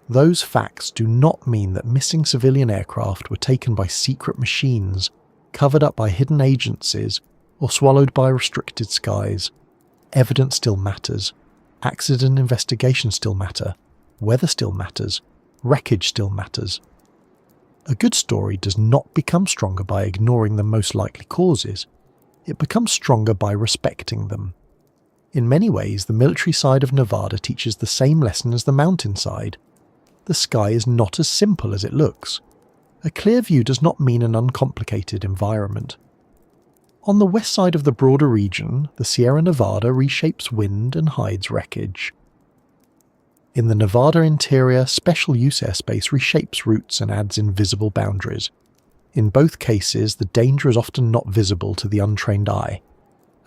those facts do not mean that missing civilian aircraft were taken by secret machines, covered up by hidden agencies, or swallowed by restricted skies. Evidence still matters. Accident investigations still matter. Weather still matters. Wreckage still matters. A good story does not become stronger by ignoring the most likely causes. It becomes stronger by respecting them. In many ways, the military side of Nevada teaches the same lesson as the mountainside. The sky is not as simple as it looks. A clear view does not mean an uncomplicated environment. On the west side of the broader region, the Sierra Nevada reshapes wind and hides wreckage. In the Nevada interior, special use airspace reshapes routes and adds invisible boundaries. In both cases, the danger is often not visible to the untrained eye.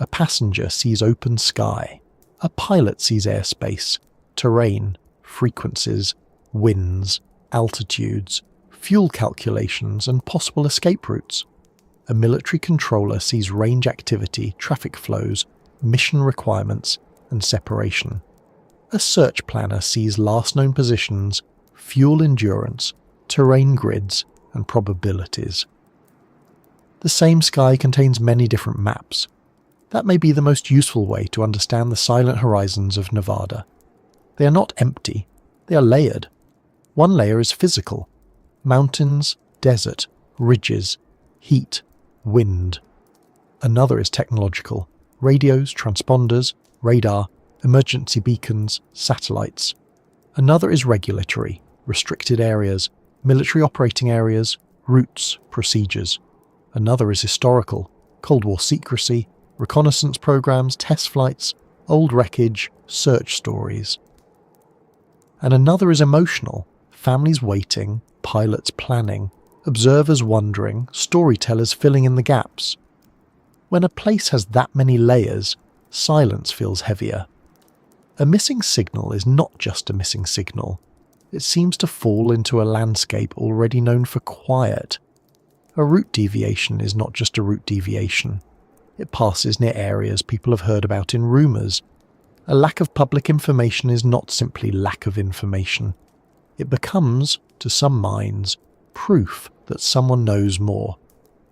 A passenger sees open sky. A pilot sees airspace, terrain, frequencies, winds, altitudes, fuel calculations, and possible escape routes. A military controller sees range activity, traffic flows, mission requirements, and separation. A search planner sees last known positions, fuel endurance, terrain grids, and probabilities. The same sky contains many different maps. That may be the most useful way to understand the silent horizons of Nevada. They are not empty, they are layered. One layer is physical: mountains, desert, ridges, heat, wind. Another is technological: radios, transponders, radar, emergency beacons, satellites. Another is regulatory: restricted areas, military operating areas, routes, procedures. Another is historical: Cold War secrecy, reconnaissance programs, test flights, old wreckage, search stories. And another is emotional: families waiting, pilots planning, observers wondering, storytellers filling in the gaps. When a place has that many layers, silence feels heavier. A missing signal is not just a missing signal. It seems to fall into a landscape already known for quiet. A route deviation is not just a route deviation. It passes near areas people have heard about in rumours. A lack of public information is not simply lack of information. It becomes, to some minds, proof that someone knows more.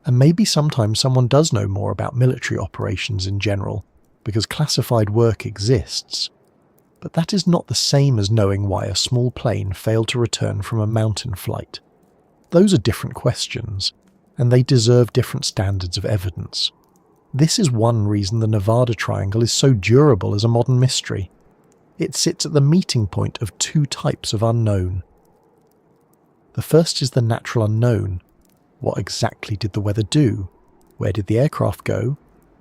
And maybe sometimes someone does know more about military operations in general, because classified work exists. But that is not the same as knowing why a small plane failed to return from a mountain flight. Those are different questions, and they deserve different standards of evidence. This is one reason the Nevada Triangle is so durable as a modern mystery. It sits at the meeting point of two types of unknown. The first is the natural unknown. What exactly did the weather do? Where did the aircraft go?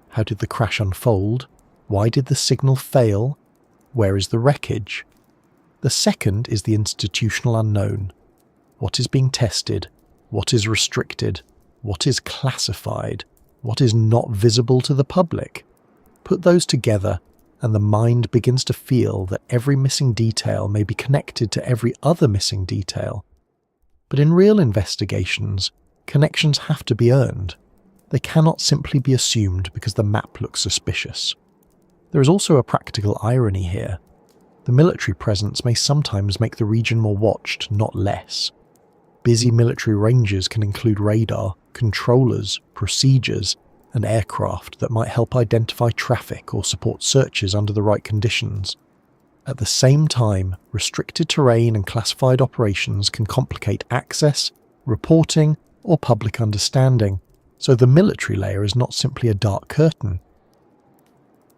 How did the crash unfold? Why did the signal fail? Where is the wreckage? The second is the institutional unknown. What is being tested? What is restricted? What is classified? What is not visible to the public? Put those together, and the mind begins to feel that every missing detail may be connected to every other missing detail. But in real investigations, connections have to be earned. They cannot simply be assumed because the map looks suspicious. There is also a practical irony here. The military presence may sometimes make the region more watched, not less. Busy military ranges can include radar, controllers, procedures, and aircraft that might help identify traffic or support searches under the right conditions. At the same time, restricted terrain and classified operations can complicate access, reporting, or public understanding, so the military layer is not simply a dark curtain.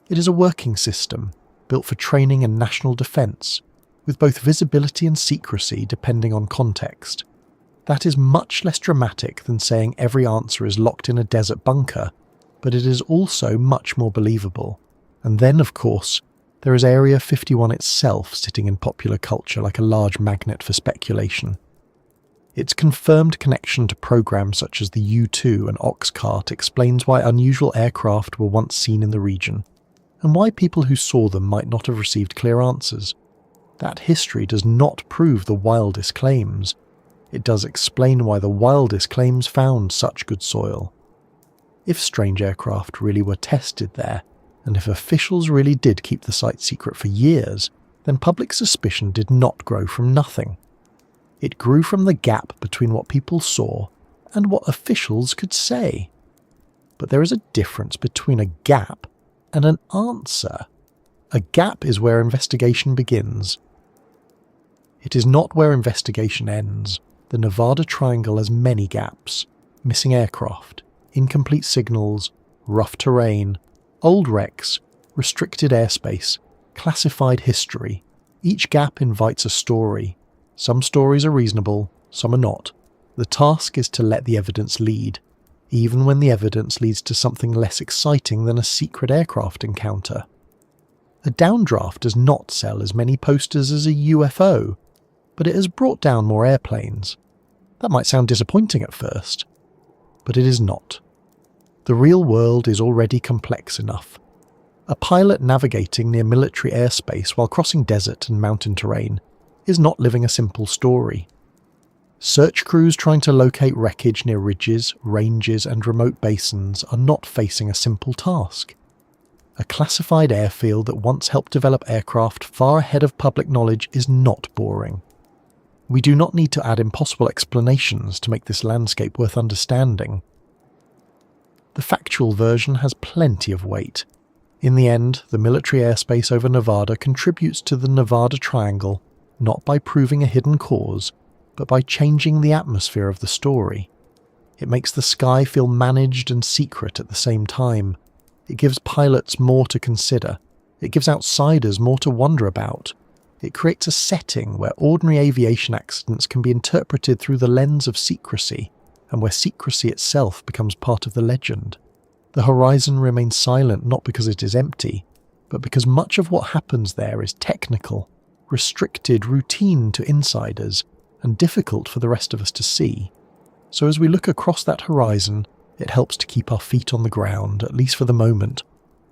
It is a working system, built for training and national defence, with both visibility and secrecy depending on context. That is much less dramatic than saying every answer is locked in a desert bunker, but it is also much more believable. And then, of course, there is Area 51 itself sitting in popular culture like a large magnet for speculation. Its confirmed connection to programs such as the U-2 and Oxcart explains why unusual aircraft were once seen in the region, and why people who saw them might not have received clear answers. That history does not prove the wildest claims. It does explain why the wildest claims found such good soil. If strange aircraft really were tested there, and if officials really did keep the site secret for years, then public suspicion did not grow from nothing. It grew from the gap between what people saw and what officials could say. But there is a difference between a gap and an answer. A gap is where investigation begins. It is not where investigation ends. The Nevada Triangle has many gaps: missing aircraft, incomplete signals, rough terrain, old wrecks, restricted airspace, classified history. Each gap invites a story. Some stories are reasonable, some are not. The task is to let the evidence lead, even when the evidence leads to something less exciting than a secret aircraft encounter. A downdraft does not sell as many posters as a UFO, but it has brought down more airplanes. That might sound disappointing at first, but it is not. The real world is already complex enough. A pilot navigating near military airspace while crossing desert and mountain terrain is not living a simple story. Search crews trying to locate wreckage near ridges, ranges, and remote basins are not facing a simple task. A classified airfield that once helped develop aircraft far ahead of public knowledge is not boring. We do not need to add impossible explanations to make this landscape worth understanding. The factual version has plenty of weight. In the end, the military airspace over Nevada contributes to the Nevada Triangle, not by proving a hidden cause, but by changing the atmosphere of the story. It makes the sky feel managed and secret at the same time. It gives pilots more to consider. It gives outsiders more to wonder about. It creates a setting where ordinary aviation accidents can be interpreted through the lens of secrecy, and where secrecy itself becomes part of the legend. The horizon remains silent not because it is empty, but because much of what happens there is technical, restricted, routine to insiders, and difficult for the rest of us to see. So as we look across that horizon, It helps to keep our feet on the ground, at least for the moment.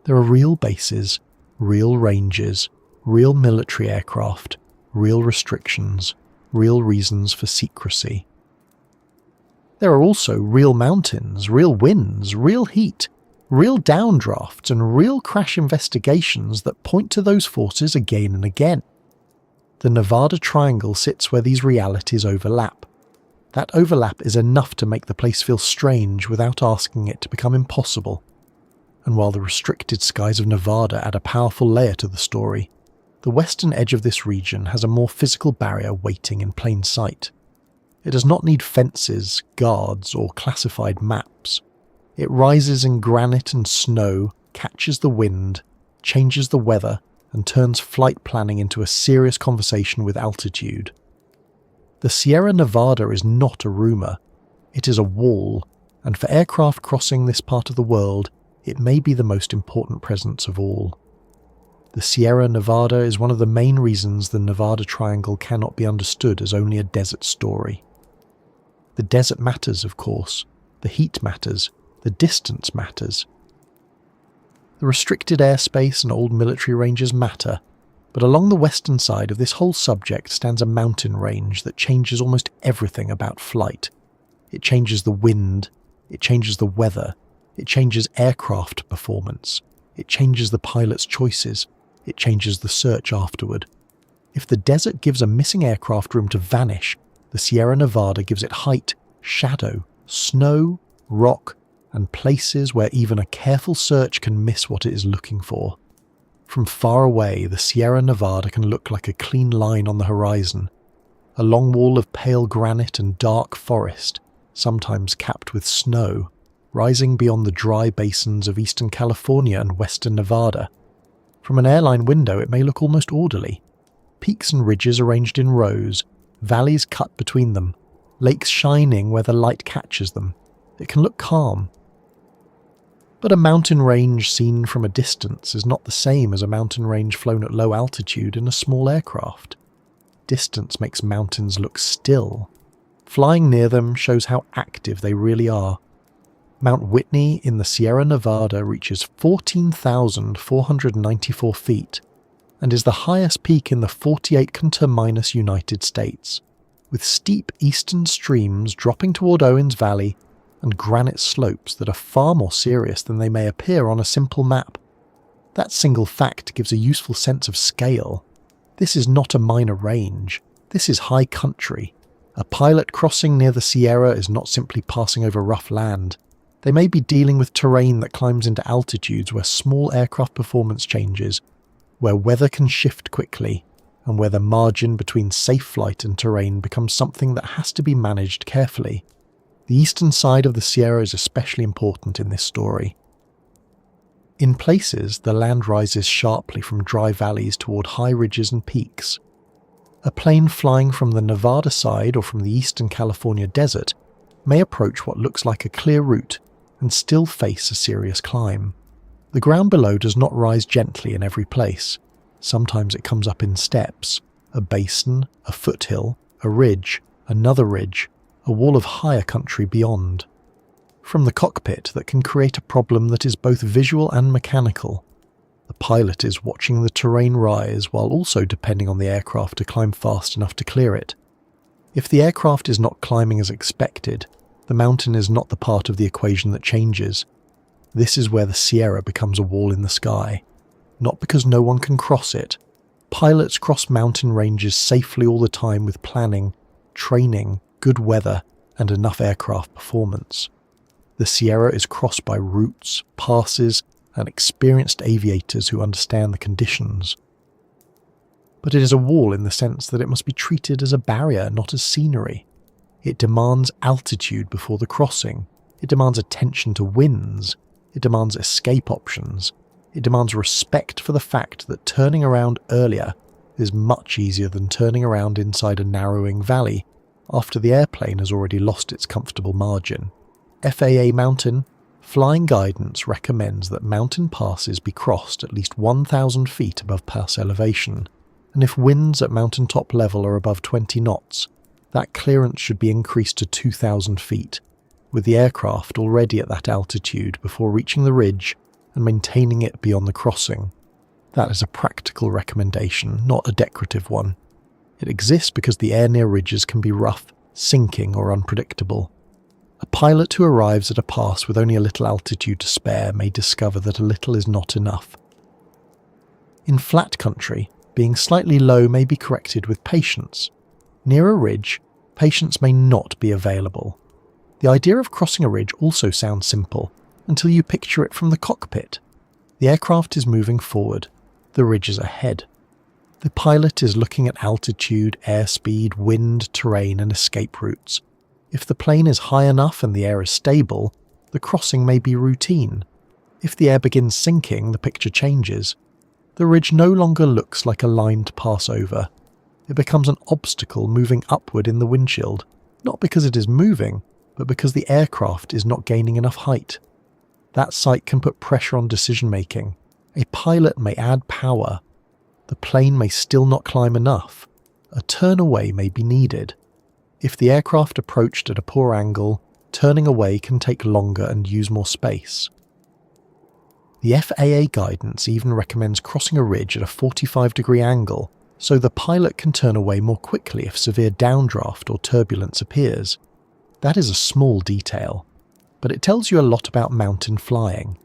There are real bases, real ranges, real military aircraft, real restrictions, real reasons for secrecy. There are also real mountains, real winds, real heat, real downdrafts, and real crash investigations that point to those forces again and again. The Nevada Triangle sits where these realities overlap. That overlap is enough to make the place feel strange without asking it to become impossible. And while the restricted skies of Nevada add a powerful layer to the story, the western edge of this region has a more physical barrier waiting in plain sight. It does not need fences, guards, or classified maps. It rises in granite and snow, catches the wind, changes the weather, and turns flight planning into a serious conversation with altitude. The Sierra Nevada is not a rumour. It is a wall, and for aircraft crossing this part of the world, it may be the most important presence of all. The Sierra Nevada is one of the main reasons the Nevada Triangle cannot be understood as only a desert story. The desert matters, of course. The heat matters. The distance matters. The restricted airspace and old military ranges matter, but along the western side of this whole subject stands a mountain range that changes almost everything about flight. It changes the wind, it changes the weather, it changes aircraft performance, it changes the pilot's choices, it changes the search afterward. If the desert gives a missing aircraft room to vanish, the Sierra Nevada gives it height, shadow, snow, rock, and places where even a careful search can miss what it is looking for. From far away, the Sierra Nevada can look like a clean line on the horizon, a long wall of pale granite and dark forest, sometimes capped with snow, rising beyond the dry basins of eastern California and western Nevada. From an airline window, it may look almost orderly. Peaks and ridges arranged in rows, valleys cut between them, lakes shining where the light catches them. It can look calm. But a mountain range seen from a distance is not the same as a mountain range flown at low altitude in a small aircraft. Distance makes mountains look still. Flying near them shows how active they really are. Mount Whitney in the Sierra Nevada reaches 14,494 feet and is the highest peak in the 48 conterminous United States, with steep eastern streams dropping toward Owens Valley and granite slopes that are far more serious than they may appear on a simple map. That single fact gives a useful sense of scale. This is not a minor range. This is high country. A pilot crossing near the Sierra is not simply passing over rough land. They may be dealing with terrain that climbs into altitudes where small aircraft performance changes, where weather can shift quickly, and where the margin between safe flight and terrain becomes something that has to be managed carefully. The eastern side of the Sierra is especially important in this story. In places, the land rises sharply from dry valleys toward high ridges and peaks. A plane flying from the Nevada side or from the eastern California desert may approach what looks like a clear route and still face a serious climb. The ground below does not rise gently in every place. Sometimes it comes up in steps, a basin, a foothill, a ridge, another ridge, a wall of higher country beyond. From the cockpit, that can create a problem that is both visual and mechanical. The pilot is watching the terrain rise while also depending on the aircraft to climb fast enough to clear it. If the aircraft is not climbing as expected, the mountain is not the part of the equation that changes. This is where the Sierra becomes a wall in the sky. Not because no one can cross it. Pilots cross mountain ranges safely all the time with planning, training, good weather, and enough aircraft performance. The Sierra is crossed by routes, passes, and experienced aviators who understand the conditions. But it is a wall in the sense that it must be treated as a barrier, not as scenery. It demands altitude before the crossing. It demands attention to winds. It demands escape options. It demands respect for the fact that turning around earlier is much easier than turning around inside a narrowing valley after the airplane has already lost its comfortable margin. FAA Mountain Flying Guidance recommends that mountain passes be crossed at least 1,000 feet above pass elevation, and if winds at mountaintop level are above 20 knots, that clearance should be increased to 2,000 feet. with the aircraft already at that altitude before reaching the ridge and maintaining it beyond the crossing. That is a practical recommendation, not a decorative one. It exists because the air near ridges can be rough, sinking, or unpredictable. A pilot who arrives at a pass with only a little altitude to spare may discover that a little is not enough. In flat country, being slightly low may be corrected with patience. Near a ridge, patience may not be available. The idea of crossing a ridge also sounds simple, until you picture it from the cockpit. The aircraft is moving forward, the ridge is ahead. The pilot is looking at altitude, airspeed, wind, terrain, and escape routes. If the plane is high enough and the air is stable, the crossing may be routine. If the air begins sinking, the picture changes. The ridge no longer looks like a line to pass over. It becomes an obstacle moving upward in the windshield, not because it is moving, but because the aircraft is not gaining enough height. That sight can put pressure on decision-making. A pilot may add power. The plane may still not climb enough. A turn away may be needed. If the aircraft approached at a poor angle, turning away can take longer and use more space. The FAA guidance even recommends crossing a ridge at a 45-degree angle, so the pilot can turn away more quickly if severe downdraft or turbulence appears. That is a small detail, but it tells you a lot about mountain flying.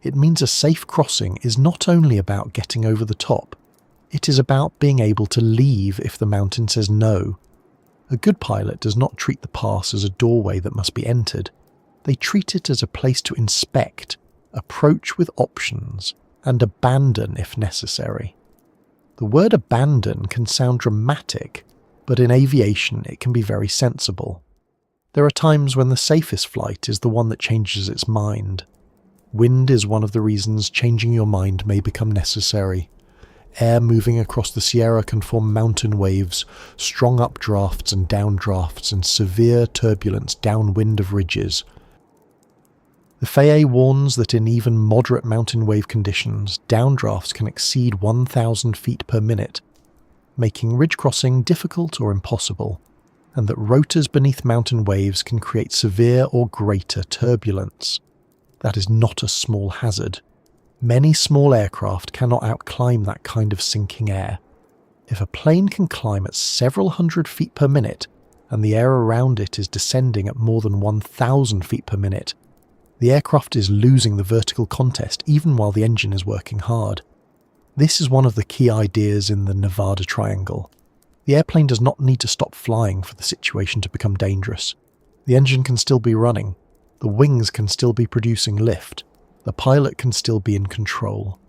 It means a safe crossing is not only about getting over the top, it is about being able to leave if the mountain says no. A good pilot does not treat the pass as a doorway that must be entered. They treat it as a place to inspect, approach with options, and abandon if necessary. The word abandon can sound dramatic, but in aviation it can be very sensible. There are times when the safest flight is the one that changes its mind. Wind is one of the reasons changing your mind may become necessary. Air moving across the Sierra can form mountain waves, strong updrafts and downdrafts, and severe turbulence downwind of ridges. The FAA warns that in even moderate mountain wave conditions, downdrafts can exceed 1,000 feet per minute, making ridge crossing difficult or impossible, and that rotors beneath mountain waves can create severe or greater turbulence. That is not a small hazard. Many small aircraft cannot outclimb that kind of sinking air. If a plane can climb at several hundred feet per minute, and the air around it is descending at more than 1,000 feet per minute, the aircraft is losing the vertical contest even while the engine is working hard. This is one of the key ideas in the Nevada Triangle. The airplane does not need to stop flying for the situation to become dangerous. The engine can still be running. The wings can still be producing lift. The pilot can still be in control.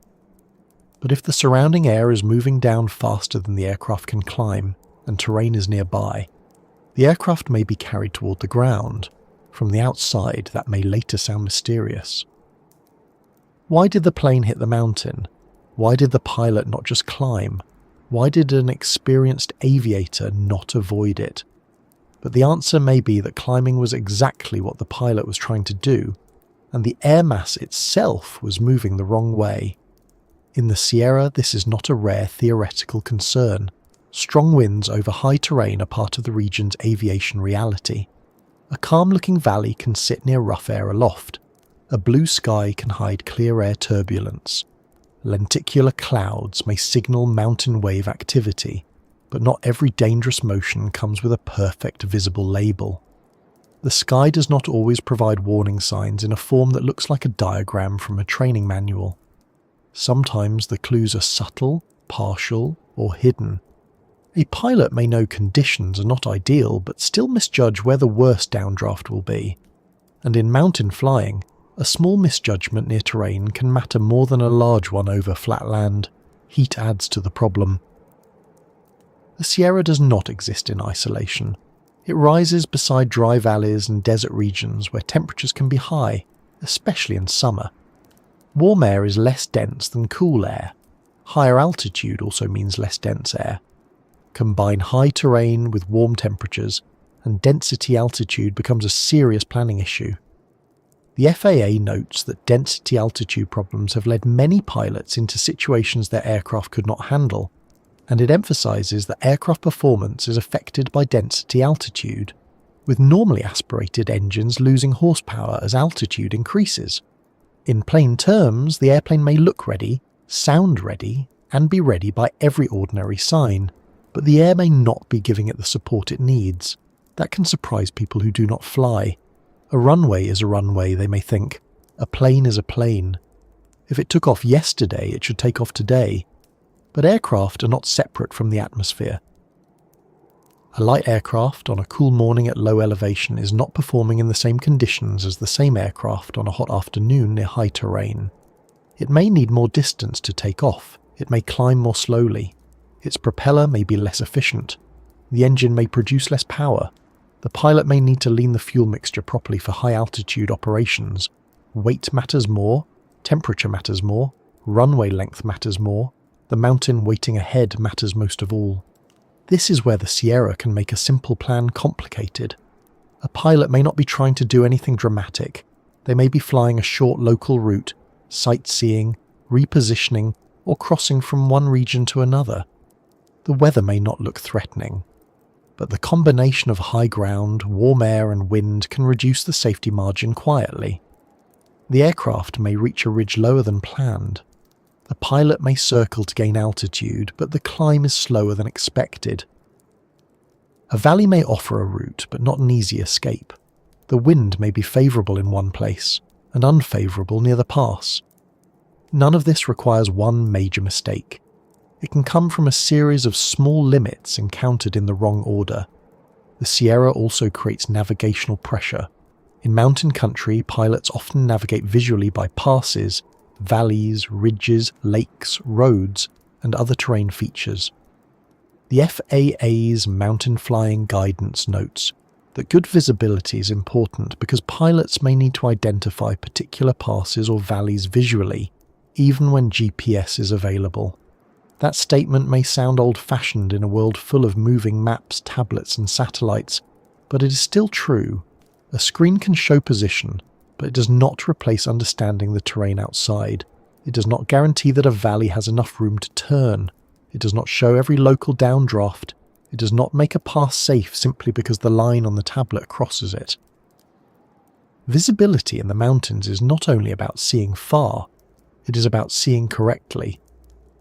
But if the surrounding air is moving down faster than the aircraft can climb, and terrain is nearby, the aircraft may be carried toward the ground. From the outside, that may later sound mysterious. Why did the plane hit the mountain? Why did the pilot not just climb? Why did an experienced aviator not avoid it? But the answer may be that climbing was exactly what the pilot was trying to do, and the air mass itself was moving the wrong way. In the Sierra, this is not a rare theoretical concern. Strong winds over high terrain are part of the region's aviation reality. A calm-looking valley can sit near rough air aloft. A blue sky can hide clear air turbulence. Lenticular clouds may signal mountain wave activity, but not every dangerous motion comes with a perfect visible label. The sky does not always provide warning signs in a form that looks like a diagram from a training manual. Sometimes the clues are subtle, partial, or hidden. A pilot may know conditions are not ideal, but still misjudge where the worst downdraft will be. And in mountain flying, a small misjudgment near terrain can matter more than a large one over flat land. Heat adds to the problem. The Sierra does not exist in isolation. It rises beside dry valleys and desert regions where temperatures can be high, especially in summer. Warm air is less dense than cool air. Higher altitude also means less dense air. Combine high terrain with warm temperatures, and density altitude becomes a serious planning issue. The FAA notes that density altitude problems have led many pilots into situations their aircraft could not handle, and it emphasises that aircraft performance is affected by density altitude. with normally aspirated engines losing horsepower as altitude increases. In plain terms, the airplane may look ready, sound ready, and be ready by every ordinary sign, but the air may not be giving it the support it needs. That can surprise people who do not fly. A runway is a runway, they may think. A plane is a plane. If it took off yesterday, it should take off today. But aircraft are not separate from the atmosphere. A light aircraft on a cool morning at low elevation is not performing in the same conditions as the same aircraft on a hot afternoon near high terrain. It may need more distance to take off. It may climb more slowly. Its propeller may be less efficient. The engine may produce less power. The pilot may need to lean the fuel mixture properly for high-altitude operations. Weight matters more, temperature matters more, runway length matters more, the mountain waiting ahead matters most of all. This is where the Sierra can make a simple plan complicated. A pilot may not be trying to do anything dramatic. They may be flying a short local route, sightseeing, repositioning, or crossing from one region to another. The weather may not look threatening, but the combination of high ground, warm air and wind can reduce the safety margin quietly. The aircraft may reach a ridge lower than planned. The pilot may circle to gain altitude, but the climb is slower than expected. A valley may offer a route, but not an easy escape. The wind may be favourable in one place, and unfavourable near the pass. None of this requires one major mistake. It can come from a series of small limits encountered in the wrong order. The Sierra also creates navigational pressure. In mountain country, pilots often navigate visually by passes, valleys, ridges, lakes, roads, and other terrain features. The FAA's mountain flying guidance notes that good visibility is important because pilots may need to identify particular passes or valleys visually, even when GPS is available. That statement may sound old-fashioned in a world full of moving maps, tablets, and satellites, but it is still true. A screen can show position, but it does not replace understanding the terrain outside. It does not guarantee that a valley has enough room to turn. It does not show every local downdraft. It does not make a pass safe simply because the line on the tablet crosses it. Visibility in the mountains is not only about seeing far, it is about seeing correctly.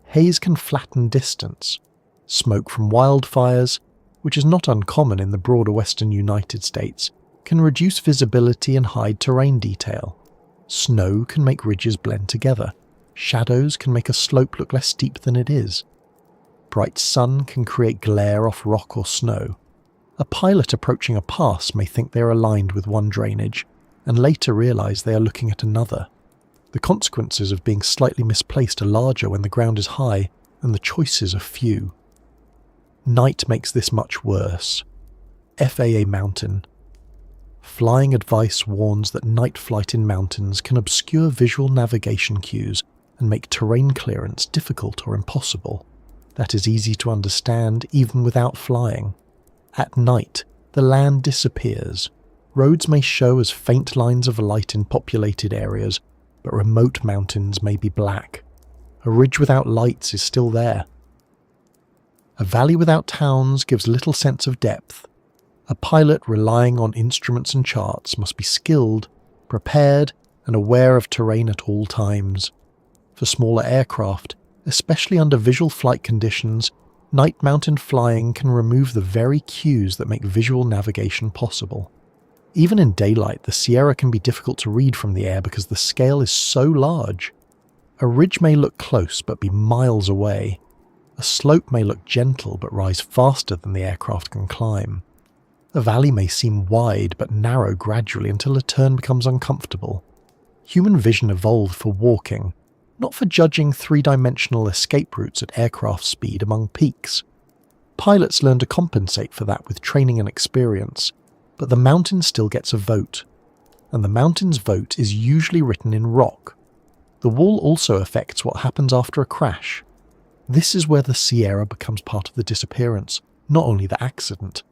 Haze can flatten distance. Smoke from wildfires, which is not uncommon in the broader western United States, can reduce visibility and hide terrain detail. Snow can make ridges blend together. Shadows can make a slope look less steep than it is. Bright sun can create glare off rock or snow. A pilot approaching a pass may think they are aligned with one drainage, and later realise they are looking at another. The consequences of being slightly misplaced are larger when the ground is high and the choices are few. Night makes this much worse. FAA Mountain. Flying advice warns that night flight in mountains can obscure visual navigation cues and make terrain clearance difficult or impossible. That is easy to understand even without flying. At night, the land disappears. Roads may show as faint lines of light in populated areas, but remote mountains may be black. A ridge without lights is still there. A valley without towns gives little sense of depth. A pilot relying on instruments and charts must be skilled, prepared, and aware of terrain at all times. For smaller aircraft, especially under visual flight conditions, night mountain flying can remove the very cues that make visual navigation possible. Even in daylight, the Sierra can be difficult to read from the air because the scale is so large. A ridge may look close but be miles away. A slope may look gentle but rise faster than the aircraft can climb. A valley may seem wide but narrow gradually until a turn becomes uncomfortable. Human vision evolved for walking, not for judging three-dimensional escape routes at aircraft speed among peaks. Pilots learn to compensate for that with training and experience, but the mountain still gets a vote, and the mountain's vote is usually written in rock. The wall also affects what happens after a crash. This is where the Sierra becomes part of the disappearance, not only the accident.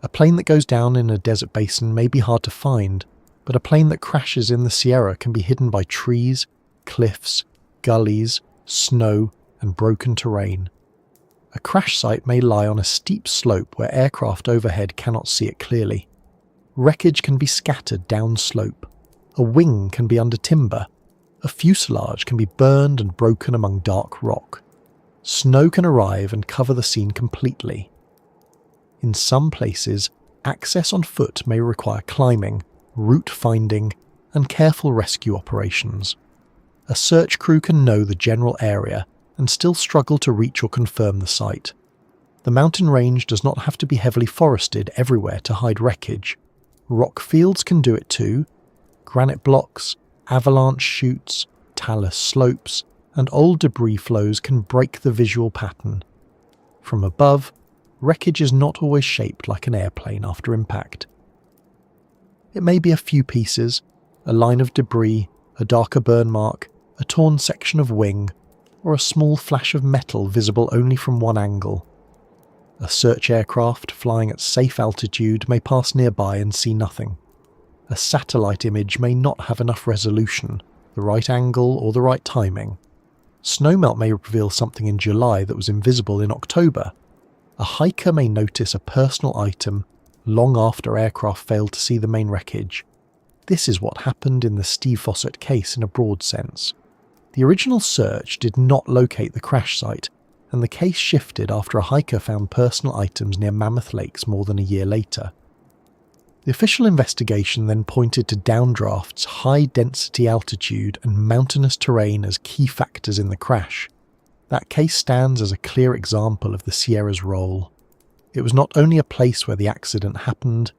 A plane that goes down in a desert basin may be hard to find, but a plane that crashes in the Sierra can be hidden by trees, cliffs, gullies, snow, and broken terrain. A crash site may lie on a steep slope where aircraft overhead cannot see it clearly. Wreckage can be scattered downslope. A wing can be under timber. A fuselage can be burned and broken among dark rock. Snow can arrive and cover the scene completely. In some places, access on foot may require climbing, route finding, and careful rescue operations. A search crew can know the general area and still struggle to reach or confirm the site. The mountain range does not have to be heavily forested everywhere to hide wreckage. Rock fields can do it too. Granite blocks, avalanche chutes, talus slopes, and old debris flows can break the visual pattern. From above, wreckage is not always shaped like an airplane after impact. It may be a few pieces, a line of debris, a darker burn mark, a torn section of wing, or a small flash of metal visible only from one angle. A search aircraft flying at safe altitude may pass nearby and see nothing. A satellite image may not have enough resolution, the right angle or the right timing. Snowmelt may reveal something in July that was invisible in October. A hiker may notice a personal item long after aircraft failed to see the main wreckage. This is what happened in the Steve Fossett case in a broad sense. The original search did not locate the crash site, and the case shifted after a hiker found personal items near Mammoth Lakes more than a year later. The official investigation then pointed to downdrafts, high density altitude, and mountainous terrain as key factors in the crash. That case stands as a clear example of the Sierra's role. It was not only a place where the accident happened,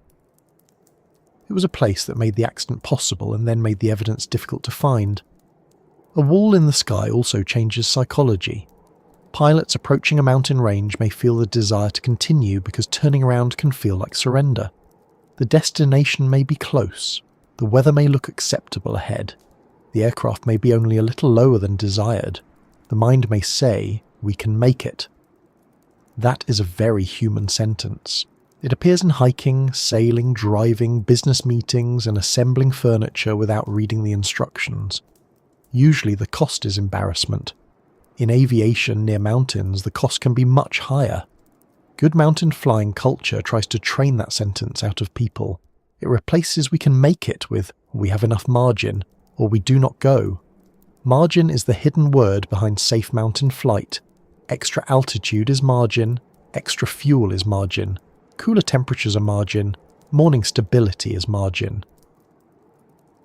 it was a place that made the accident possible and then made the evidence difficult to find. A wall in the sky also changes psychology. Pilots approaching a mountain range may feel the desire to continue because turning around can feel like surrender. The destination may be close. The weather may look acceptable ahead. The aircraft may be only a little lower than desired. The mind may say, "We can make it." That is a very human sentence. It appears in hiking, sailing, driving, business meetings, and assembling furniture without reading the instructions. Usually the cost is embarrassment. In aviation near mountains, the cost can be much higher. Good mountain flying culture tries to train that sentence out of people. It replaces "we can make it" with "we have enough margin" or "we do not go." Margin is the hidden word behind safe mountain flight. Extra altitude is margin, extra fuel is margin, cooler temperatures are margin, morning stability is margin.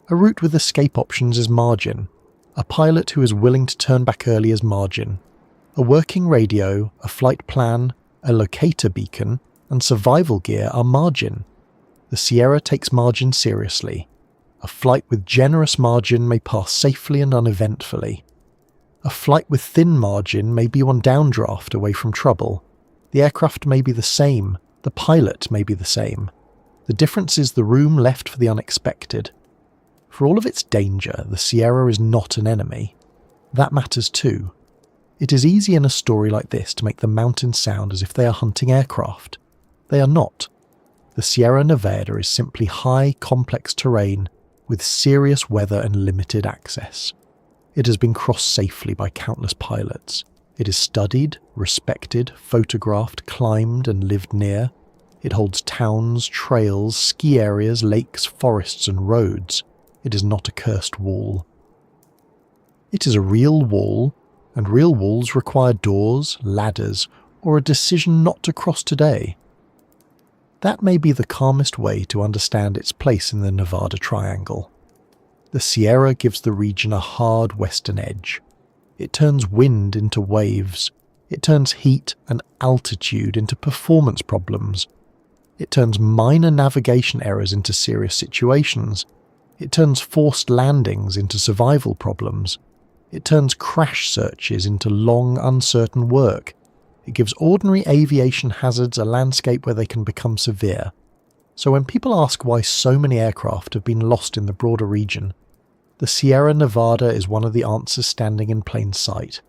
A route with escape options is margin. A pilot who is willing to turn back early is margin. A working radio, a flight plan, a locator beacon, and survival gear are margin. The Sierra takes margin seriously. A flight with generous margin may pass safely and uneventfully. A flight with thin margin may be one downdraft away from trouble. The aircraft may be the same, the pilot may be the same. The difference is the room left for the unexpected. For all of its danger, the Sierra is not an enemy. That matters too. It is easy in a story like this to make the mountains sound as if they are hunting aircraft. They are not. The Sierra Nevada is simply high, complex terrain with serious weather and limited access. It has been crossed safely by countless pilots. It is studied, respected, photographed, climbed, and lived near. It holds towns, trails, ski areas, lakes, forests, and roads. It is not a cursed wall. It is a real wall, and real walls require doors, ladders, or a decision not to cross today. That may be the calmest way to understand its place in the Nevada Triangle. The Sierra gives the region a hard western edge. It turns wind into waves. It turns heat and altitude into performance problems. It turns minor navigation errors into serious situations. It turns forced landings into survival problems. It turns crash searches into long, uncertain work. It gives ordinary aviation hazards a landscape where they can become severe. So when people ask why so many aircraft have been lost in the broader region, the Sierra Nevada is one of the answers standing in plain sight.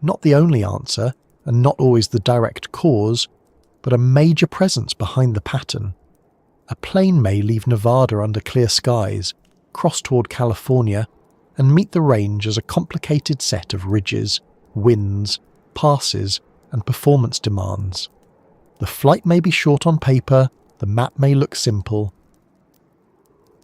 Not the only answer, and not always the direct cause, but a major presence behind the pattern. A plane may leave Nevada under clear skies, cross toward California, and meet the range as a complicated set of ridges, winds, passes, and performance demands. The flight may be short on paper, the map may look simple.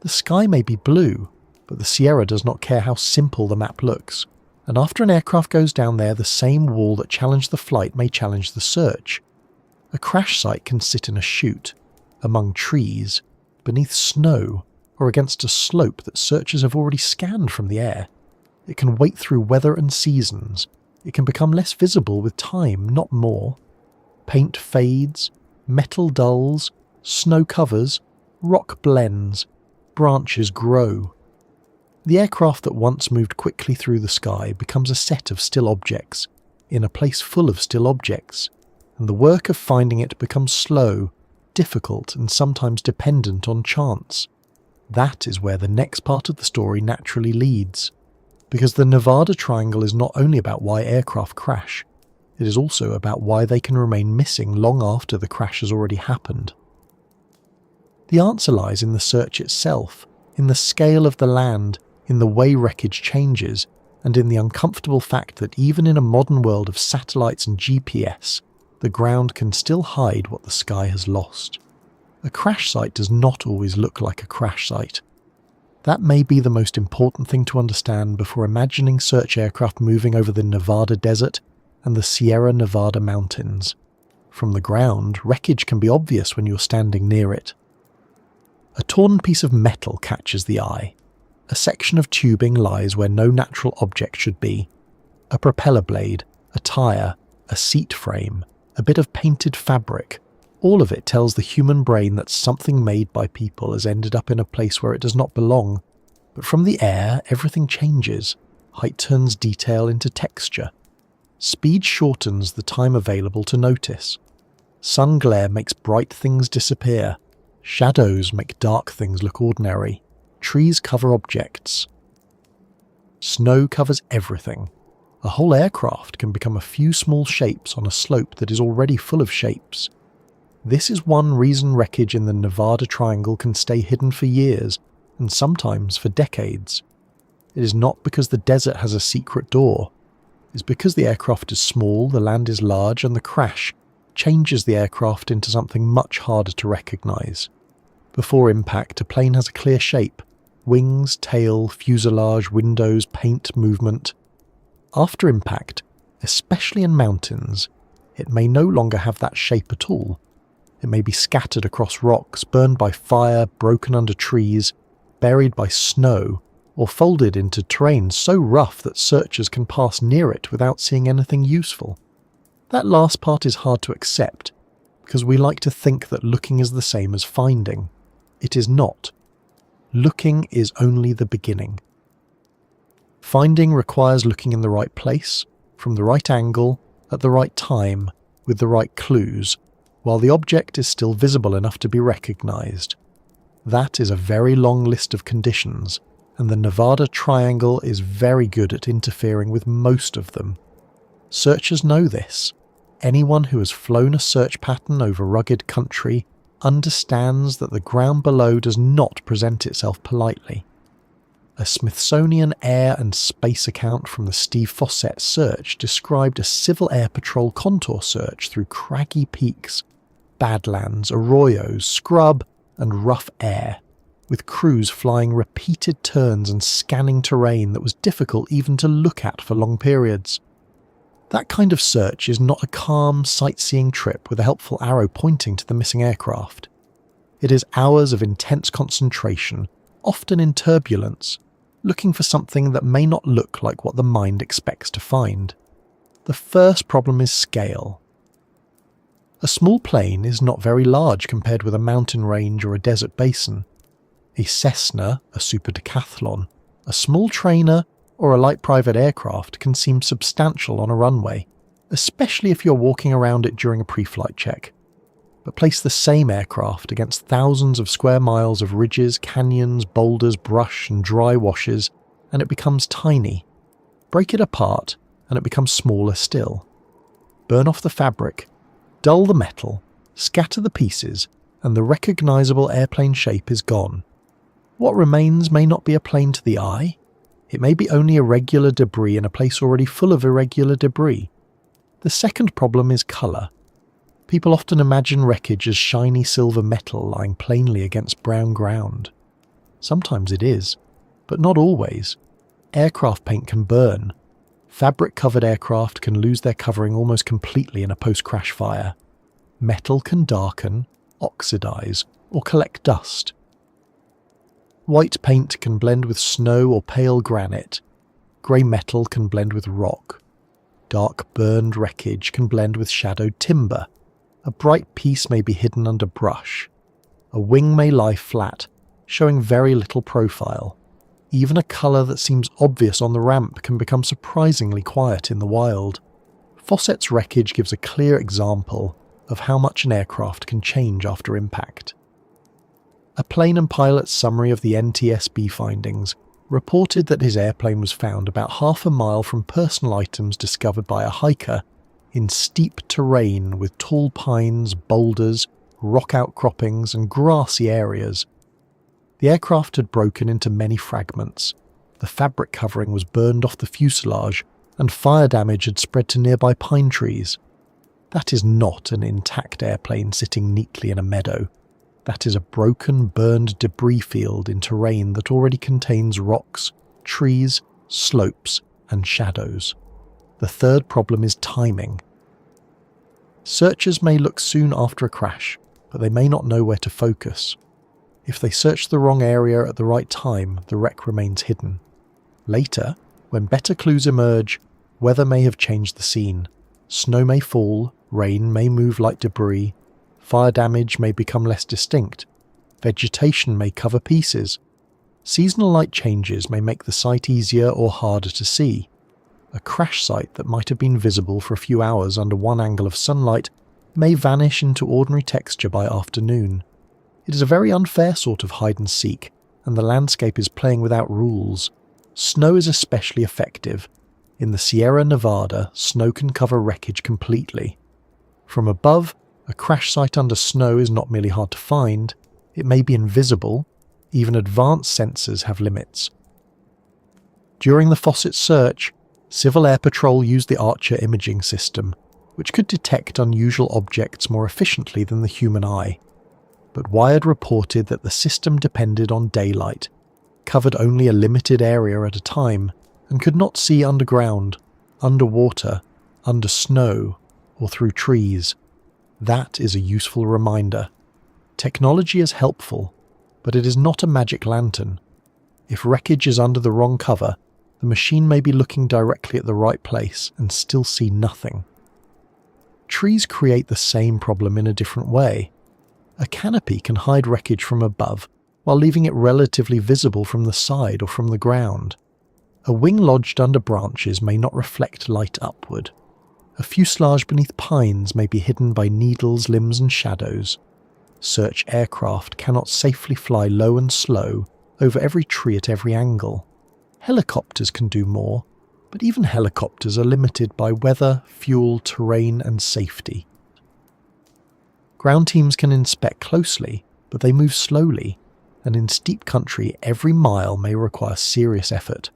The sky may be blue, but the Sierra does not care how simple the map looks, and after an aircraft goes down there, the same wall that challenged the flight may challenge the search. A crash site can sit in a chute, among trees, beneath snow, or against a slope that searchers have already scanned from the air. It can wait through weather and seasons. It can become less visible with time, not more. Paint fades, metal dulls, snow covers, rock blends, branches grow. The aircraft that once moved quickly through the sky becomes a set of still objects, in a place full of still objects, and the work of finding it becomes slow, difficult, and sometimes dependent on chance. That is where the next part of the story naturally leads, because the Nevada Triangle is not only about why aircraft crash, it is also about why they can remain missing long after the crash has already happened. The answer lies in the search itself, in the scale of the land, in the way wreckage changes, and in the uncomfortable fact that even in a modern world of satellites and GPS, the ground can still hide what the sky has lost. A crash site does not always look like a crash site. That may be the most important thing to understand before imagining search aircraft moving over the Nevada desert and the Sierra Nevada mountains. From the ground, wreckage can be obvious when you're standing near it. A torn piece of metal catches the eye. A section of tubing lies where no natural object should be. A propeller blade, a tyre, a seat frame, a bit of painted fabric. All of it tells the human brain that something made by people has ended up in a place where it does not belong. But from the air, everything changes. Height turns detail into texture. Speed shortens the time available to notice. Sun glare makes bright things disappear. Shadows make dark things look ordinary. Trees cover objects. Snow covers everything. A whole aircraft can become a few small shapes on a slope that is already full of shapes. This is one reason wreckage in the Nevada Triangle can stay hidden for years, and sometimes for decades. It is not because the desert has a secret door. It is because the aircraft is small, the land is large, and the crash changes the aircraft into something much harder to recognize. Before impact, a plane has a clear shape: wings, tail, fuselage, windows, paint, movement. After impact, especially in mountains, it may no longer have that shape at all. It may be scattered across rocks, burned by fire, broken under trees, buried by snow, or folded into terrain so rough that searchers can pass near it without seeing anything useful. That last part is hard to accept, because we like to think that looking is the same as finding. It is not. Looking is only the beginning. Finding requires looking in the right place, from the right angle, at the right time, with the right clues, while the object is still visible enough to be recognized. That is a very long list of conditions, and the Nevada Triangle is very good at interfering with most of them. Searchers know this. Anyone who has flown a search pattern over rugged country understands that the ground below does not present itself politely. A Smithsonian Air and Space account from the Steve Fossett search described a Civil Air Patrol contour search through craggy peaks, badlands, arroyos, scrub, and rough air, with crews flying repeated turns and scanning terrain that was difficult even to look at for long periods. That kind of search is not a calm, sightseeing trip with a helpful arrow pointing to the missing aircraft. It is hours of intense concentration, often in turbulence, looking for something that may not look like what the mind expects to find. The first problem is scale. A small plane is not very large compared with a mountain range or a desert basin. A Cessna, a super decathlon, a small trainer, or a light private aircraft can seem substantial on a runway, especially if you're walking around it during a pre-flight check. But place the same aircraft against thousands of square miles of ridges, canyons, boulders, brush, and dry washes, and it becomes tiny. Break it apart, and it becomes smaller still. Burn off the fabric, dull the metal, scatter the pieces, and the recognizable airplane shape is gone. What remains may not be a plane to the eye. It may be only irregular debris in a place already full of irregular debris. The second problem is colour. People often imagine wreckage as shiny silver metal lying plainly against brown ground. Sometimes it is, but not always. Aircraft paint can burn. Fabric-covered aircraft can lose their covering almost completely in a post-crash fire. Metal can darken, oxidise, or collect dust. White paint can blend with snow or pale granite. Grey metal can blend with rock. Dark burned wreckage can blend with shadowed timber. A bright piece may be hidden under brush. A wing may lie flat, showing very little profile. Even a colour that seems obvious on the ramp can become surprisingly quiet in the wild. Fossett's wreckage gives a clear example of how much an aircraft can change after impact. A plane and pilot's summary of the NTSB findings reported that his airplane was found about half a mile from personal items discovered by a hiker in steep terrain with tall pines, boulders, rock outcroppings and grassy areas. The aircraft had broken into many fragments. The fabric covering was burned off the fuselage, and fire damage had spread to nearby pine trees. That is not an intact airplane sitting neatly in a meadow. That is a broken, burned debris field in terrain that already contains rocks, trees, slopes, and shadows. The third problem is timing. Searchers may look soon after a crash, but they may not know where to focus. If they search the wrong area at the right time, the wreck remains hidden. Later, when better clues emerge, weather may have changed the scene. Snow may fall, rain may move like debris, fire damage may become less distinct, vegetation may cover pieces. Seasonal light changes may make the site easier or harder to see. A crash site that might have been visible for a few hours under one angle of sunlight may vanish into ordinary texture by afternoon. It is a very unfair sort of hide and seek, and the landscape is playing without rules. Snow is especially effective. In the Sierra Nevada, snow can cover wreckage completely. From above, a crash site under snow is not merely hard to find, it may be invisible. Even advanced sensors have limits. During the Fossett search, Civil Air Patrol used the Archer imaging system, which could detect unusual objects more efficiently than the human eye. But Wired reported that the system depended on daylight, covered only a limited area at a time, and could not see underground, underwater, under snow, or through trees. That is a useful reminder. Technology is helpful, but it is not a magic lantern. If wreckage is under the wrong cover, the machine may be looking directly at the right place and still see nothing. Trees create the same problem in a different way. A canopy can hide wreckage from above while leaving it relatively visible from the side or from the ground. A wing lodged under branches may not reflect light upward. A fuselage beneath pines may be hidden by needles, limbs and shadows. Search aircraft cannot safely fly low and slow over every tree at every angle. Helicopters can do more, but even helicopters are limited by weather, fuel, terrain and safety. Ground teams can inspect closely, but they move slowly, and in steep country every mile may require serious effort.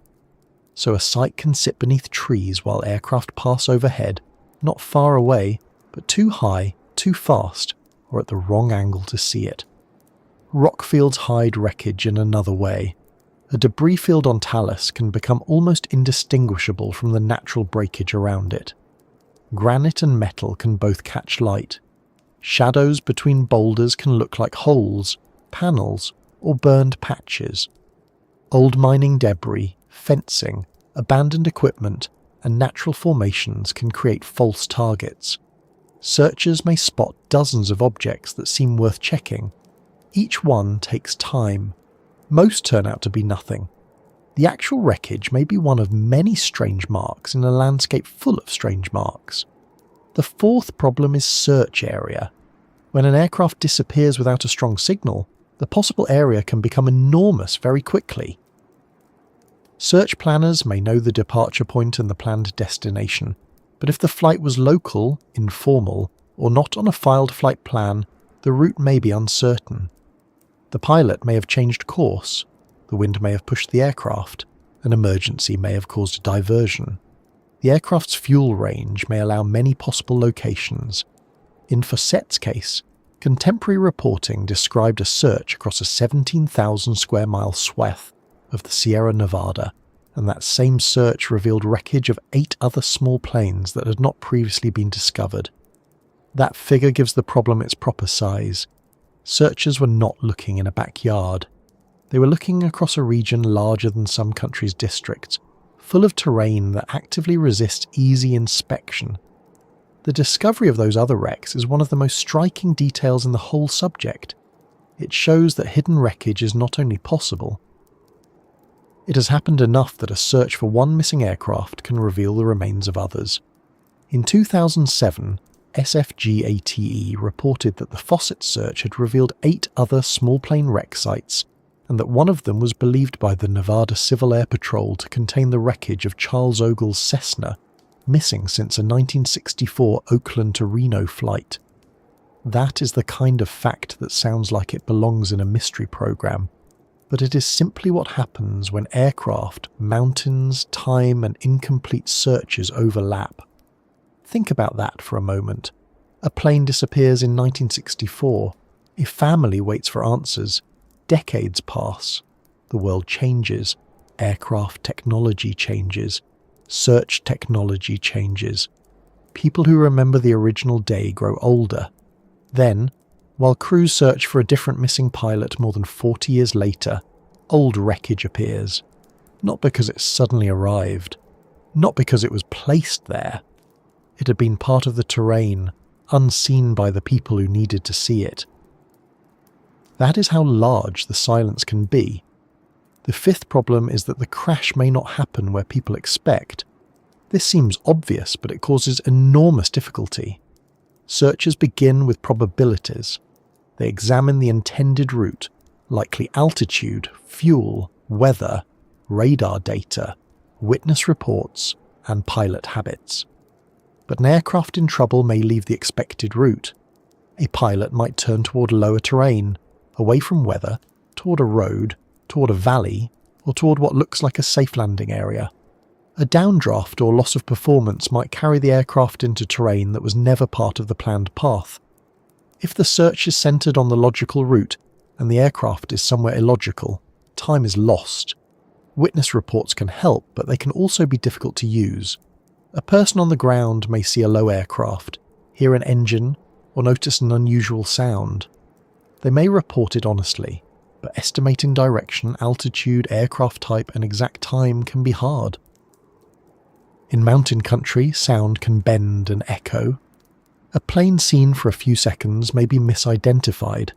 So a site can sit beneath trees while aircraft pass overhead, not far away, but too high, too fast, or at the wrong angle to see it. Rock fields hide wreckage in another way. A debris field on talus can become almost indistinguishable from the natural breakage around it. Granite and metal can both catch light. Shadows between boulders can look like holes, panels, or burned patches. Old mining debris, fencing, abandoned equipment, and natural formations can create false targets. Searchers may spot dozens of objects that seem worth checking. Each one takes time. Most turn out to be nothing. The actual wreckage may be one of many strange marks in a landscape full of strange marks. The fourth problem is search area. When an aircraft disappears without a strong signal, the possible area can become enormous very quickly. Search planners may know the departure point and the planned destination, but if the flight was local, informal, or not on a filed flight plan, the route may be uncertain. The pilot may have changed course, the wind may have pushed the aircraft, an emergency may have caused a diversion. The aircraft's fuel range may allow many possible locations. In Fossett's case, contemporary reporting described a search across a 17,000 square mile swath of the Sierra Nevada, and that same search revealed wreckage of 8 other small planes that had not previously been discovered. That figure gives the problem its proper size. Searchers were not looking in a backyard. They were looking across a region larger than some countries' districts, full of terrain that actively resists easy inspection. The discovery of those other wrecks is one of the most striking details in the whole subject. It shows that hidden wreckage is not only possible, it has happened enough that a search for one missing aircraft can reveal the remains of others. In 2007, SFGATE reported that the Fossett search had revealed 8 other small plane wreck sites, and that one of them was believed by the Nevada Civil Air Patrol to contain the wreckage of Charles Ogle's Cessna, missing since a 1964 Oakland to Reno flight. That is the kind of fact that sounds like it belongs in a mystery program, but it is simply what happens when aircraft, mountains, time, and incomplete searches overlap. Think about that for a moment. A plane disappears in 1964. A family waits for answers. Decades pass. The world changes. Aircraft technology changes. Search technology changes. People who remember the original day grow older. Then, while crews search for a different missing pilot more than 40 years later, old wreckage appears. Not because it suddenly arrived. Not because it was placed there. It had been part of the terrain, unseen by the people who needed to see it. That is how large the silence can be. The 5th problem is that the crash may not happen where people expect. This seems obvious, but it causes enormous difficulty. Searchers begin with probabilities. They examine the intended route, likely altitude, fuel, weather, radar data, witness reports, and pilot habits. But an aircraft in trouble may leave the expected route. A pilot might turn toward lower terrain, away from weather, toward a road, toward a valley, or toward what looks like a safe landing area. A downdraft or loss of performance might carry the aircraft into terrain that was never part of the planned path. If the search is centered on the logical route and the aircraft is somewhere illogical, time is lost. Witness reports can help, but they can also be difficult to use. A person on the ground may see a low aircraft, hear an engine, or notice an unusual sound. They may report it honestly, but estimating direction, altitude, aircraft type, and exact time can be hard. In mountain country, sound can bend and echo. A plane seen for a few seconds may be misidentified.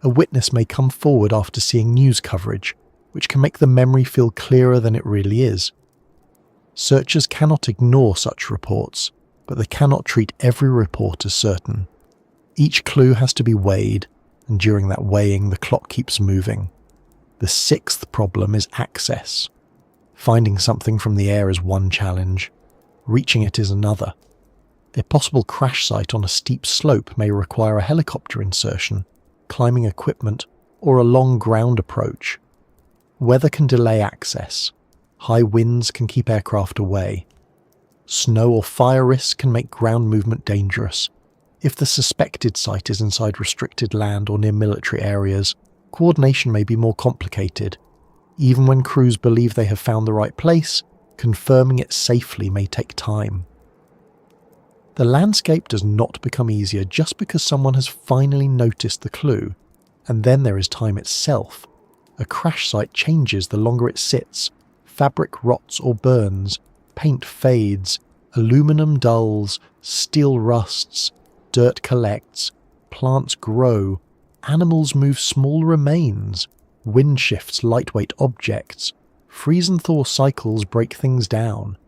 A witness may come forward after seeing news coverage, which can make the memory feel clearer than it really is. Searchers cannot ignore such reports, but they cannot treat every report as certain. Each clue has to be weighed, and during that weighing the clock keeps moving. The 6th problem is access. Finding something from the air is one challenge. Reaching it is another. A possible crash site on a steep slope may require a helicopter insertion, climbing equipment, or a long ground approach. Weather can delay access. High winds can keep aircraft away. Snow or fire risk can make ground movement dangerous. If the suspected site is inside restricted land or near military areas, coordination may be more complicated. Even when crews believe they have found the right place, confirming it safely may take time. The landscape does not become easier just because someone has finally noticed the clue, and then there is time itself. A crash site changes the longer it sits. Fabric rots or burns, paint fades, aluminum dulls, steel rusts, dirt collects, plants grow, animals move small remains, wind shifts lightweight objects, freeze and thaw cycles break things down.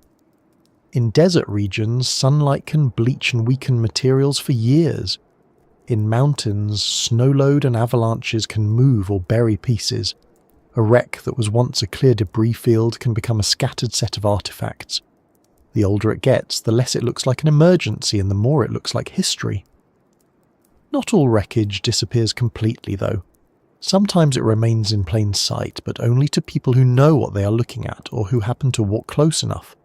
In desert regions, sunlight can bleach and weaken materials for years. In mountains, snow load and avalanches can move or bury pieces. A wreck that was once a clear debris field can become a scattered set of artifacts. The older it gets, the less it looks like an emergency and the more it looks like history. Not all wreckage disappears completely, though. Sometimes it remains in plain sight, but only to people who know what they are looking at or who happen to walk close enough.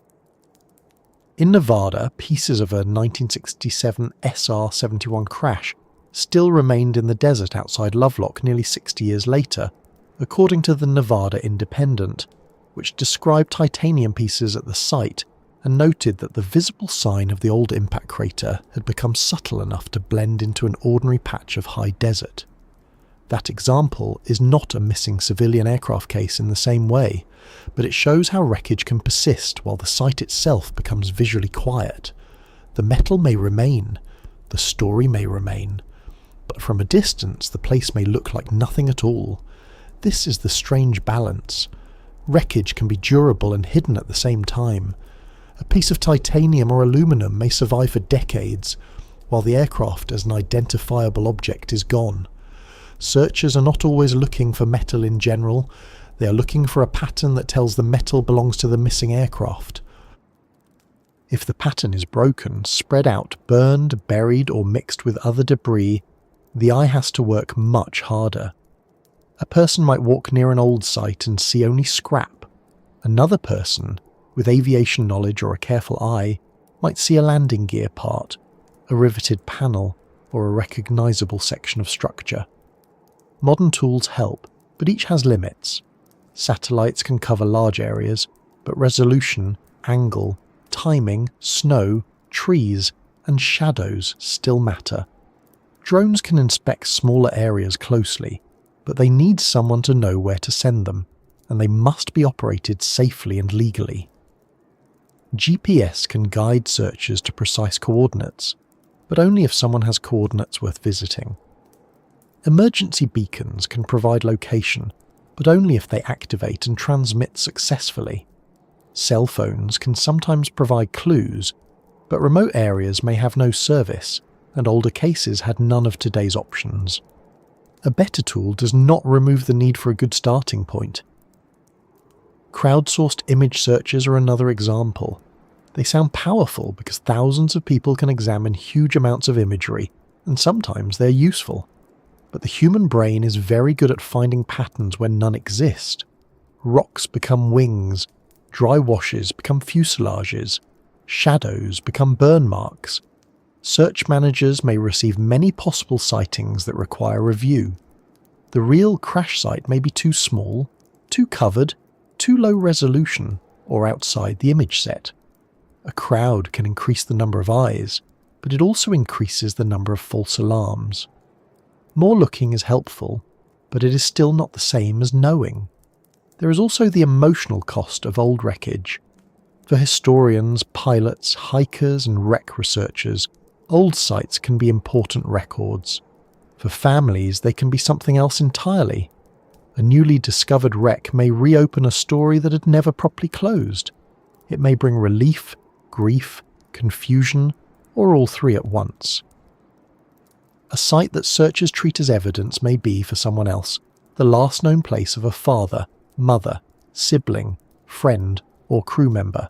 In Nevada, pieces of a 1967 SR-71 crash still remained in the desert outside Lovelock nearly 60 years later, according to the Nevada Independent, which described titanium pieces at the site and noted that the visible sign of the old impact crater had become subtle enough to blend into an ordinary patch of high desert. That example is not a missing civilian aircraft case in the same way, but it shows how wreckage can persist while the site itself becomes visually quiet. The metal may remain, the story may remain, but from a distance the place may look like nothing at all. This is the strange balance. Wreckage can be durable and hidden at the same time. A piece of titanium or aluminum may survive for decades, while the aircraft as an identifiable object is gone. Searchers are not always looking for metal in general, they are looking for a pattern that tells the metal belongs to the missing aircraft. If the pattern is broken, spread out, burned, buried or mixed with other debris, the eye has to work much harder. A person might walk near an old site and see only scrap. Another person, with aviation knowledge or a careful eye, might see a landing gear part, a riveted panel, or a recognisable section of structure. Modern tools help, but each has limits. Satellites can cover large areas, but resolution, angle, timing, snow, trees, and shadows still matter. Drones can inspect smaller areas closely, but they need someone to know where to send them, and they must be operated safely and legally. GPS can guide searchers to precise coordinates, but only if someone has coordinates worth visiting. Emergency beacons can provide location, but only if they activate and transmit successfully. Cell phones can sometimes provide clues, but remote areas may have no service, and older cases had none of today's options. A better tool does not remove the need for a good starting point. Crowdsourced image searches are another example. They sound powerful because thousands of people can examine huge amounts of imagery, and sometimes they're useful. But the human brain is very good at finding patterns where none exist. Rocks become wings, dry washes become fuselages, shadows become burn marks. Search managers may receive many possible sightings that require review. The real crash site may be too small, too covered, too low resolution, or outside the image set. A crowd can increase the number of eyes, but it also increases the number of false alarms. More looking is helpful, but it is still not the same as knowing. There is also the emotional cost of old wreckage. For historians, pilots, hikers and wreck researchers, old sites can be important records. For families, they can be something else entirely. A newly discovered wreck may reopen a story that had never properly closed. It may bring relief, grief, confusion, or all three at once. A site that searchers treat as evidence may be, for someone else, the last known place of a father, mother, sibling, friend, or crew member.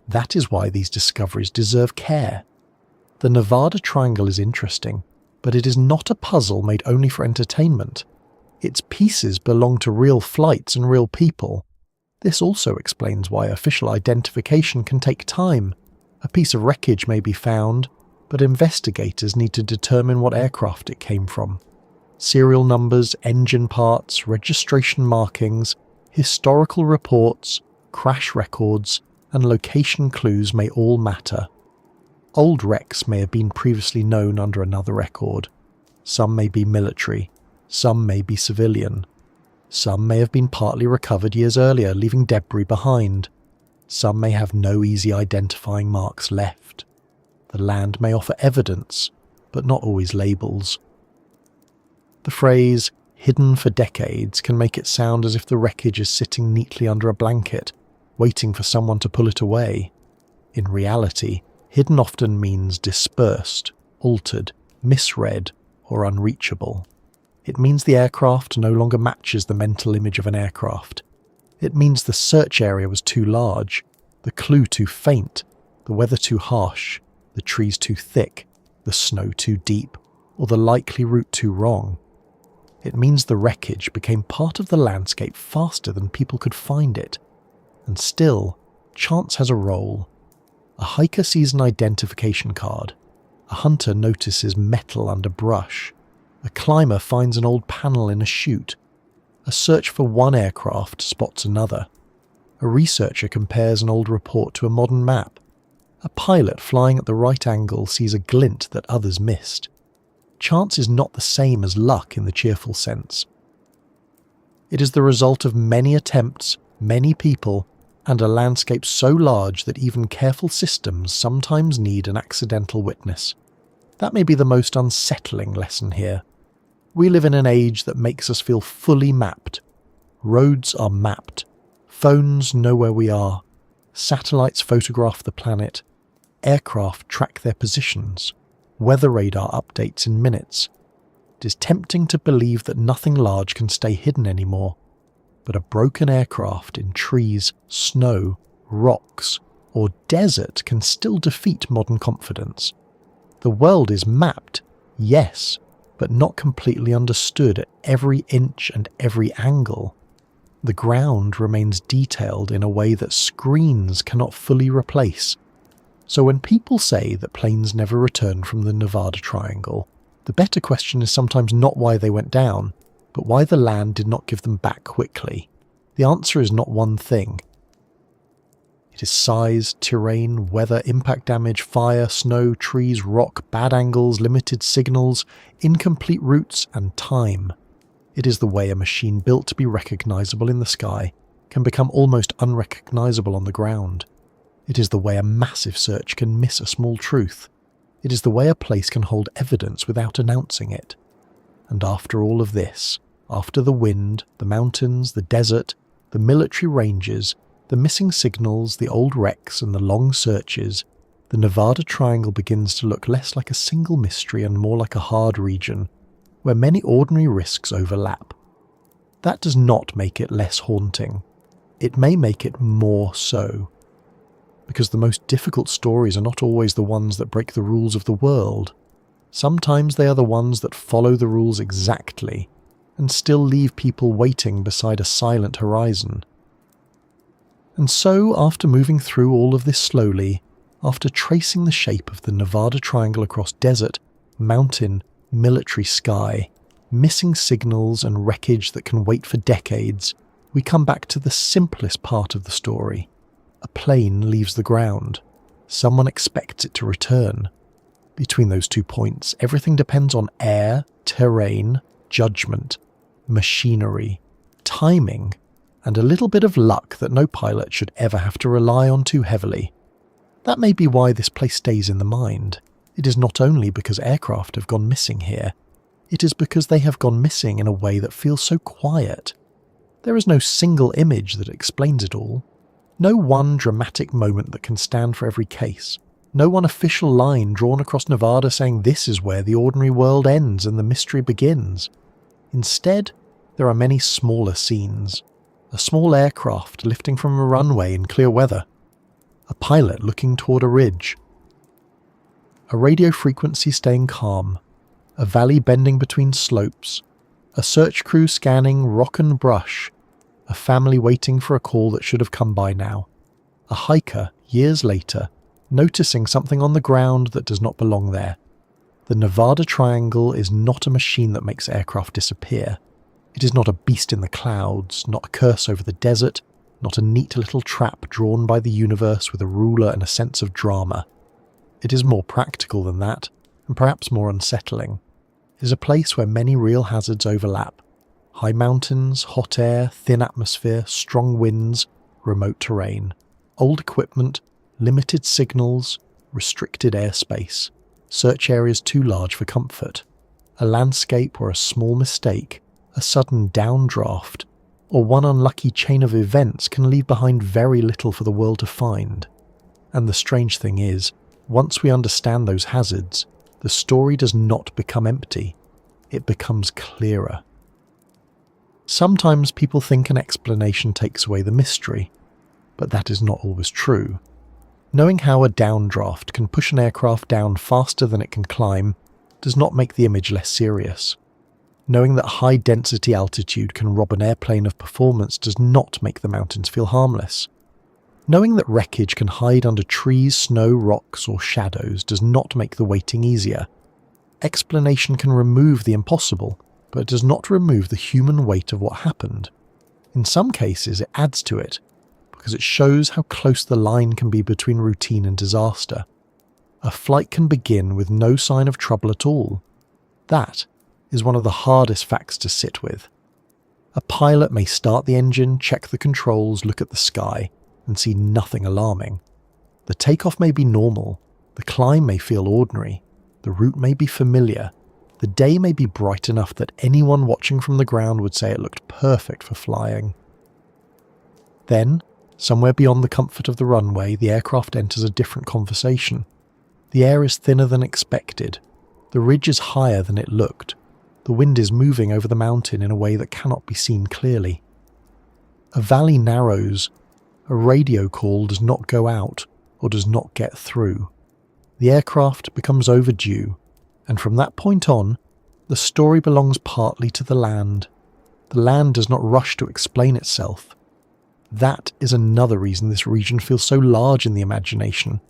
That is why these discoveries deserve care. The Nevada Triangle is interesting, but it is not a puzzle made only for entertainment. Its pieces belong to real flights and real people. This also explains why official identification can take time. A piece of wreckage may be found, but investigators need to determine what aircraft it came from. Serial numbers, engine parts, registration markings, historical reports, crash records, and location clues may all matter. Old wrecks may have been previously known under another record. Some may be military, some may be civilian. Some may have been partly recovered years earlier, leaving debris behind. Some may have no easy identifying marks left. The land may offer evidence, but not always labels. The phrase, hidden for decades, can make it sound as if the wreckage is sitting neatly under a blanket, waiting for someone to pull it away. In reality, hidden often means dispersed, altered, misread, or unreachable. It means the aircraft no longer matches the mental image of an aircraft. It means the search area was too large, the clue too faint, the weather too harsh, the trees too thick, the snow too deep, or the likely route too wrong. It means the wreckage became part of the landscape faster than people could find it. And still, chance has a role. A hiker sees an identification card. A hunter notices metal under brush. A climber finds an old panel in a chute. A search for one aircraft spots another. A researcher compares an old report to a modern map. A pilot flying at the right angle sees a glint that others missed. Chance is not the same as luck in the cheerful sense. It is the result of many attempts, many people, and a landscape so large that even careful systems sometimes need an accidental witness. That may be the most unsettling lesson here. We live in an age that makes us feel fully mapped. Roads are mapped. Phones know where we are. Satellites photograph the planet. Aircraft track their positions. Weather radar updates in minutes. It is tempting to believe that nothing large can stay hidden anymore. But a broken aircraft in trees, snow, rocks, or desert can still defeat modern confidence. The world is mapped, yes, but not completely understood at every inch and every angle. The ground remains detailed in a way that screens cannot fully replace. So when people say that planes never return from the Nevada Triangle, the better question is sometimes not why they went down, but why the land did not give them back quickly. The answer is not one thing. It is size, terrain, weather, impact damage, fire, snow, trees, rock, bad angles, limited signals, incomplete routes, and time. It is the way a machine built to be recognizable in the sky can become almost unrecognizable on the ground. It is the way a massive search can miss a small truth. It is the way a place can hold evidence without announcing it. And after all of this, after the wind, the mountains, the desert, the military ranges, the missing signals, the old wrecks, and the long searches, the Nevada Triangle begins to look less like a single mystery and more like a hard region, where many ordinary risks overlap. That does not make it less haunting. It may make it more so. Because the most difficult stories are not always the ones that break the rules of the world. Sometimes they are the ones that follow the rules exactly, and still leave people waiting beside a silent horizon. And so, after moving through all of this slowly, after tracing the shape of the Nevada Triangle across desert, mountain, military sky, missing signals and wreckage that can wait for decades, we come back to the simplest part of the story. A plane leaves the ground. Someone expects it to return. Between those 2 points, everything depends on air, terrain, judgment, machinery, timing, and a little bit of luck that no pilot should ever have to rely on too heavily. That may be why this place stays in the mind. It is not only because aircraft have gone missing here, it is because they have gone missing in a way that feels so quiet. There is no single image that explains it all. No one dramatic moment that can stand for every case. No one official line drawn across Nevada saying this is where the ordinary world ends and the mystery begins. Instead, there are many smaller scenes. A small aircraft lifting from a runway in clear weather. A pilot looking toward a ridge. A radio frequency staying calm. A valley bending between slopes. A search crew scanning rock and brush. A family waiting for a call that should have come by now. A hiker, years later, noticing something on the ground that does not belong there. The Nevada Triangle is not a machine that makes aircraft disappear. It is not a beast in the clouds, not a curse over the desert, not a neat little trap drawn by the universe with a ruler and a sense of drama. It is more practical than that, and perhaps more unsettling. It is a place where many real hazards overlap. High mountains, hot air, thin atmosphere, strong winds, remote terrain, old equipment, limited signals, restricted airspace, search areas too large for comfort, a landscape where a small mistake, a sudden downdraft, or one unlucky chain of events can leave behind very little for the world to find. And the strange thing is, once we understand those hazards, the story does not become empty. It becomes clearer. Sometimes people think an explanation takes away the mystery, but that is not always true. Knowing how a downdraft can push an aircraft down faster than it can climb does not make the image less serious. Knowing that high-density altitude can rob an airplane of performance does not make the mountains feel harmless. Knowing that wreckage can hide under trees, snow, rocks, or shadows does not make the waiting easier. Explanation can remove the impossible, but it does not remove the human weight of what happened. In some cases, it adds to it, because it shows how close the line can be between routine and disaster. A flight can begin with no sign of trouble at all. That is one of the hardest facts to sit with. A pilot may start the engine, check the controls, look at the sky, and see nothing alarming. The takeoff may be normal, the climb may feel ordinary, the route may be familiar, the day may be bright enough that anyone watching from the ground would say it looked perfect for flying. Then, somewhere beyond the comfort of the runway, the aircraft enters a different conversation. The air is thinner than expected, the ridge is higher than it looked, the wind is moving over the mountain in a way that cannot be seen clearly. A valley narrows, a radio call does not go out or does not get through. The aircraft becomes overdue, and from that point on, the story belongs partly to the land. The land does not rush to explain itself. That is another reason this region feels so large in the imagination.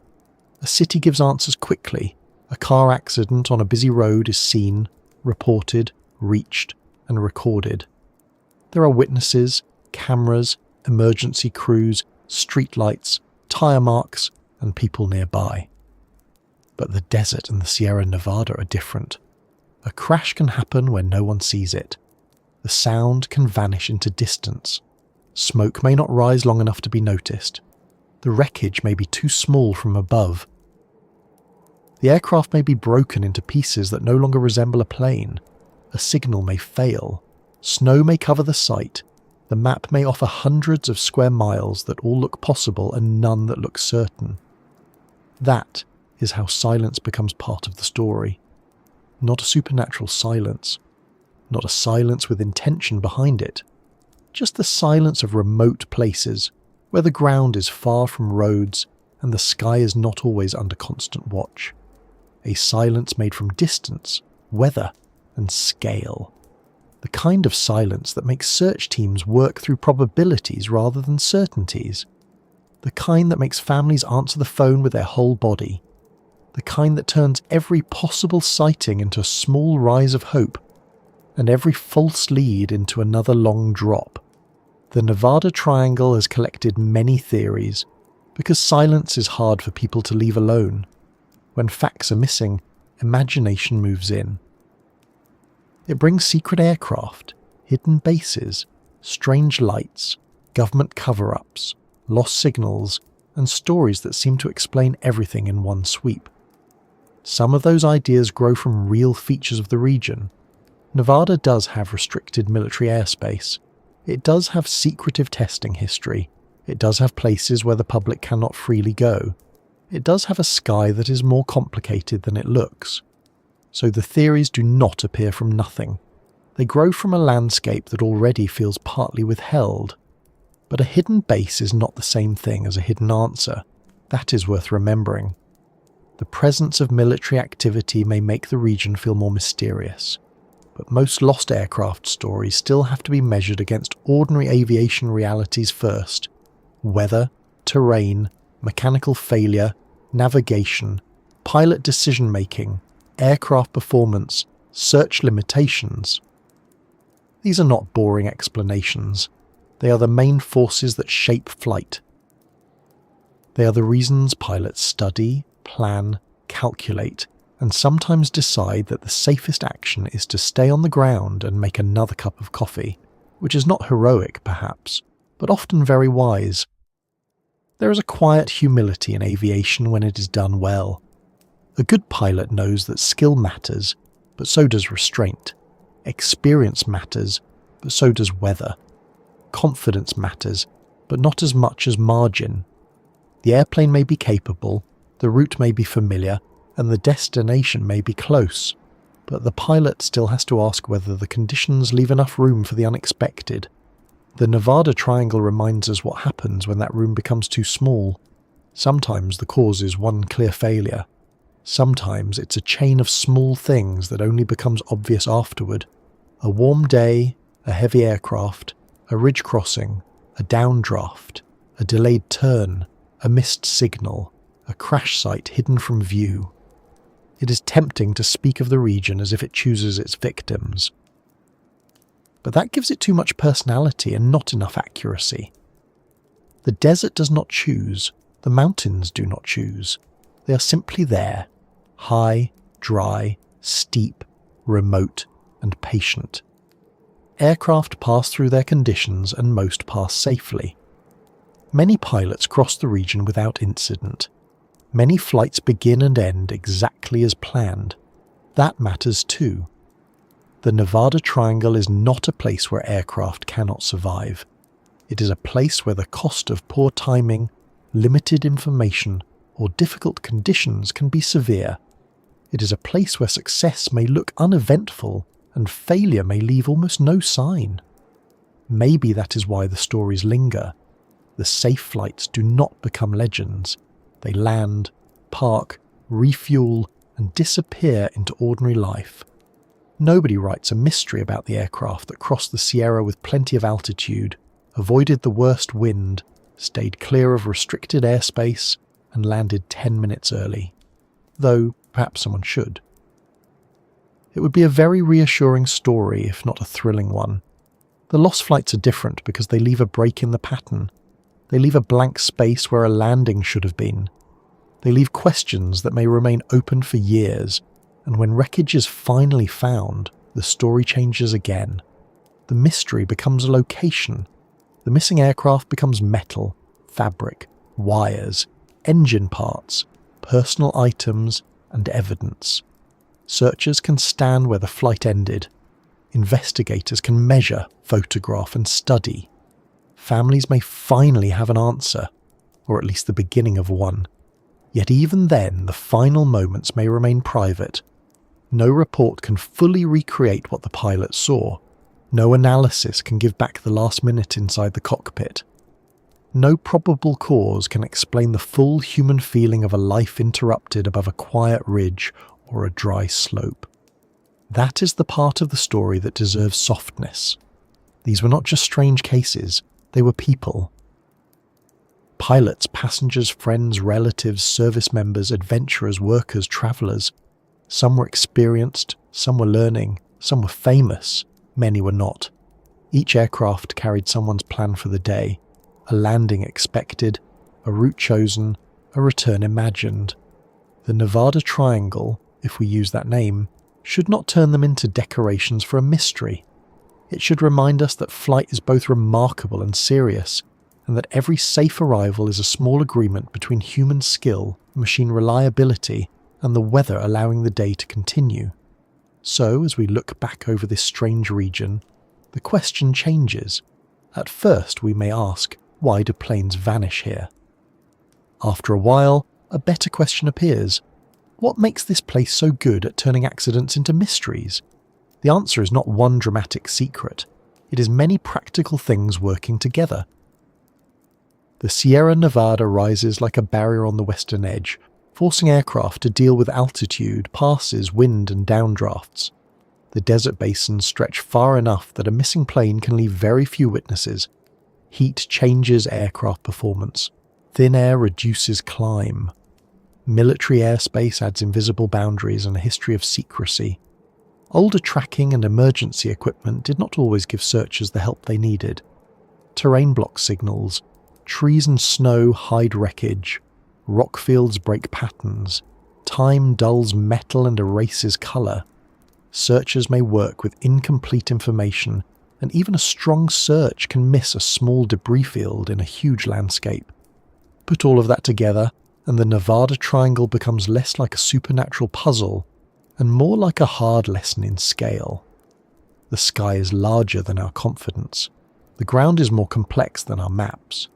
A city gives answers quickly. A car accident on a busy road is seen, reported, reached, and recorded. There are witnesses, cameras, emergency crews, streetlights, tyre marks, and people nearby. But the desert and the Sierra Nevada are different. A crash can happen when no one sees it. The sound can vanish into distance. Smoke may not rise long enough to be noticed. The wreckage may be too small from above. The aircraft may be broken into pieces that no longer resemble a plane. A signal may fail. Snow may cover the site. The map may offer hundreds of square miles that all look possible and none that look certain. That is how silence becomes part of the story. Not a supernatural silence. Not a silence with intention behind it. Just the silence of remote places, where the ground is far from roads and the sky is not always under constant watch. A silence made from distance, weather, and scale. The kind of silence that makes search teams work through probabilities rather than certainties. The kind that makes families answer the phone with their whole body. The kind that turns every possible sighting into a small rise of hope, and every false lead into another long drop. The Nevada Triangle has collected many theories, because silence is hard for people to leave alone. When facts are missing, imagination moves in. It brings secret aircraft, hidden bases, strange lights, government cover-ups, lost signals, and stories that seem to explain everything in one sweep. Some of those ideas grow from real features of the region. Nevada does have restricted military airspace. It does have secretive testing history. It does have places where the public cannot freely go. It does have a sky that is more complicated than it looks. So the theories do not appear from nothing. They grow from a landscape that already feels partly withheld. But a hidden base is not the same thing as a hidden answer. That is worth remembering. The presence of military activity may make the region feel more mysterious, but most lost aircraft stories still have to be measured against ordinary aviation realities first. Weather, terrain, mechanical failure, navigation, pilot decision-making, aircraft performance, search limitations. These are not boring explanations. They are the main forces that shape flight. They are the reasons pilots study, plan, calculate, and sometimes decide that the safest action is to stay on the ground and make another cup of coffee, which is not heroic, perhaps, but often very wise. There is a quiet humility in aviation when it is done well. A good pilot knows that skill matters, but so does restraint. Experience matters, but so does weather. Confidence matters, but not as much as margin. The airplane may be capable, the route may be familiar, and the destination may be close, but the pilot still has to ask whether the conditions leave enough room for the unexpected. The Nevada Triangle reminds us what happens when that room becomes too small. Sometimes the cause is one clear failure. Sometimes it's a chain of small things that only becomes obvious afterward. A warm day, a heavy aircraft, a ridge crossing, a downdraft, a delayed turn, a missed signal, a crash site hidden from view. It is tempting to speak of the region as if it chooses its victims. But that gives it too much personality and not enough accuracy. The desert does not choose, the mountains do not choose. They are simply there, high, dry, steep, remote, and patient. Aircraft pass through their conditions and most pass safely. Many pilots cross the region without incident. Many flights begin and end exactly as planned. That matters too. The Nevada Triangle is not a place where aircraft cannot survive. It is a place where the cost of poor timing, limited information, or difficult conditions can be severe. It is a place where success may look uneventful and failure may leave almost no sign. Maybe that is why the stories linger. The safe flights do not become legends. They land, park, refuel, and disappear into ordinary life. Nobody writes a mystery about the aircraft that crossed the Sierra with plenty of altitude, avoided the worst wind, stayed clear of restricted airspace, and landed 10 minutes early. Though perhaps someone should. It would be a very reassuring story, if not a thrilling one. The lost flights are different because they leave a break in the pattern. They leave a blank space where a landing should have been. They leave questions that may remain open for years, and when wreckage is finally found, the story changes again. The mystery becomes a location. The missing aircraft becomes metal, fabric, wires, engine parts, personal items, and evidence. Searchers can stand where the flight ended. Investigators can measure, photograph, and study. Families may finally have an answer, or at least the beginning of one. Yet even then, the final moments may remain private. No report can fully recreate what the pilot saw. No analysis can give back the last minute inside the cockpit. No probable cause can explain the full human feeling of a life interrupted above a quiet ridge or a dry slope. That is the part of the story that deserves softness. These were not just strange cases, they were people. Pilots, passengers, friends, relatives, service members, adventurers, workers, travellers. Some were experienced, some were learning, some were famous, many were not. Each aircraft carried someone's plan for the day, a landing expected, a route chosen, a return imagined. The Nevada Triangle, if we use that name, should not turn them into decorations for a mystery. It should remind us that flight is both remarkable and serious, and that every safe arrival is a small agreement between human skill, machine reliability, and the weather allowing the day to continue. So, as we look back over this strange region, the question changes. At first we may ask, why do planes vanish here? After a while, a better question appears. What makes this place so good at turning accidents into mysteries? The answer is not one dramatic secret. It is many practical things working together. The Sierra Nevada rises like a barrier on the western edge, forcing aircraft to deal with altitude, passes, wind, and downdrafts. The desert basins stretch far enough that a missing plane can leave very few witnesses. Heat changes aircraft performance. Thin air reduces climb. Military airspace adds invisible boundaries and a history of secrecy. Older tracking and emergency equipment did not always give searchers the help they needed. Terrain block signals, trees and snow hide wreckage, rock fields break patterns, time dulls metal and erases colour. Searchers may work with incomplete information, and even a strong search can miss a small debris field in a huge landscape. Put all of that together, and the Nevada Triangle becomes less like a supernatural puzzle and more like a hard lesson in scale. The sky is larger than our confidence. The ground is more complex than our maps.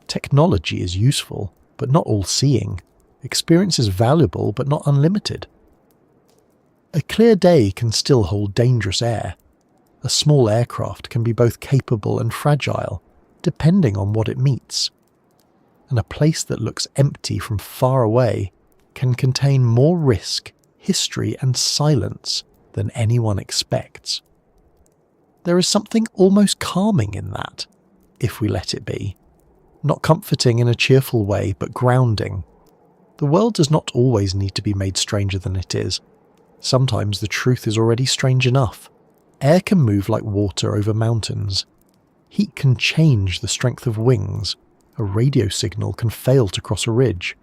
Technology is useful, but not all-seeing. Experience is valuable, but not unlimited. A clear day can still hold dangerous air. A small aircraft can be both capable and fragile, depending on what it meets. And a place that looks empty from far away can contain more risk, history, and silence than anyone expects. There is something almost calming in that, if we let it be. Not comforting in a cheerful way, but grounding. The world does not always need to be made stranger than it is. Sometimes the truth is already strange enough. Air can move like water over mountains. Heat can change the strength of wings. A radio signal can fail to cross a ridge.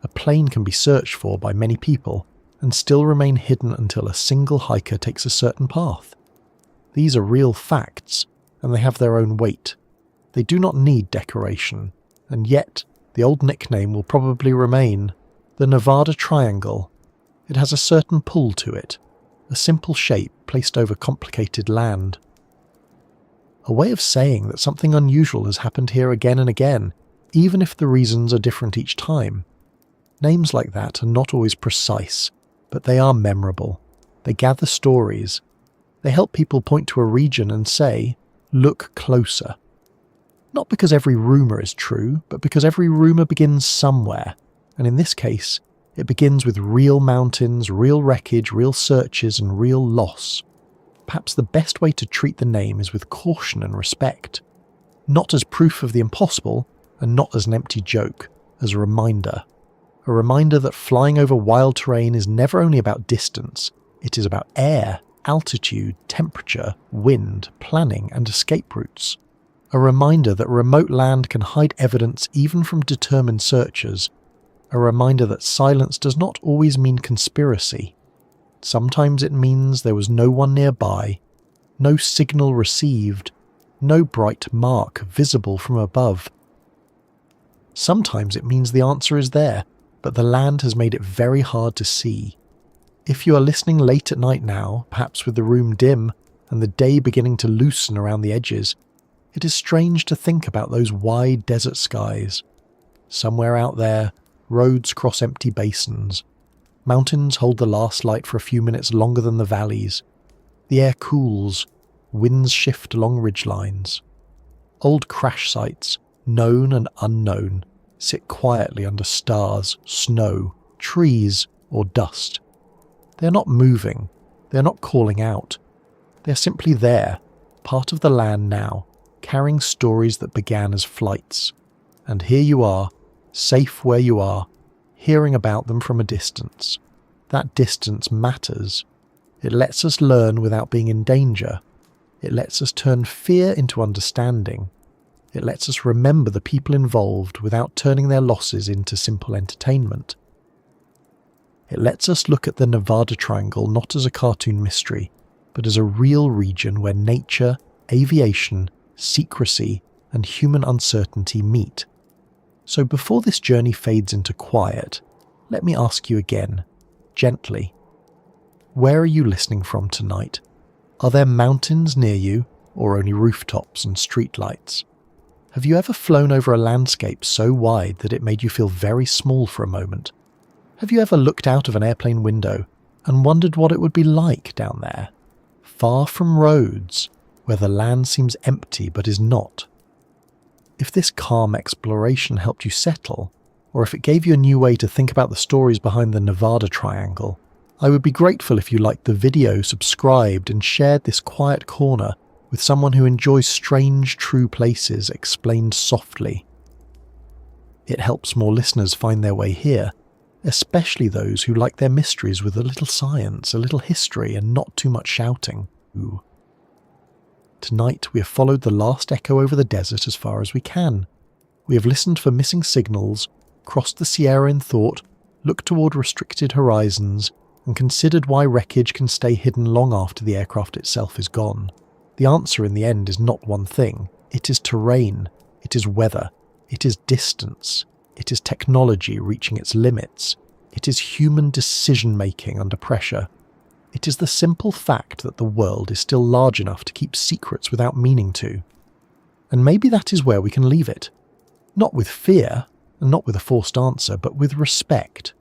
A plane can be searched for by many people and still remain hidden until a single hiker takes a certain path. These are real facts, and they have their own weight. They do not need decoration, and yet the old nickname will probably remain: the Nevada Triangle. It has a certain pull to it, a simple shape placed over complicated land. A way of saying that something unusual has happened here again and again, even if the reasons are different each time. Names like that are not always precise, but they are memorable. They gather stories. They help people point to a region and say, "Look closer." Not because every rumour is true, but because every rumour begins somewhere, and in this case, it begins with real mountains, real wreckage, real searches, and real loss. Perhaps the best way to treat the name is with caution and respect. Not as proof of the impossible, and not as an empty joke, as a reminder. A reminder that flying over wild terrain is never only about distance, it is about air, altitude, temperature, wind, planning, and escape routes. A reminder that remote land can hide evidence even from determined searchers. A reminder that silence does not always mean conspiracy. Sometimes it means there was no one nearby, no signal received, no bright mark visible from above. Sometimes it means the answer is there, but the land has made it very hard to see. If you are listening late at night now, perhaps with the room dim and the day beginning to loosen around the edges, it is strange to think about those wide desert skies. Somewhere out there, roads cross empty basins. Mountains hold the last light for a few minutes longer than the valleys. The air cools, winds shift along ridgelines. Old crash sites, known and unknown, sit quietly under stars, snow, trees, or dust. They are not moving, they are not calling out. They are simply there, part of the land now, carrying stories that began as flights. And here you are, safe where you are, hearing about them from a distance. That distance matters. It lets us learn without being in danger. It lets us turn fear into understanding. It lets us remember the people involved without turning their losses into simple entertainment. It lets us look at the Nevada Triangle not as a cartoon mystery, but as a real region where nature, aviation, secrecy, and human uncertainty meet. So before this journey fades into quiet, let me ask you again, gently. Where are you listening from tonight? Are there mountains near you, or only rooftops and streetlights? Have you ever flown over a landscape so wide that it made you feel very small for a moment? Have you ever looked out of an airplane window and wondered what it would be like down there, far from roads, where the land seems empty but is not? If this calm exploration helped you settle, or if it gave you a new way to think about the stories behind the Nevada Triangle, I would be grateful if you liked the video, subscribed, and shared this quiet corner with someone who enjoys strange, true places explained softly. It helps more listeners find their way here, especially those who like their mysteries with a little science, a little history, and not too much shouting. Ooh. Tonight we have followed the last echo over the desert as far as we can. We have listened for missing signals, crossed the Sierra in thought, looked toward restricted horizons, and considered why wreckage can stay hidden long after the aircraft itself is gone. The answer in the end is not one thing. It is terrain, it is weather, it is distance, it is technology reaching its limits, it is human decision-making under pressure. It is the simple fact that the world is still large enough to keep secrets without meaning to. And maybe that is where we can leave it. Not with fear, and not with a forced answer, but with respect.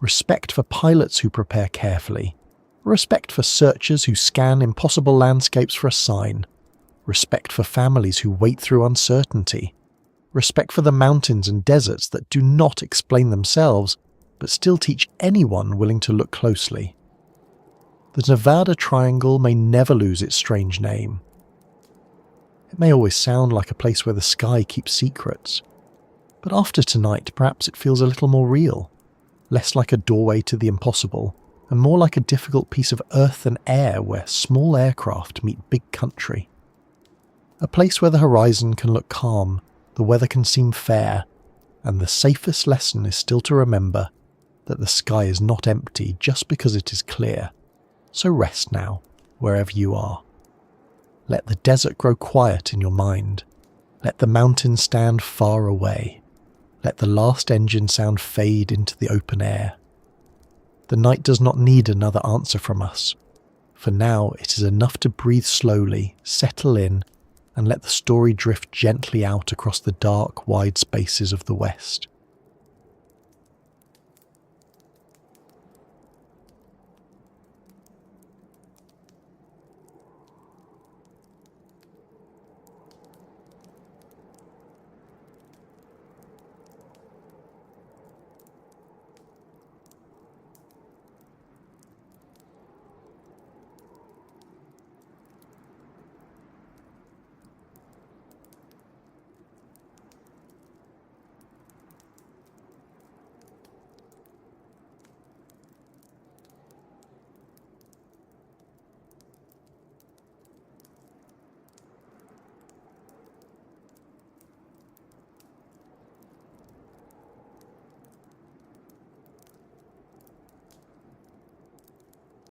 Respect for pilots who prepare carefully. Respect for searchers who scan impossible landscapes for a sign. Respect for families who wait through uncertainty. Respect for the mountains and deserts that do not explain themselves, but still teach anyone willing to look closely. The Nevada Triangle may never lose its strange name. It may always sound like a place where the sky keeps secrets, But after tonight, perhaps it feels a little more real, less like a doorway to the impossible, and more like a difficult piece of earth and air where small aircraft meet big country. A place where the horizon can look calm, the weather can seem fair, and the safest lesson is still to remember that the sky is not empty just because it is clear. So rest now, wherever you are. Let the desert grow quiet in your mind. Let the mountain stand far away. Let the last engine sound fade into the open air. The night does not need another answer from us. For now it is enough to breathe slowly, settle in, and let the story drift gently out across the dark, wide spaces of the West.